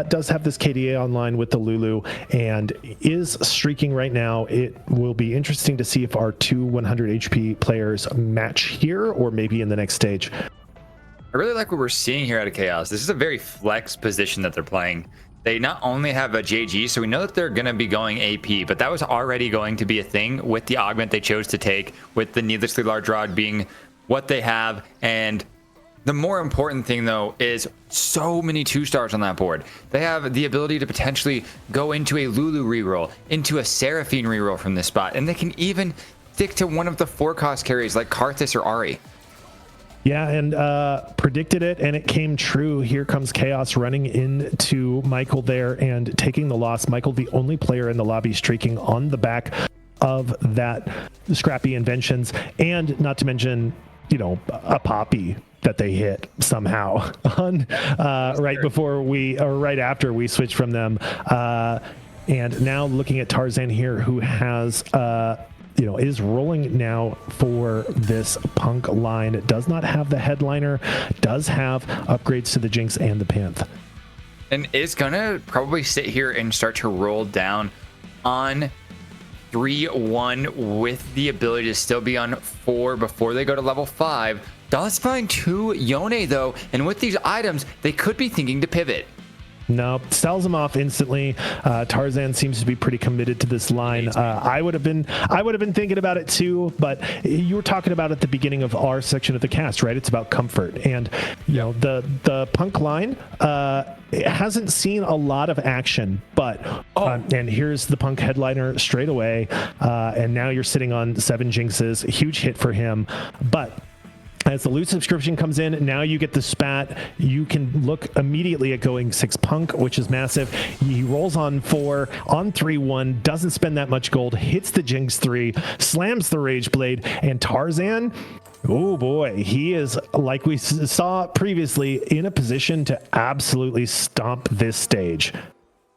does have this KDA online with the Lulu and is streaking right now. It will be interesting to see if our 2 100 HP players match here or maybe in the next stage. I really like what we're seeing here out of Chaos. This is a very flex position that they're playing. They not only have a JG, so we know that they're going to be going AP, but that was already going to be a thing with the augment they chose to take, with the needlessly large rod being what they have. And the more important thing, though, is so many 2-stars on that board. They have the ability to potentially go into a Lulu reroll, into a Seraphine reroll from this spot, and they can even stick to one of the 4-cost carries like Karthus or Ari. Yeah, and predicted it, and it came true. Here comes Chaos running into Michael there and taking the loss. Michael, the only player in the lobby streaking on the back of that scrappy inventions, and not to mention, a Poppy that they hit somehow on right after we switched from them. And now looking at Tarzan here, who has is rolling now for this Punk line. It does not have the headliner, does have upgrades to the Jinx and the Panth. And is gonna probably sit here and start to roll down on 3-1 with the ability to still be on 4 before they go to level 5. Does find 2 Yone though, and with these items, they could be thinking to pivot. No, sells him off instantly. Tarzan seems to be pretty committed to this line. I would have been thinking about it too, but you were talking about at the beginning of our section of the cast, right? It's about comfort, and the Punk line it hasn't seen a lot of action, but and here's the Punk headliner straight away, and now you're sitting on 7 Jinxes, huge hit for him, but As the loot subscription comes in, now you get the spat. You can look immediately at going 6 punk, which is massive. He rolls on 4, on 3-1, doesn't spend that much gold, hits the Jinx 3, slams the Rage Blade, and Tarzan, oh boy, he is, like we saw previously, in a position to absolutely stomp this stage.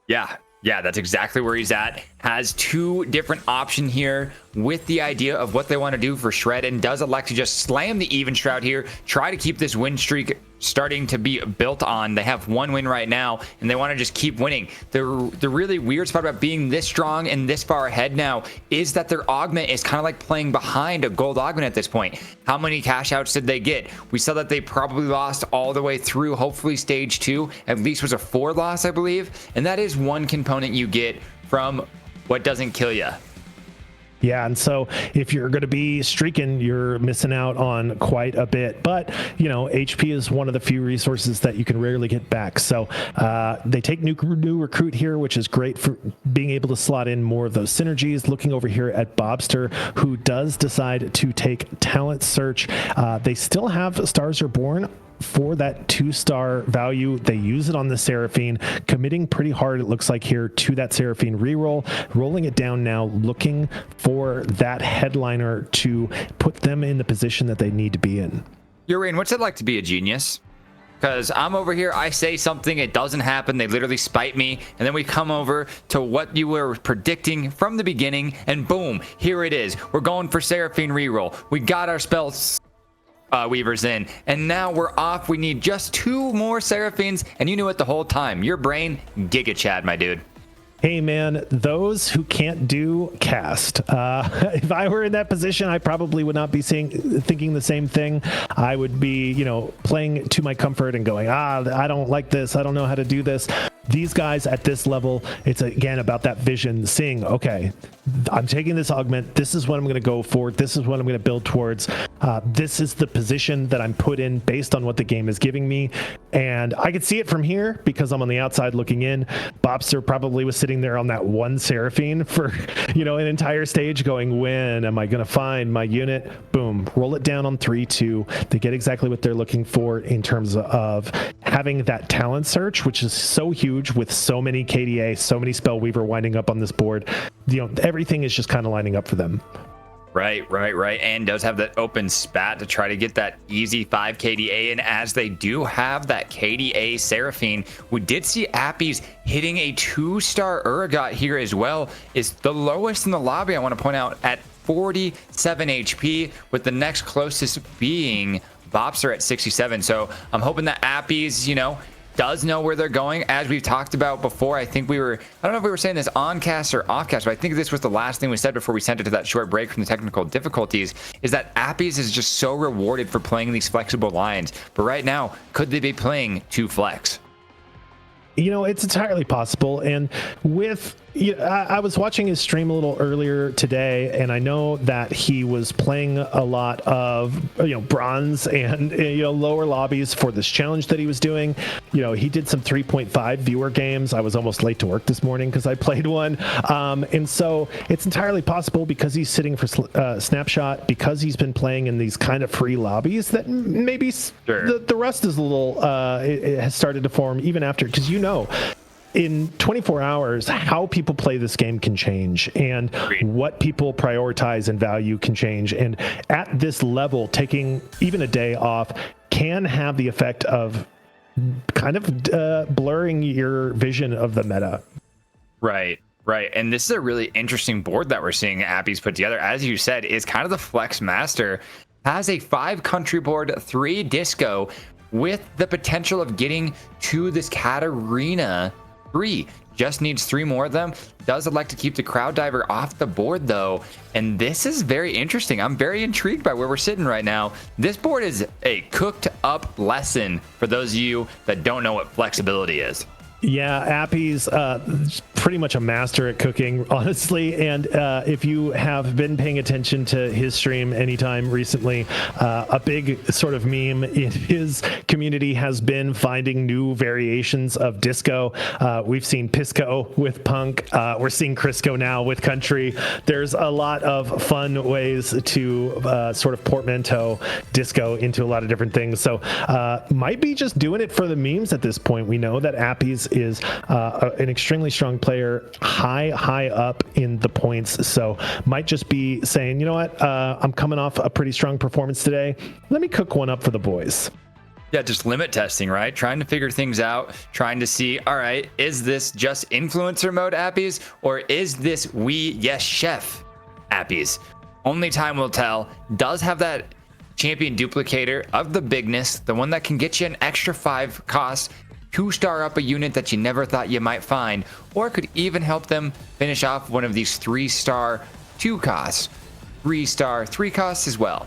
Yeah, that's exactly where he's at. Has 2 different options here with the idea of what they want to do for Shred, and does elect to just slam the Even Shroud here, try to keep this win streak starting to be built on. They have 1 win right now, and they want to just keep winning. The really weird spot about being this strong and this far ahead now is that their augment is kind of like playing behind a gold augment at this point. How many cash outs did they get? We saw that they probably lost all the way through, hopefully stage 2 at least was a 4 loss, I believe, and that is one component you get from what doesn't kill you. Yeah, and so if you're going to be streaking, you're missing out on quite a bit. But, you know, HP is one of the few resources that you can rarely get back. So they take new recruit here, which is great for being able to slot in more of those synergies. Looking over here at Bobster, who does decide to take Talent Search. They still have Stars Are Born for that 2-star value. They use it on the Seraphine, committing pretty hard, it looks like here, to that Seraphine reroll, rolling it down now, looking for that headliner to put them in the position that they need to be in. Urian, what's it like to be a genius? Because I'm over here, I say something, it doesn't happen, they literally spite me, and then we come over to what you were predicting from the beginning, and boom, here it is. We're going for Seraphine reroll. We got our spells Weavers in, and now we're off. We need just 2 more Seraphines, and you knew it the whole time. Your brain, Giga Chad, my dude. Hey man, those who can't do cast. If I were in that position, I probably would not be thinking the same thing. I would be, you know, playing to my comfort and going, I don't like this. I don't know how to do this. These guys at this level, it's again about that vision, seeing, okay, I'm taking this augment. This is what I'm going to go for. This is what I'm going to build towards. This is the position that I'm put in based on what the game is giving me. And I could see it from here because I'm on the outside looking in. Bobster probably was sitting there on that 1 Seraphine for, you know, an entire stage going, when am I going to find my unit? Boom, roll it down on 3-2. They get exactly what they're looking for in terms of having that talent search, which is so huge with so many KDA, so many Spellweaver winding up on this board. You know, everything is just kind of lining up for them. Right. And does have that open spat to try to get that easy 5 KDA. And as they do have that KDA Seraphine, we did see Appies hitting a 2-star Urgot here as well. Is the lowest in the lobby, I want to point out, at 47 HP, with the next closest being Bobster at 67. So I'm hoping that Appies, you know, does know where they're going. As we've talked about before, I think I don't know if we were saying this on cast or off cast, but I think this was the last thing we said before we sent it to that short break from the technical difficulties, is that Appies is just so rewarded for playing these flexible lines. But right now, could they be playing 2 flex? You know, it's entirely possible. And with, I was watching his stream a little earlier today, and I know that he was playing a lot of, you know, bronze and, you know, lower lobbies for this challenge that he was doing. You know, he did some 3.5 viewer games. I was almost late to work this morning because I played one. And so it's entirely possible, because he's sitting for Snapshot, because he's been playing in these kind of free lobbies, that maybe the rust is a little, it has started to form even after, because, you know, in 24 hours, how people play this game can change, and what people prioritize and value can change. And at this level, taking even a day off can have the effect of kind of blurring your vision of the meta. Right. And this is a really interesting board that we're seeing Appies put together. As you said, is kind of the flex master. Has a 5 country board, 3 disco, with the potential of getting to this Katarina 3. Just needs 3 more of them. Does elect to keep the Crowd Diver off the board though, and this is very interesting. I'm very intrigued by where we're sitting right now. This board is a cooked up lesson for those of you that don't know what flexibility is. Yeah, Appies pretty much a master at cooking, honestly. And if you have been paying attention to his stream anytime recently, a big sort of meme in his community has been finding new variations of disco. We've seen Pisco with punk. We're seeing Crisco now with country. There's a lot of fun ways to sort of portmanteau disco into a lot of different things. So might be just doing it for the memes at this point. We know that Appies is an extremely strong player, high up in the points. So might just be saying, you know what, I'm coming off a pretty strong performance today. Let me cook one up for the boys. Yeah, just limit testing, right? Trying to figure things out, trying to see, all right, is this just influencer mode Appies, or is this yes chef Appies? Only time will tell. Does have that champion duplicator of the bigness, the one that can get you an extra 5 cost, 2-star up a unit that you never thought you might find, or could even help them finish off one of these 3-star 2 costs, 3-star 3 costs as well.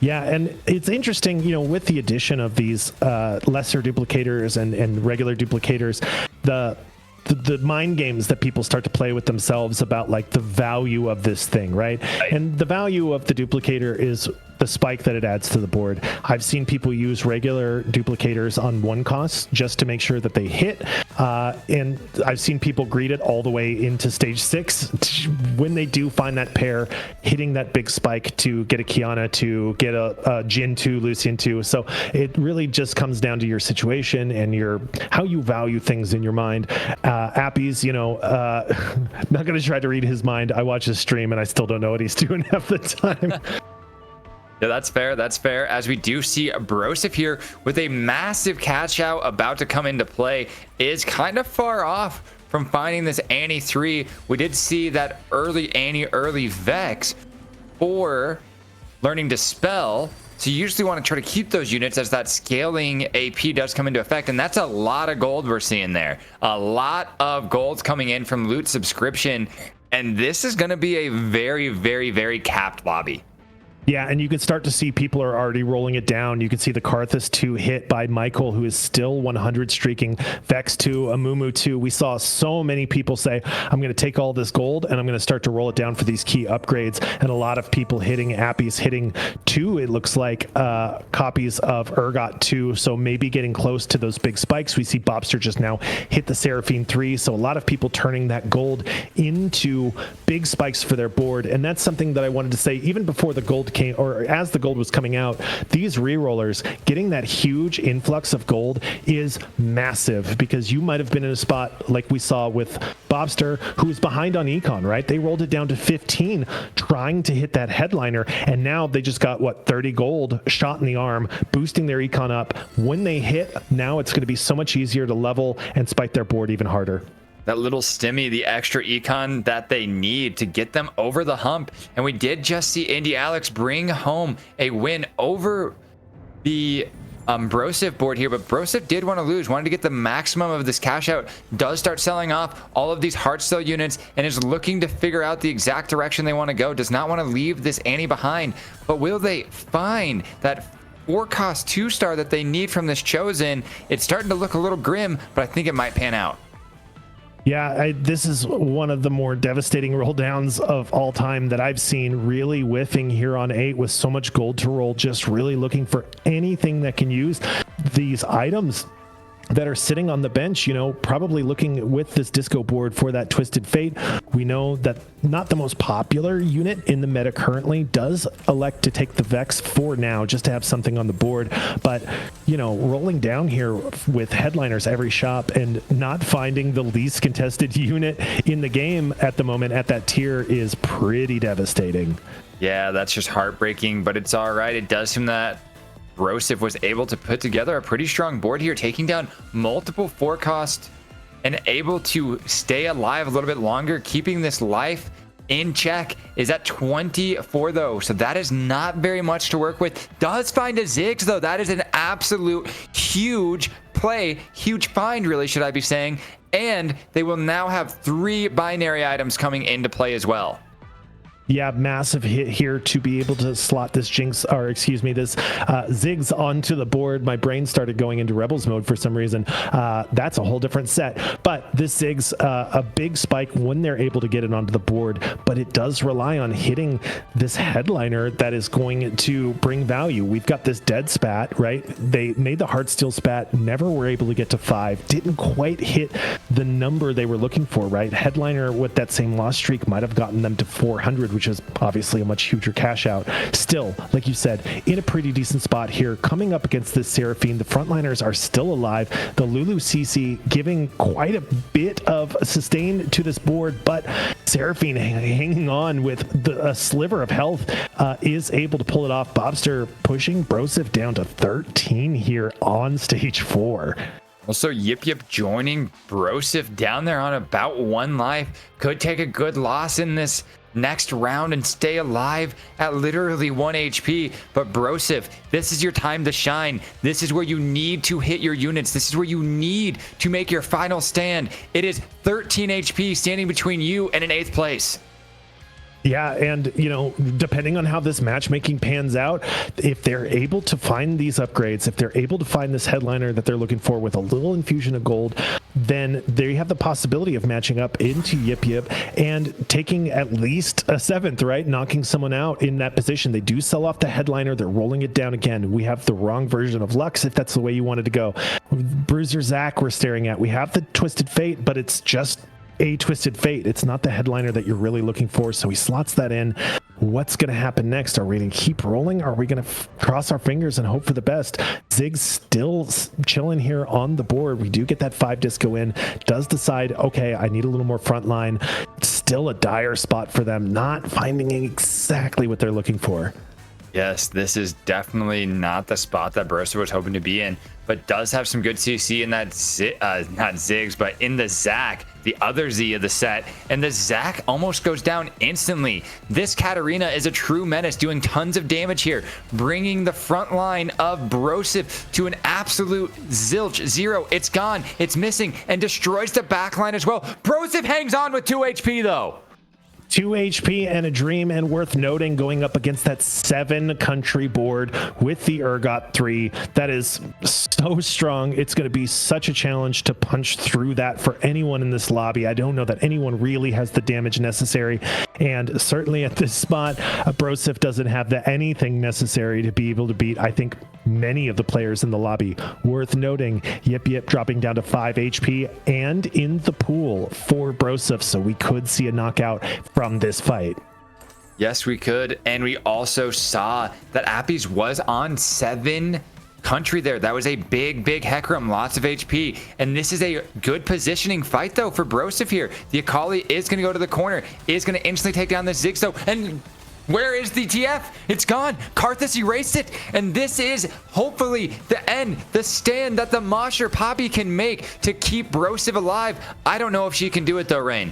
Yeah, and it's interesting, you know, with the addition of these lesser duplicators and regular duplicators, the mind games that people start to play with themselves about like the value of this thing, right? And the value of the duplicator is the spike that it adds to the board. I've seen people use regular duplicators on 1 cost just to make sure that they hit, and I've seen people greet it all the way into stage 6 when they do find that pair, hitting that big spike to get a Kiana, to get a Jin 2, Lucian 2. So it really just comes down to your situation and how you value things in your mind. Appies, you know, not going to try to read his mind. I watch his stream and I still don't know what he's doing half the time. Yeah, that's fair. That's fair. As we do see Broseph here with a massive catch out about to come into play, is kind of far off from finding this Annie 3. We did see that early Annie, early Vex for learning to spell. So you usually want to try to keep those units as that scaling AP does come into effect. And that's a lot of gold we're seeing there. A lot of gold's coming in from loot subscription. And this is going to be a very, very, very capped lobby. Yeah, and you can start to see people are already rolling it down. You can see the Karthus 2 hit by Michael, who is still 100 streaking. Vex 2, Amumu 2. We saw so many people say, I'm going to take all this gold and I'm going to start to roll it down for these key upgrades. And a lot of people hitting Appies, hitting 2, it looks like, copies of Urgot 2. So maybe getting close to those big spikes. We see Bobster just now hit the Seraphine 3. So a lot of people turning that gold into big spikes for their board. And that's something that I wanted to say even before the gold came, or as the gold was coming out, these re-rollers getting that huge influx of gold is massive, because you might have been in a spot like we saw with Bobster, who was behind on econ, right? They rolled it down to 15 trying to hit that headliner, and now they just got 30 gold shot in the arm, boosting their econ up. When they hit, now it's going to be so much easier to level and spike their board even harder. That little stimmy, the extra econ that they need to get them over the hump. And we did just see Indy Alex bring home a win over the Broseph board here, but Broseph did want to lose, wanted to get the maximum of this cash out, does start selling off all of these Heartstone units, and is looking to figure out the exact direction they want to go. Does not want to leave this Annie behind, but will they find that 4-cost 2-star that they need from this Chosen? It's starting to look a little grim, but I think it might pan out. Yeah, this is one of the more devastating roll downs of all time that I've seen, really whiffing here on 8 with so much gold to roll, just really looking for anything that can use these items that are sitting on the bench, you know, probably looking with this disco board for that Twisted Fate. We know that not the most popular unit in the meta currently does elect to take the Vex for now, just to have something on the board. But, you know, rolling down here with headliners every shop and not finding the least contested unit in the game at the moment at that tier is pretty devastating. Yeah, that's just heartbreaking, but it's all right. It does seem that Broseph was able to put together a pretty strong board here, taking down multiple 4-cost and able to stay alive a little bit longer, keeping this life in check. Is at 24 though, so that is not very much to work with. Does find a Ziggs though. That is an absolute huge play, huge find really, should I be saying. And they will now have 3 binary items coming into play as well. Yeah, massive hit here to be able to slot this Jinx, or excuse me, this Ziggs onto the board. My brain started going into Rebels mode for some reason. That's a whole different set. But this Ziggs, a big spike when they're able to get it onto the board, but it does rely on hitting this headliner that is going to bring value. We've got this dead spat, right? They made the Heartsteel spat, never were able to get to 5, didn't quite hit the number they were looking for, right? Headliner with that same loss streak might have gotten them to 400, which is obviously a much huger cash out. Still, like you said, in a pretty decent spot here, coming up against this Seraphine. The frontliners are still alive. The Lulu CC giving quite a bit of sustain to this board, but Seraphine hanging on with a sliver of health is able to pull it off. Bobster pushing Broseph down to 13 here on stage 4. Also, Yip Yip joining Broseph down there on about 1 life. Could take a good loss in this next round and stay alive at literally 1 HP. But Broseph, this is your time to shine. This is where you need to hit your units. This is where you need to make your final stand. It is 13 HP standing between you and an 8th place. Yeah, and you know, depending on how this matchmaking pans out, if they're able to find these upgrades, if they're able to find this headliner that they're looking for with a little infusion of gold, then they have the possibility of matching up into Yip Yip and taking at least a 7th, right? Knocking someone out in that position. They do sell off the headliner. They're rolling it down again. We have the wrong version of Lux, if that's the way you wanted to go. Bruiser Zach we're staring at. We have the Twisted Fate, but it's just a Twisted Fate. It's not the headliner that you're really looking for, so he slots that in. What's going to happen next? Are we going to keep rolling? Are we going to cross our fingers and hope for the best? Ziggs still chilling here on the board. We do get that 5 disco in. Does decide, okay, I need a little more front line. Still a dire spot for them, not finding exactly what they're looking for. Yes, this is definitely not the spot that Broseph was hoping to be in, but does have some good CC in that, not Ziggs, but in the Zac, the other Z of the set, and the Zac almost goes down instantly. This Katarina is a true menace, doing tons of damage here, bringing the front line of Broseph to an absolute zilch. 0, it's gone, it's missing, and destroys the back line as well. Broseph hangs on with 2 HP though. 2 HP and a dream, and worth noting, going up against that 7 country board with the Urgot 3. That is so strong. It's going to be such a challenge to punch through that for anyone in this lobby. I don't know that anyone really has the damage necessary, and certainly at this spot, Broseph doesn't have anything necessary to be able to beat, I think, many of the players in the lobby. Worth noting, Yip Yip dropping down to 5 HP and in the pool for Broseph, so we could see a knockout from this fight. Yes, we could. And we also saw that Appies was on 7 country there. That was a big Hecarim, lots of HP. And this is a good positioning fight though for Broseph here. The Akali is going to go to the corner, is going to instantly take down this Ziggs though. And where is the TF? It's gone. Karthus erased it. And this is hopefully the end, the stand that the Mosher Poppy can make to keep Broseph alive. I don't know if she can do it though, Rain.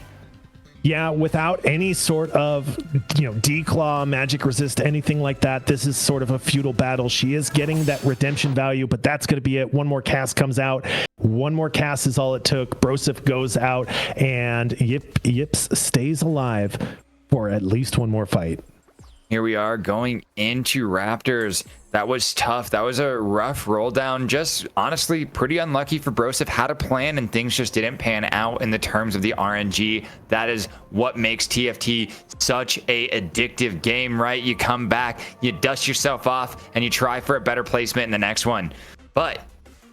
Yeah, without any sort of, declaw, magic resist, anything like that, this is sort of a feudal battle. She is getting that redemption value, but that's going to be it. One more cast comes out. One more cast is all it took. Broseph goes out, and Yips stays alive for at least one more fight. Here we are going into Raptors. That was tough. That was a rough roll down. Just honestly pretty unlucky for Broseph. Had a plan and things just didn't pan out in the terms of the RNG. That is what makes TFT such a addictive game, right? You come back, you dust yourself off, and you try for a better placement in the next one. But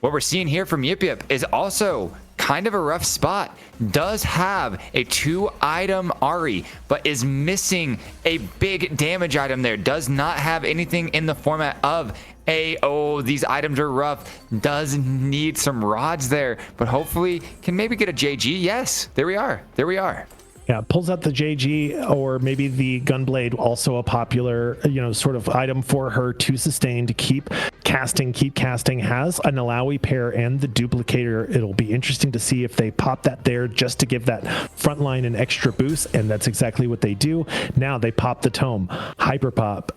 what we're seeing here from Yip Yip is also kind of a rough spot. Does have a 2-item Ari, but is missing a big damage item there. Does not have anything in the format of these items are rough. Does need some rods there, but hopefully can maybe get a JG. Yes, there we are. Yeah, pulls out the JG, or maybe the Gunblade, also a popular, sort of item for her to sustain, to keep casting. Has an Alawi pair and the duplicator. It'll be interesting to see if they pop that there just to give that front line an extra boost, and that's exactly what they do. Now they pop the tome. Hyper pop.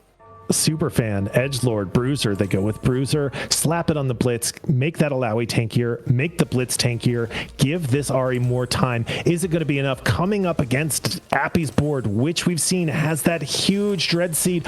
Superfan, Edgelord, Bruiser. They go with Bruiser, slap it on the Blitz, make that Alawi tankier, make the Blitz tankier, give this Ahri more time. Is it going to be enough? Coming up against Appy's board, which we've seen has that huge Dread Seed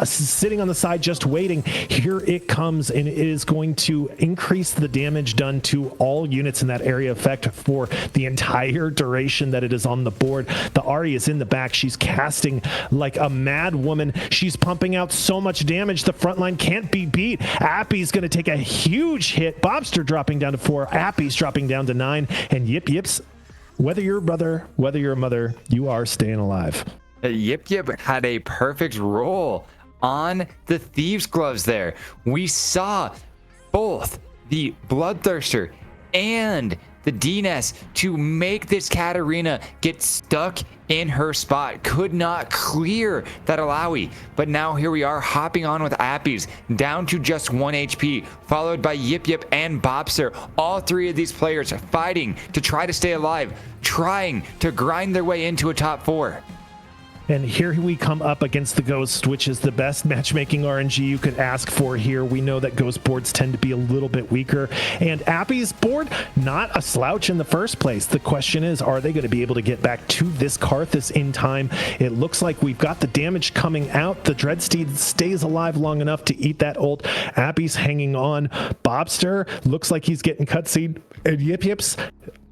sitting on the side just waiting. Here it comes, and it is going to increase the damage done to all units in that area effect for the entire duration that it is on the board. The Ahri is in the back. She's casting like a mad woman. She's pumping out so much damage. The front line can't be beat. Appy's going to take a huge hit. Bobster dropping down to 4. Appy's dropping down to 9. And Yip Yips, whether you're a brother, whether you're a mother, you are staying alive. Yip Yip had a perfect roll on the Thieves' Gloves there. We saw both the Bloodthirster and the DNS to make this Katarina get stuck in her spot. Could not clear that Alawi. But now here we are hopping on with Appies down to just 1 HP, followed by Yip Yip and Bobster. All three of these players fighting to try to stay alive, trying to grind their way into a top 4. And here we come up against the Ghost, which is the best matchmaking RNG you could ask for here. We know that Ghost boards tend to be a little bit weaker. And Appy's board, not a slouch in the first place. The question is, are they going to be able to get back to this Karthus in time? It looks like we've got the damage coming out. The Dreadsteed stays alive long enough to eat that ult. Appy's hanging on. Bobster looks like he's getting cutscene. And Yip Yips,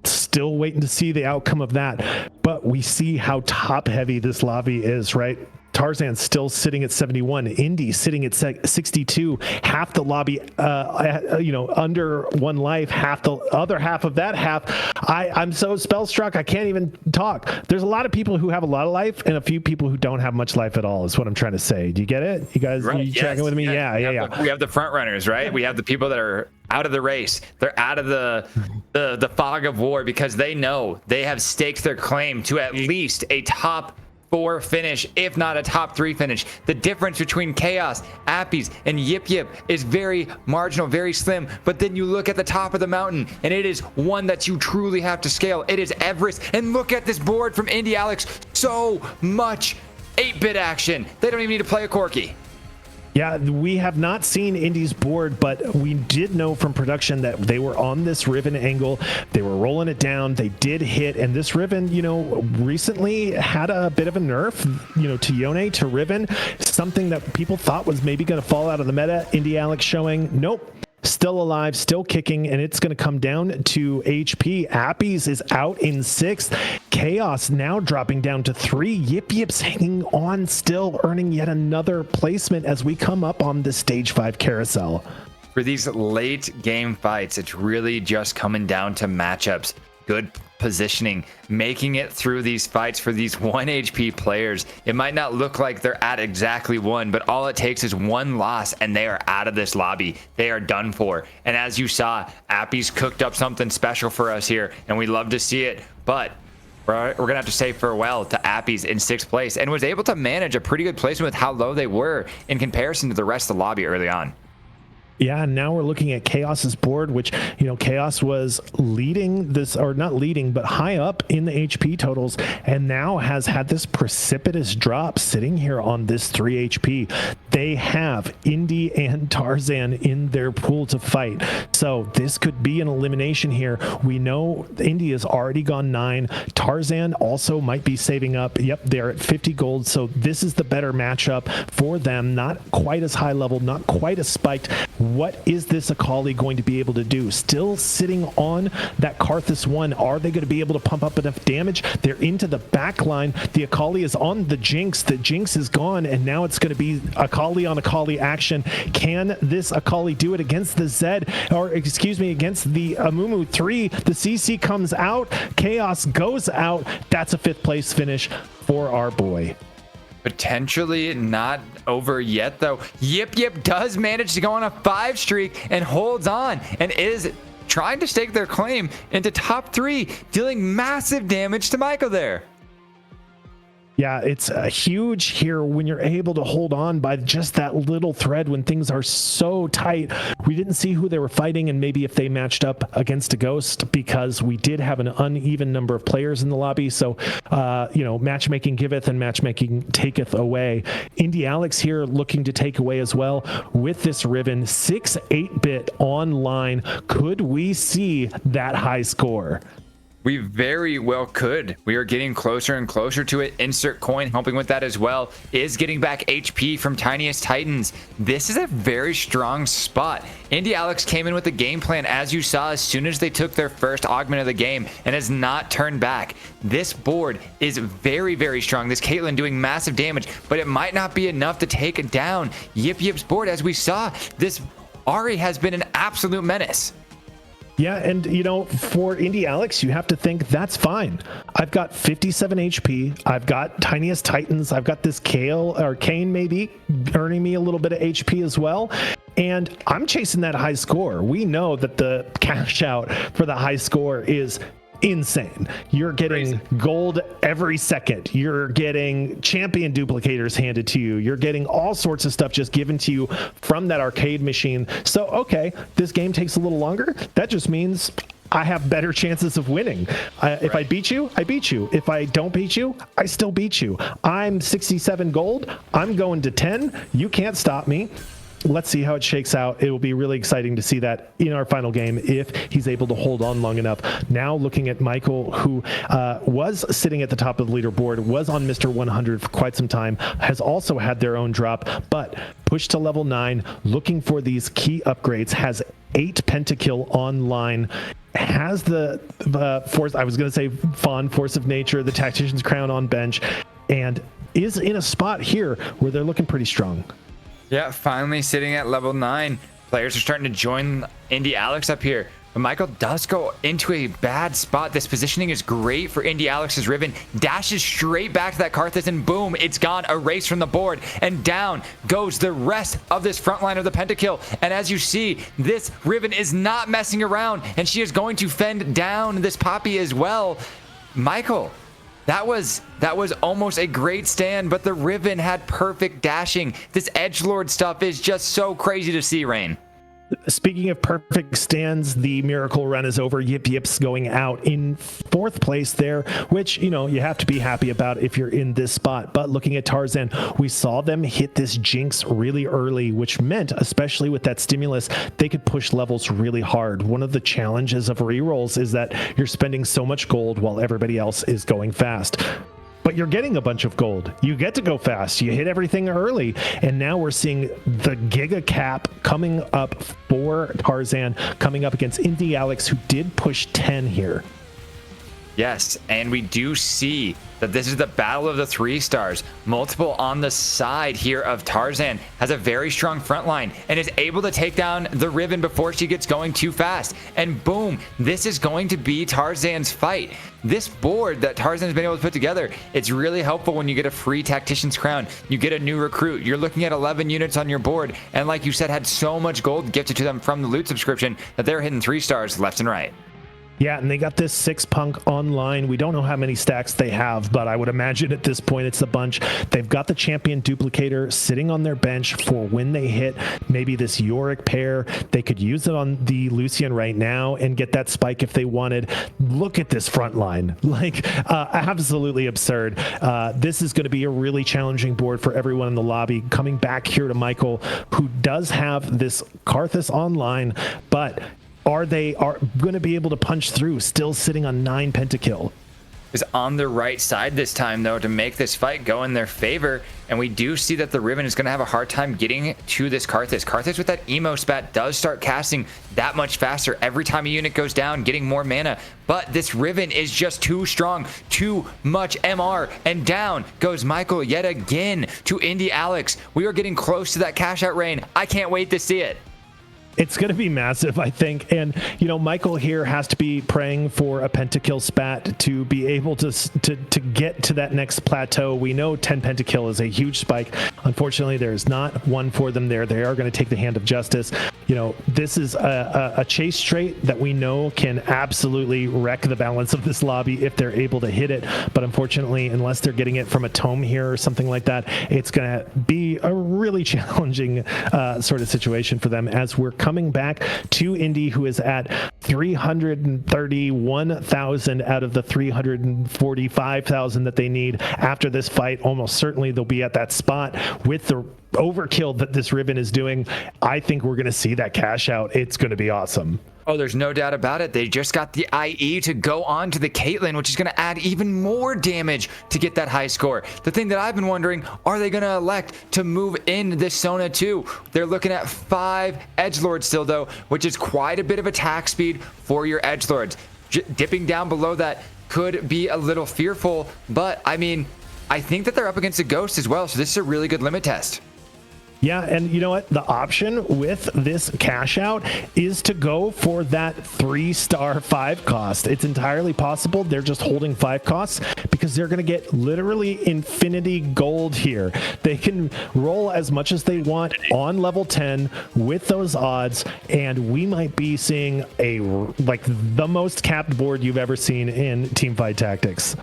still waiting to see the outcome of that. But we see how top heavy this lobby is, right? Tarzan's still sitting at 71. Indy sitting at 62. Half the lobby, under 1 life. Half the other half of that half. I'm so spellstruck, I can't even talk. There's a lot of people who have a lot of life and a few people who don't have much life at all, is what I'm trying to say. Do you get it? You guys, right, you tracking with me? Yeah. We have the front runners, right? We have the people that are out of the race. They're out of the fog of war because they know they have staked their claim to at least a top 4 finish, if not a top 3 finish. The difference between Chaos, Appies, and Yip Yip is very marginal, very slim. But then you look at the top of the mountain, and it is one that you truly have to scale. It is Everest. And look at this board from Indy Alex. So much 8-bit action. They don't even need to play a Corki. Yeah, we have not seen Indy's board, but we did know from production that they were on this Riven angle. They were rolling it down. They did hit, and this Riven, recently had a bit of a nerf, to Yone, to Riven, something that people thought was maybe going to fall out of the meta. Indy Alex showing, nope. Still alive, still kicking, and it's going to come down to HP. Appies is out in 6th. Chaos now dropping down to 3. Yip Yip's hanging on, still earning yet another placement as we come up on the Stage 5 carousel. For these late game fights, it's really just coming down to matchups. Good positioning, making it through these fights for these 1 HP players. It might not look like they're at exactly 1, but all it takes is 1 loss and they are out of this lobby. They are done for. And as you saw, Appy's cooked up something special for us here, and we love to see it. But we're going to have to say farewell to Appy's in 6th place, and was able to manage a pretty good placement with how low they were in comparison to the rest of the lobby early on. Yeah, and now we're looking at Chaos's board, which, Chaos was leading this, or not leading, but high up in the HP totals, and now has had this precipitous drop sitting here on this 3 HP. They have Indy and Tarzan in their pool to fight. So this could be an elimination here. We know Indy has already gone 9. Tarzan also might be saving up. Yep, they're at 50 gold. So this is the better matchup for them. Not quite as high level, not quite as spiked. What is this Akali going to be able to do? Still sitting on that Karthus 1. Are they going to be able to pump up enough damage? They're into the back line. The Akali is on the Jinx. The Jinx is gone, and now it's going to be Akali on Akali action. Can this Akali do it against the Zed, or excuse me, against the Amumu 3? The CC comes out. Chaos goes out. That's a 5th place finish for our boy. Potentially not over yet, though. Yip Yip does manage to go on a 5 streak and holds on and is trying to stake their claim into top 3, dealing massive damage to Michael there. Yeah, it's huge here when you're able to hold on by just that little thread when things are so tight. We didn't see who they were fighting and maybe if they matched up against a Ghost, because we did have an uneven number of players in the lobby. So, matchmaking giveth and matchmaking taketh away. Indie Alex here looking to take away as well with this Riven. 6-8-bit online. Could we see that high score? We very well could. We are getting closer and closer to it. Insert coin helping with that as well. Is getting back HP from Tiniest Titans. This is a very strong spot. Indie Alex came in with the game plan, as you saw, as soon as they took their first augment of the game, and has not turned back. This board is very, very strong. This Caitlyn doing massive damage, but it might not be enough to take it down. Yip Yip's board, as we saw, this Ahri has been an absolute menace. Yeah, and for Indie Alex, you have to think that's fine. I've got 57 HP. I've got Tiniest Titans. I've got this Kane maybe earning me a little bit of HP as well. And I'm chasing that high score. We know that the cash out for the high score is insane. You're getting gold every second. You're getting champion duplicators handed to you. You're getting all sorts of stuff just given to you from that arcade machine. So, okay, this game takes a little longer. That just means I have better chances of winning. If I beat you, I beat you. If I don't beat you, I still beat you. I'm 67 gold. I'm going to 10. You can't stop me. Let's see how it shakes out. It will be really exciting to see that in our final game if he's able to hold on long enough. Now looking at Michael, who was sitting at the top of the leaderboard, was on Mr. 100 for quite some time, has also had their own drop, but pushed to level 9, looking for these key upgrades, has 8 pentakill online, has the force, I was going to say Fawn, Force of Nature, the Tactician's Crown on bench, and is in a spot here where they're looking pretty strong. Yeah, finally sitting at level 9. Players are starting to join Indie Alex up here. But Michael does go into a bad spot. This positioning is great for Indie Alex's Riven. Dashes straight back to that Karthus, and boom, it's gone. Erased from the board. And down goes the rest of this front line of the pentakill. And as you see, this Riven is not messing around, and she is going to fend down this Poppy as well. Michael, that was almost a great stand, but the Riven had perfect dashing. This edgelord stuff is just so crazy to see, Rain. Speaking of perfect stands, the miracle run is over. Yip Yip's going out in 4th place there, which, you have to be happy about if you're in this spot. But looking at Tarzan, we saw them hit this Jinx really early, which meant, especially with that stimulus, they could push levels really hard. One of the challenges of rerolls is that you're spending so much gold while everybody else is going fast. But you're getting a bunch of gold. You get to go fast. You hit everything early. And now we're seeing the Giga Cap coming up for Tarzan, coming up against Indie Alex, who did push 10 here. Yes, and we do see that this is the battle of the 3 stars. Multiple on the side here of Tarzan, has a very strong front line and is able to take down the Riven before she gets going too fast. And boom, this is going to be Tarzan's fight. This board that Tarzan has been able to put together, it's really helpful when you get a free Tactician's Crown. You get a new recruit. You're looking at 11 units on your board, and like you said, had so much gold gifted to them from the loot subscription that they're hitting 3 stars left and right. Yeah, and they got this 6 punk online. We don't know how many stacks they have, but I would imagine at this point it's a bunch. They've got the champion duplicator sitting on their bench for when they hit maybe this Yorick pair. They could use it on the Lucian right now and get that spike if they wanted. Look at this front line. Absolutely absurd. This is going to be a really challenging board for everyone in the lobby. Coming back here to Michael, who does have this Karthus online, but are going to be able to punch through, still sitting on 9 pentakill. Is on the right side this time, though, to make this fight go in their favor. And we do see that the Riven is going to have a hard time getting to this Karthus. Karthus with that emo spat does start casting that much faster every time a unit goes down, getting more mana. But this Riven is just too strong, too much MR. And down goes Michael yet again to Indie Alex. We are getting close to that cash out rain. I can't wait to see it. It's going to be massive, I think. And, Michael here has to be praying for a pentakill spat to be able to get to that next plateau. We know 10 pentakill is a huge spike. Unfortunately, there's not one for them there. They are going to take the hand of justice. This is a chase trait that we know can absolutely wreck the balance of this lobby if they're able to hit it. But unfortunately, unless they're getting it from a tome here or something like that, it's going to be a really challenging sort of situation for them, as we're coming back to Indy, who is at 331,000 out of the 345,000 that they need after this fight. Almost certainly they'll be at that spot with the overkill that this Riven is doing. I think we're going to see that cash out. It's going to be awesome. Oh, there's no doubt about it. They just got the IE to go on to the Caitlyn, which is going to add even more damage to get that high score. The thing that I've been wondering, are they going to elect to move in this Sona too? They're looking at 5 edgelords still, though, which is quite a bit of attack speed for your edgelords. Dipping down below that could be a little fearful, but I mean, I think that they're up against a Ghost as well, so this is a really good limit test. Yeah, and you know what? The option with this cash out is to go for that 3-star 5 cost. It's entirely possible they're just holding 5 costs because they're going to get literally infinity gold here. They can roll as much as they want on level 10 with those odds, and we might be seeing the most capped board you've ever seen in Teamfight Tactics.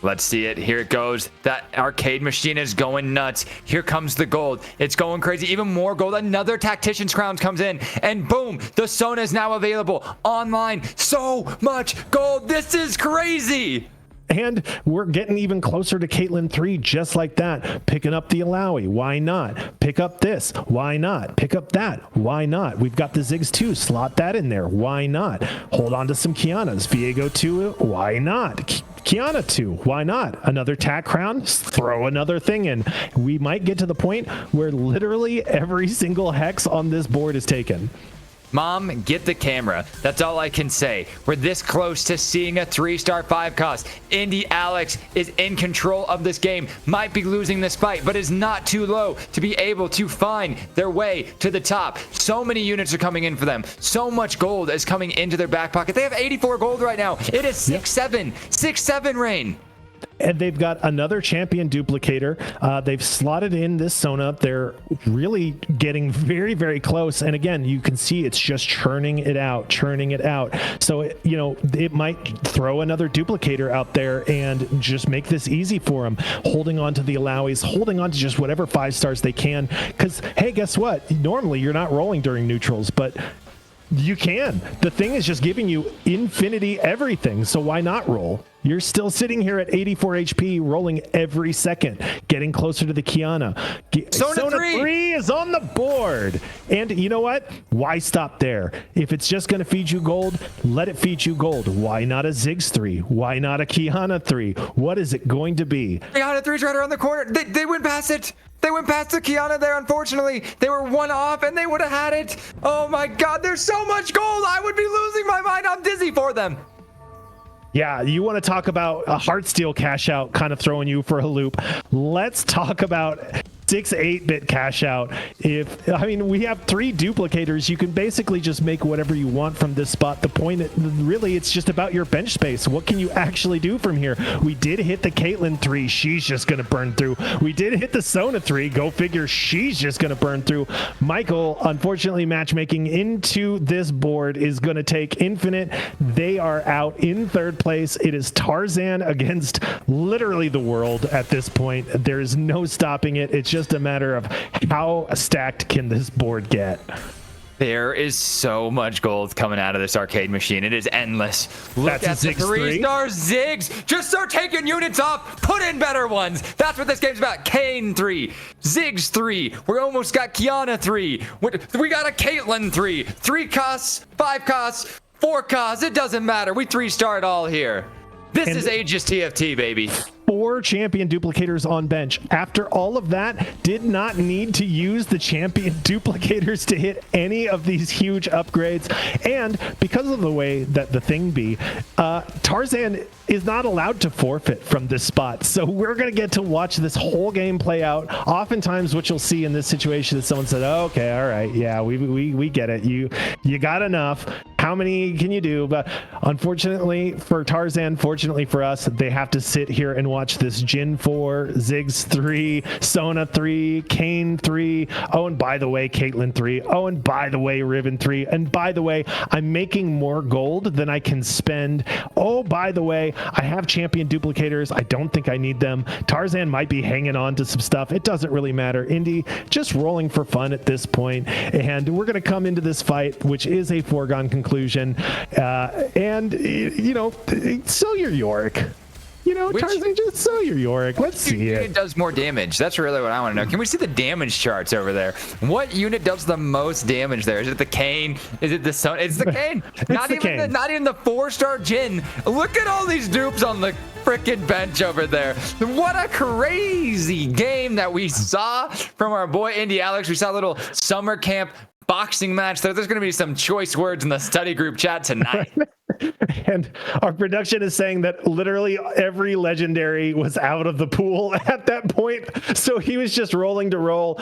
Let's see it. Here it goes. That arcade machine is going nuts. Here comes the gold. It's going crazy. Even more gold. Another Tactician's Crown comes in. And boom, the Sona is now available online. So much gold. This is crazy. And we're getting even closer to Caitlyn 3 just like that. Picking up the Alawi. Why not? Pick up this. Why not? Pick up that. Why not? We've got the Ziggs 2. Slot that in there. Why not? Hold on to some Kianas. Viego 2. Why not? Kiana 2. Why not? Another tack crown? Throw another thing in. We might get to the point where literally every single hex on this board is taken. Mom, get the camera. That's all I can say. We're this close to seeing a 3-star 5 cost. Indy Alex is in control of this game. Might be losing this fight, but is not too low to be able to find their way to the top. So many units are coming in for them. So much gold is coming into their back pocket. They have 84 gold right now. It is 6-7. 6-7, Rain. And they've got another champion duplicator. They've slotted in this Sona. They're really getting very, very close. And again, you can see it's just churning it out. So, it might throw another duplicator out there and just make this easy for them. Holding on to the Alawis, holding on to just whatever 5 stars they can. Because, hey, guess what? Normally, you're not rolling during neutrals, but you can. The thing is just giving you infinity everything. So why not roll? You're still sitting here at 84 HP, rolling every second, getting closer to the Kiana. Sona 3 is on the board. And you know what? Why stop there? If it's just going to feed you gold, let it feed you gold. Why not a Ziggs 3? Why not a Kiana 3? What is it going to be? Kiana 3's right around the corner. They went past it. They went past the Kiana there, unfortunately. They were one off, and they would have had it. Oh, my God. There's so much gold. I would be losing my mind. I'm dizzy for them. Yeah, you want to talk about a Heartsteel cash out kind of throwing you for a loop. Let's talk about 6-8-bit cash out. We have 3 duplicators. You can basically just make whatever you want from this spot. The point, really, it's just about your bench space. What can you actually do from here? We did hit the Caitlyn 3. She's just going to burn through. We did hit the Sona 3. Go figure. She's just going to burn through. Michael, unfortunately, matchmaking into this board is going to take Infinite. They are out in 3rd place. It is Tarzan against literally the world at this point. There is no stopping it. It's just a matter of how stacked can this board get. There is so much gold coming out of this arcade machine. It is endless. Look at the 3-star Ziggs. Just start taking units off. Put in better ones. That's what this game's about. Kane 3. Ziggs 3. We almost got Kiana 3. We got a Caitlyn 3. 3 costs, 5 costs, 4 costs. It doesn't matter. We 3-star it all here. This is Aegis TFT, baby. 4 4 champion duplicators on bench. After all of that, did not need to use the champion duplicators to hit any of these huge upgrades. And because of the way that the thing be, Tarzan is not allowed to forfeit from this spot. So we're going to get to watch this whole game play out. Oftentimes what you'll see in this situation is someone said, oh, okay, all right, yeah, we get it. You got enough. How many can you do? But unfortunately for Tarzan, fortunately for us, they have to sit here and watch this Jin 4, Ziggs 3, Sona 3, Kane 3. Oh, and by the way, Caitlyn 3. Oh, and by the way, Riven 3. And by the way, I'm making more gold than I can spend. Oh, by the way, I have champion duplicators. I don't think I need them. Tarzan might be hanging on to some stuff. It doesn't really matter. Indy just rolling for fun at this point. And we're going to come into this fight, which is a foregone conclusion. And, you know, sell your Yorick. You know, Tarzan, just sell your Yorick. Let's see it. Unit does more damage? That's really what I want to know. Can we see the damage charts over there? What unit does the most damage there? Is it the Kane? Is it the Sun? It's the Kane. Not even the 4-star Jin. Look at all these dupes on the freaking bench over there. What a crazy game that we saw from our boy Indy Alex. We saw a little summer camp boxing match. There's going to be some choice words in the study group chat tonight. And our production is saying that literally every legendary was out of the pool at that point. So he was just rolling to roll.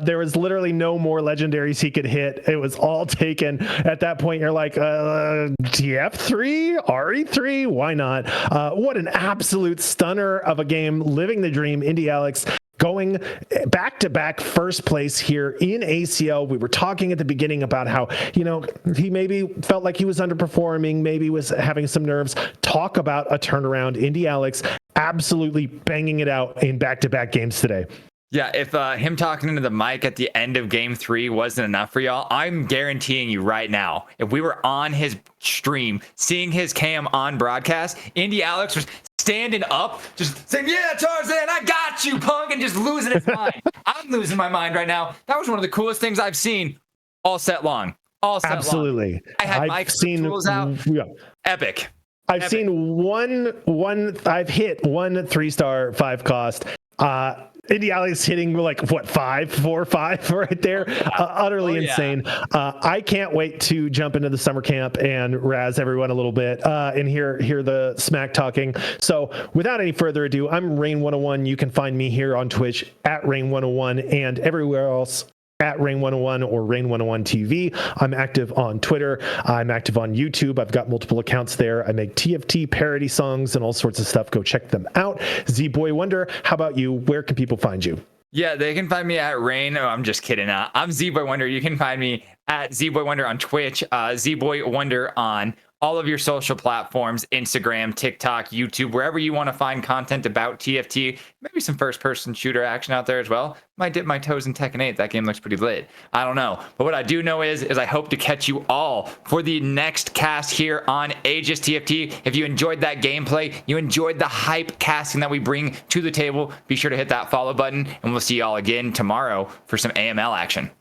There was literally no more legendaries he could hit. It was all taken. At that point, you're like, TF3, RE3, why not? What an absolute stunner of a game. Living the dream, Indy Alex. Going back-to-back first place here in ACL. We were talking at the beginning about how, you know, he maybe felt like he was underperforming, maybe was having some nerves. Talk about a turnaround. Indy Alex absolutely banging it out in back-to-back games today. Yeah, if him talking into the mic at the end of game 3 wasn't enough for y'all, I'm guaranteeing you right now, if we were on his stream, seeing his cam on broadcast, Indy Alex was standing up, just saying, yeah, Tarzan, I got you, punk, and just losing his mind. I'm losing my mind right now. That was one of the coolest things I've seen all set long. All set Absolutely. long. I had my tools out. Yeah. Epic. I've seen I've hit one 3-star 5 cost. Indy Alex hitting like what 4 or 5 right there, utterly insane. I can't wait to jump into the summer camp and razz everyone a little bit and hear the smack talking. So without any further ado, I'm Rain101. You can find me here on Twitch at Rain101 and everywhere else at Rain101 or Rain101 TV. I'm active on Twitter. I'm active on YouTube. I've got multiple accounts there. I make TFT parody songs and all sorts of stuff. Go check them out. Z-Boy Wonder, how about you? Where can people find you? Yeah, they can find me at Rain. Oh, I'm just kidding. I'm Z-Boy Wonder. You can find me at Z-Boy Wonder on Twitch, Z-Boy Wonder on all of your social platforms, Instagram, TikTok, YouTube, wherever you want to find content about TFT, maybe some first-person shooter action out there as well. Might dip my toes in Tekken 8. That game looks pretty lit. I don't know. But what I do know is I hope to catch you all for the next cast here on Aegis TFT. If you enjoyed that gameplay, you enjoyed the hype casting that we bring to the table, be sure to hit that follow button, and we'll see you all again tomorrow for some AML action.